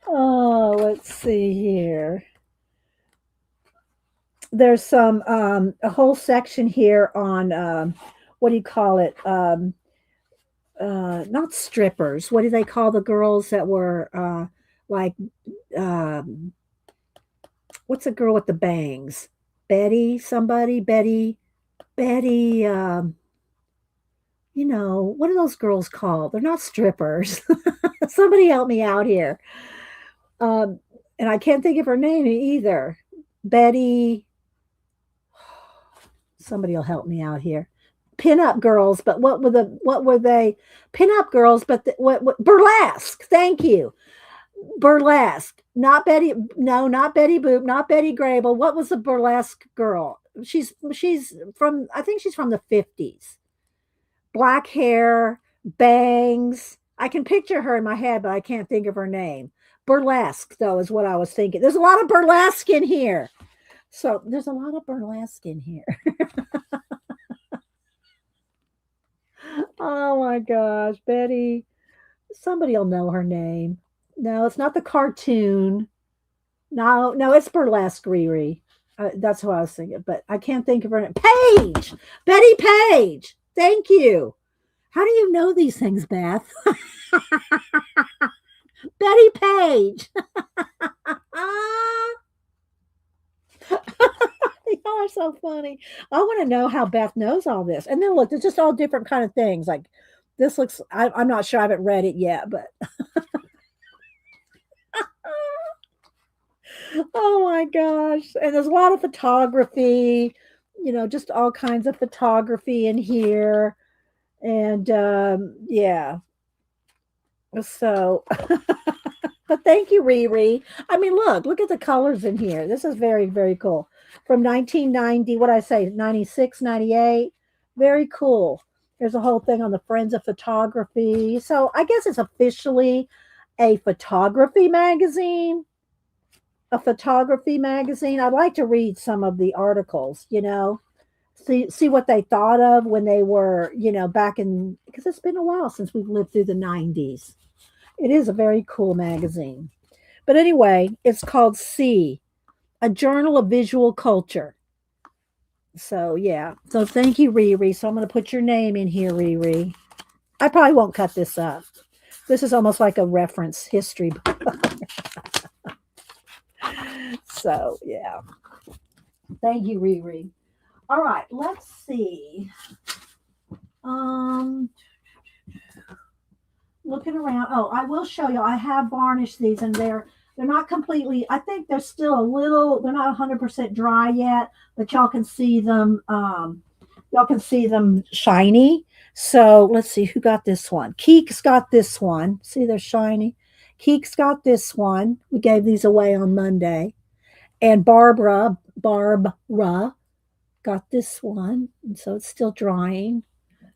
Oh, let's see here. There's some a whole section here on what do you call it? Not strippers. What do they call the girls that were like what's a girl with the bangs? Betty, what are those girls called? They're not strippers. Somebody help me out here. And I can't think of her name either. Betty. Somebody will help me out here. Pinup girls, but what were they? Pinup girls, but what burlesque. Thank you. Burlesque. Not Betty. No, not Betty Boop. Not Betty Grable. What was the burlesque girl? She's from. I think she's from the 50s. Black hair, bangs. I can picture her in my head, but I can't think of her name. Burlesque, though, is what I was thinking. There's a lot of burlesque in here. So there's a lot of burlesque in here. Oh my gosh, Betty. Somebody will know her name. No, it's not the cartoon. No, no, it's burlesque Riri. That's what I was thinking, but I can't think of her name. Paige, Betty Page. Thank you. How do you know these things, Beth? Betty Page. Y'all are so funny. I want to know how Beth knows all this. And then look, there's just all different kind of things. Like this looks. I'm not sure. I haven't read it yet, but oh my gosh. And there's a lot of photography. Just all kinds of photography in here. And yeah. So, but thank you, Riri. I mean, look at the colors in here. This is very, very cool. From 1990, what I say, 96, 98. Very cool. There's a whole thing on the Friends of Photography. So I guess it's officially a photography magazine. A photography magazine. I'd like to read some of the articles, see what they thought of when they were, back in, because it's been a while since we've lived through the 90s. It is a very cool magazine. But anyway, it's called C, a journal of visual culture. So yeah. So thank you, Riri. So I'm going to put your name in here, Riri. I probably won't cut this up. This is almost like a reference history book. So yeah. Thank you, Riri. All right, let's see. Um, Looking around. Oh, I will show you. I have varnished these, and they're not completely. I think they're still a little. They're not 100% dry yet, but y'all can see them. Y'all can see them shiny. So let's see who got this one. Keek's got this one. See, they're shiny. Keek's got this one. We gave these away on Monday, and Barbara got this one, and so it's still drying.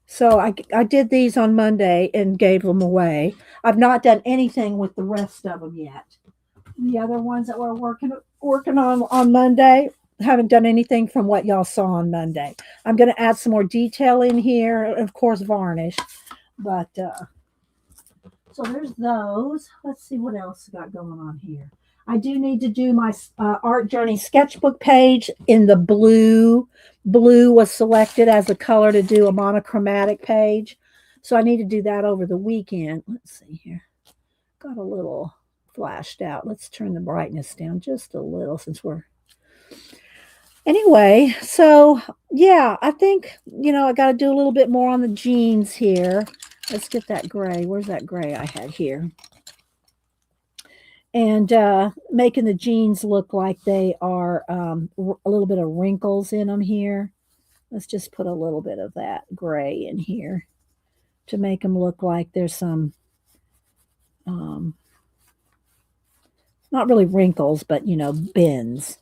So I did these on Monday and gave them away. I've not done anything with the rest of them yet. The other ones that we're working on Monday, haven't done anything from what y'all saw on Monday. I'm going to add some more detail in here, of course, varnish. But so there's those. Let's see what else we got going on here. I do need to do my Art Journey sketchbook page in the blue. Blue was selected as a color to do a monochromatic page. So I need to do that over the weekend. Let's see here. Got a little flashed out. Let's turn the brightness down just a little since we're. Anyway, so yeah, I think, I got to do a little bit more on the jeans here. Let's get that gray. Where's that gray I had here? And making the jeans look like they are a little bit of wrinkles in them here. Let's just put a little bit of that gray in here to make them look like there's some, not really wrinkles, but, bends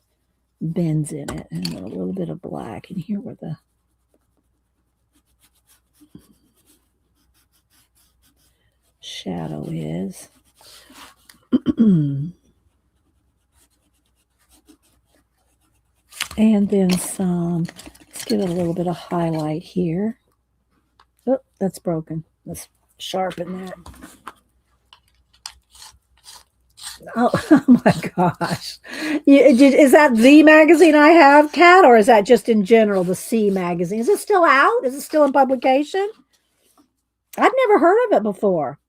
in it. And a little bit of black in here where the shadow is. And then some. Let's give it a little bit of highlight here. Oh, that's broken. Let's sharpen that. Oh, oh my gosh. Is that the magazine I have, Kat, or is that just in general, the C magazine? Is it still out? Is it still in publication? I've never heard of it before.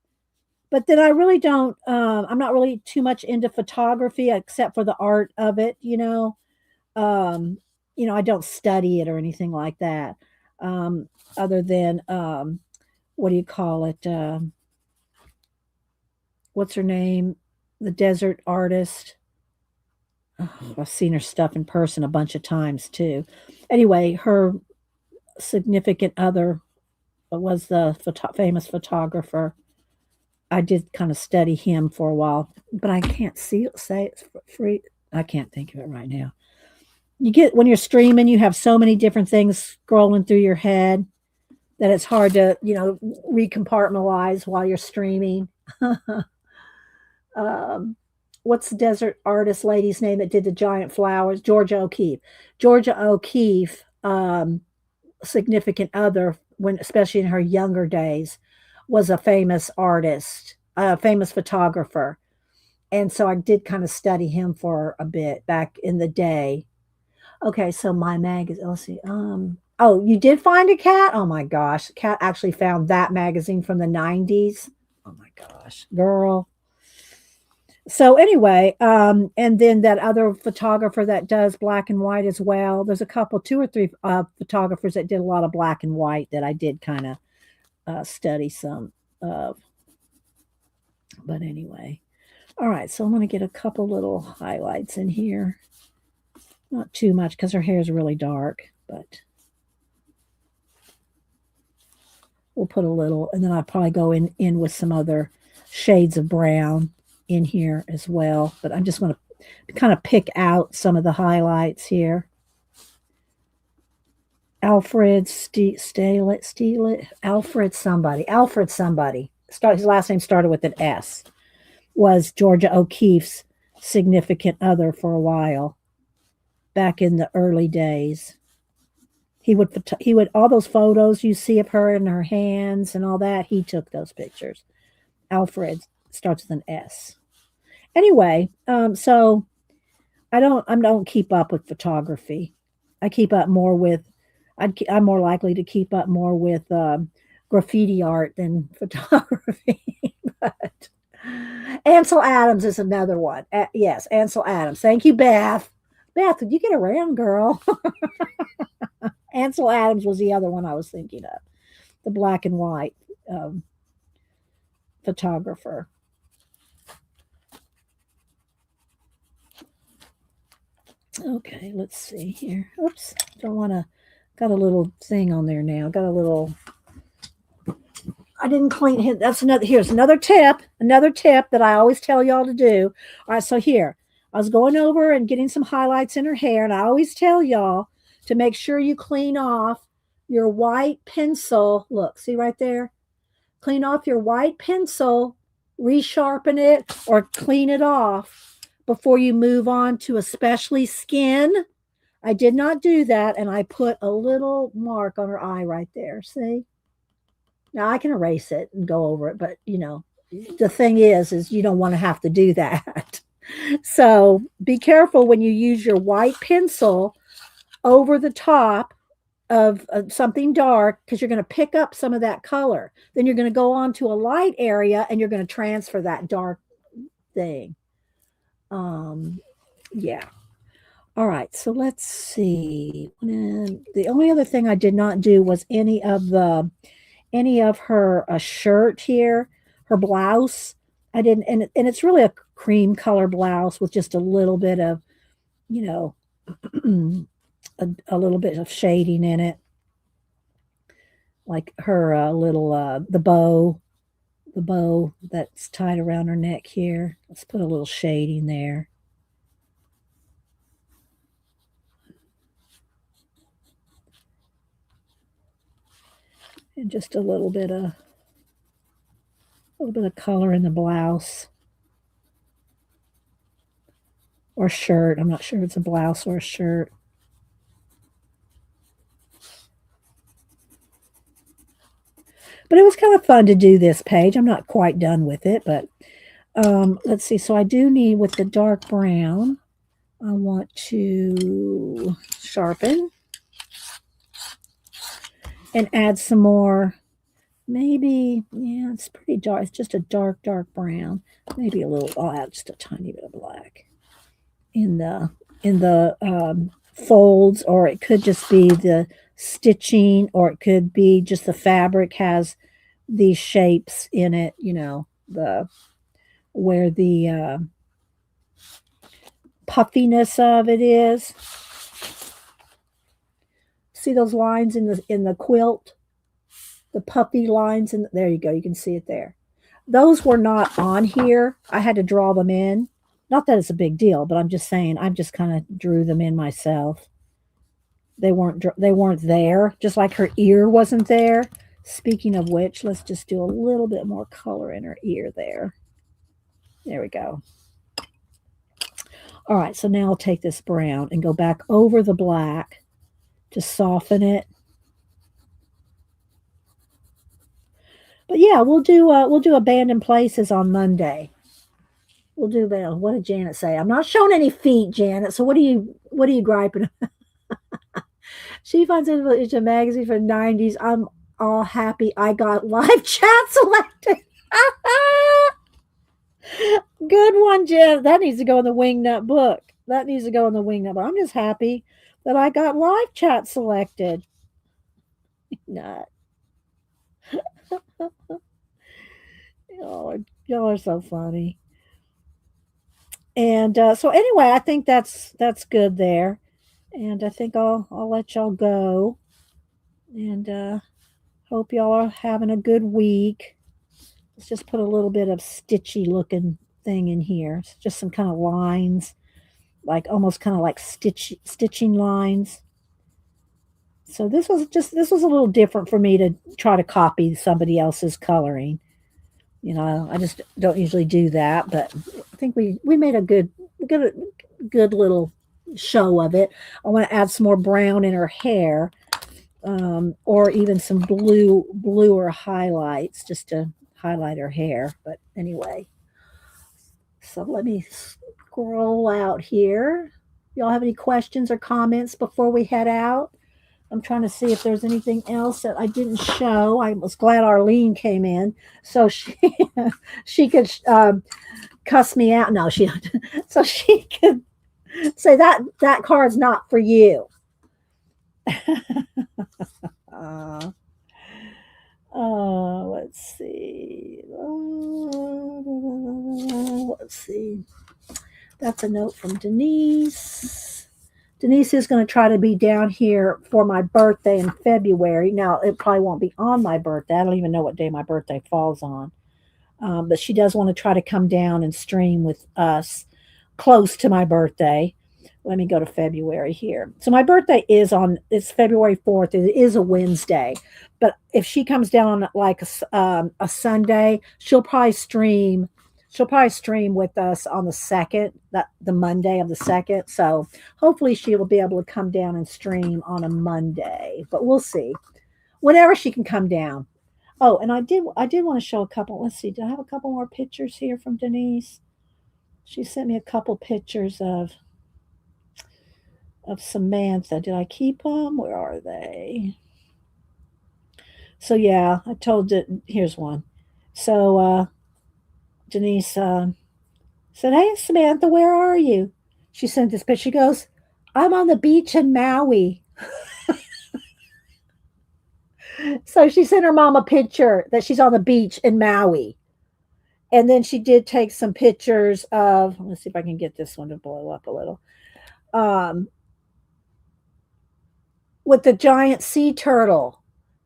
But then I really don't, I'm not really too much into photography except for the art of it, I don't study it or anything like that. Other than, what do you call it? What's her name? The desert artist. Oh, I've seen her stuff in person a bunch of times too. Anyway, her significant other was the famous photographer. I did kind of study him for a while, but I can't say it's free. I can't think of it right now. You get when you're streaming, you have so many different things scrolling through your head that it's hard to, recompartmentalize while you're streaming. um, what's the desert artist lady's name that did the giant flowers? Georgia O'Keeffe. Georgia O'Keeffe, significant other, when especially in her younger days, was a famous artist, a famous photographer, and so I did kind of study him for a bit back in the day. Okay, so my magazine. Let's see. Oh, you did find a cat? Oh my gosh, cat actually found that magazine from the '90s. Oh my gosh, girl. So anyway, and then that other photographer that does black and white as well. There's a couple, two or three photographers that did a lot of black and white that I did kind of study some of. But anyway, all right. So I'm going to get a couple little highlights in here. Not too much because her hair is really dark, but we'll put a little, and then I'll probably go in with some other shades of brown in here as well. But I'm just going to kind of pick out some of the highlights here. Alfred Steele, Alfred somebody. His last name started with an S. Was Georgia O'Keeffe's significant other for a while back in the early days. He would all those photos you see of her and her hands and all that. He took those pictures. Alfred starts with an S. Anyway, so I don't keep up with photography. I keep up more with. I'm more likely to keep up more with graffiti art than photography. But Ansel Adams is another one. Yes, Ansel Adams. Thank you, Beth. Beth, did you get around, girl? Ansel Adams was the other one I was thinking of, the black and white photographer. Okay, let's see here. Oops, don't want to. Got a little thing on there now. Got a little. I didn't clean it. That's another. Here's another tip. Another tip that I always tell y'all to do. All right, so here I was going over and getting some highlights in her hair, and I always tell y'all to make sure you clean off your white pencil. Look, see right there? Clean off your white pencil, resharpen it, or clean it off before you move on to especially skin. I did not do that, and I put a little mark on her eye right there. See? Now I can erase it and go over it, but the thing is you don't want to have to do that. So be careful when you use your white pencil over the top of something dark because you're going to pick up some of that color. Then you're going to go on to a light area and you're going to transfer that dark thing. Yeah. All right, so let's see. And the only other thing I did not do was any of her shirt here, her blouse. I didn't, and it's really a cream color blouse with just a little bit of, a little bit of shading in it, like her little the bow that's tied around her neck here. Let's put a little shading there. And just a little bit of color in the blouse or shirt. I'm not sure if it's a blouse or a shirt. But it was kind of fun to do this page. I'm not quite done with it, but let's see. So I do need, with the dark brown, I want to sharpen and add some more. Maybe, yeah, it's pretty dark. It's just a dark brown. Maybe a little, I'll add just a tiny bit of black in the folds, or it could just be the stitching, or it could be just the fabric has these shapes in it, the where the puffiness of it is. See those lines in the quilt, the puffy lines, and there you go, you can see it there. those were not on here. I had to draw them in. Not that it's a big deal, but I'm just saying I just kind of drew them in myself. They weren't there, just like her ear wasn't there. Speaking of which, let's just do a little bit more color in her ear there. There we go. All right, so now I'll take this brown and go back over the black to soften it. But yeah, we'll do abandoned places on Monday. We'll do that. What did Janet say? I'm not showing any feet, Janet. So what are you griping? She finds it's a magazine from the 90s. I'm all happy I got live chat selected. Good one, Jen. That needs to go in the Wingnut book. That needs to go in the Wingnut book. I'm just happy that I got live chat selected. Nut. Oh, y'all are so funny. And so anyway, I think that's good there. And I think I'll let y'all go. And hope y'all are having a good week. Let's just put a little bit of stitchy looking thing in here. It's just some kind of lines, like almost kind of like stitching lines. So this was a little different for me to try to copy somebody else's coloring. I just don't usually do that, but I think we made a good little show of it. I want to add some more brown in her hair, or even some bluer highlights just to highlight her hair. But anyway, so let me scroll out here. Y'all have any questions or comments before we head out? I'm trying to see if there's anything else that I didn't show. I was glad Arlene came in so she she could cuss me out. No, she so she could say that card's not for you. uh, let's see. Let's see. That's a note from Denise. Denise is going to try to be down here for my birthday in February. Now, it probably won't be on my birthday. I don't even know what day my birthday falls on. But she does want to try to come down and stream with us close to my birthday. Let me go to February here. So my birthday it's February 4th. It is a Wednesday. But if she comes down on like a Sunday, she'll probably stream with us on the second, the Monday of the second. So hopefully she will be able to come down and stream on a Monday. But we'll see. Whenever she can come down. Oh, and I did want to show a couple. Let's see. Do I have a couple more pictures here from Denise? She sent me a couple pictures of Samantha. Did I keep them? Where are they? So yeah, I told it. Here's one. So Denise said, "Hey Samantha, where are you?" She sent this picture. She goes, "I'm on the beach in Maui." So she sent her mom a picture that she's on the beach in Maui. And then she did take some pictures of, let's see if I can get this one to blow up a little. Um, with the giant sea turtle.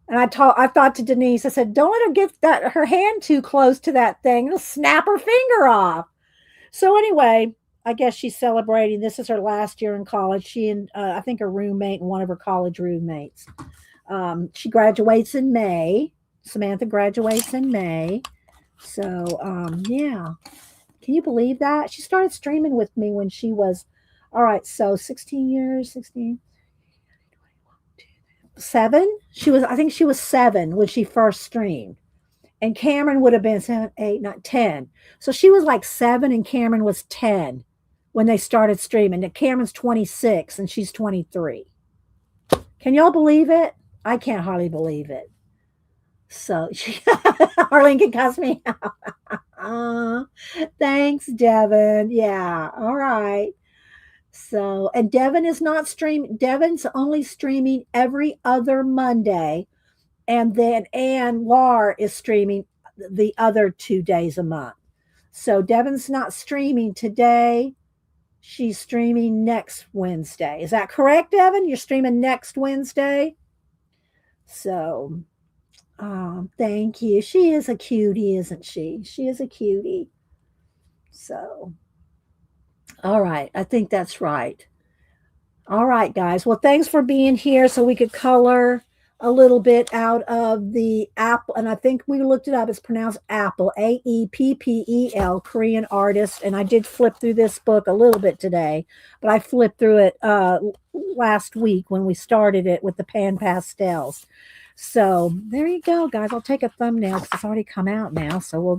And I thought to Denise, I said, don't let her get her hand too close to that thing. It'll snap her finger off. So anyway, I guess she's celebrating. This is her last year in college. She and I think her roommate and one of her college roommates. She graduates in May. Samantha graduates in May. So yeah. Can you believe that? She started streaming with me when she was, all right, so 16 years, 16, 7. I think she was 7 when she first streamed. And Cameron would have been 7, 8, not 10. So she was like 7 and Cameron was 10 when they started streaming. And Cameron's 26 and she's 23. Can y'all believe it? I can't hardly believe it. So Arlene can cuss me out. Thanks, Devin. Yeah. All right. So, and Devin is not streaming. Devin's only streaming every other Monday. And then Ann Lar is streaming the other 2 days a month. So Devin's not streaming today. She's streaming next Wednesday. Is that correct, Devin? You're streaming next Wednesday? So Thank you. She is a cutie, isn't she? She is a cutie. So, all right. I think that's right. All right, guys. Well, thanks for being here so we could color a little bit out of the Apple. And I think we looked it up. It's pronounced Apple, Aeppel, Korean artist. And I did flip through this book a little bit today, but I flipped through it last week when we started it with the pan pastels. So there you go, guys. I'll take a thumbnail because it's already come out now. So we'll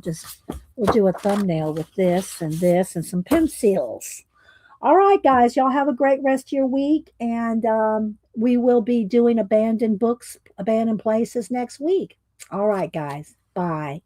do a thumbnail with this and some pencils. All right, guys, y'all have a great rest of your week. And we will be doing abandoned books, abandoned places next week. All right, guys. Bye.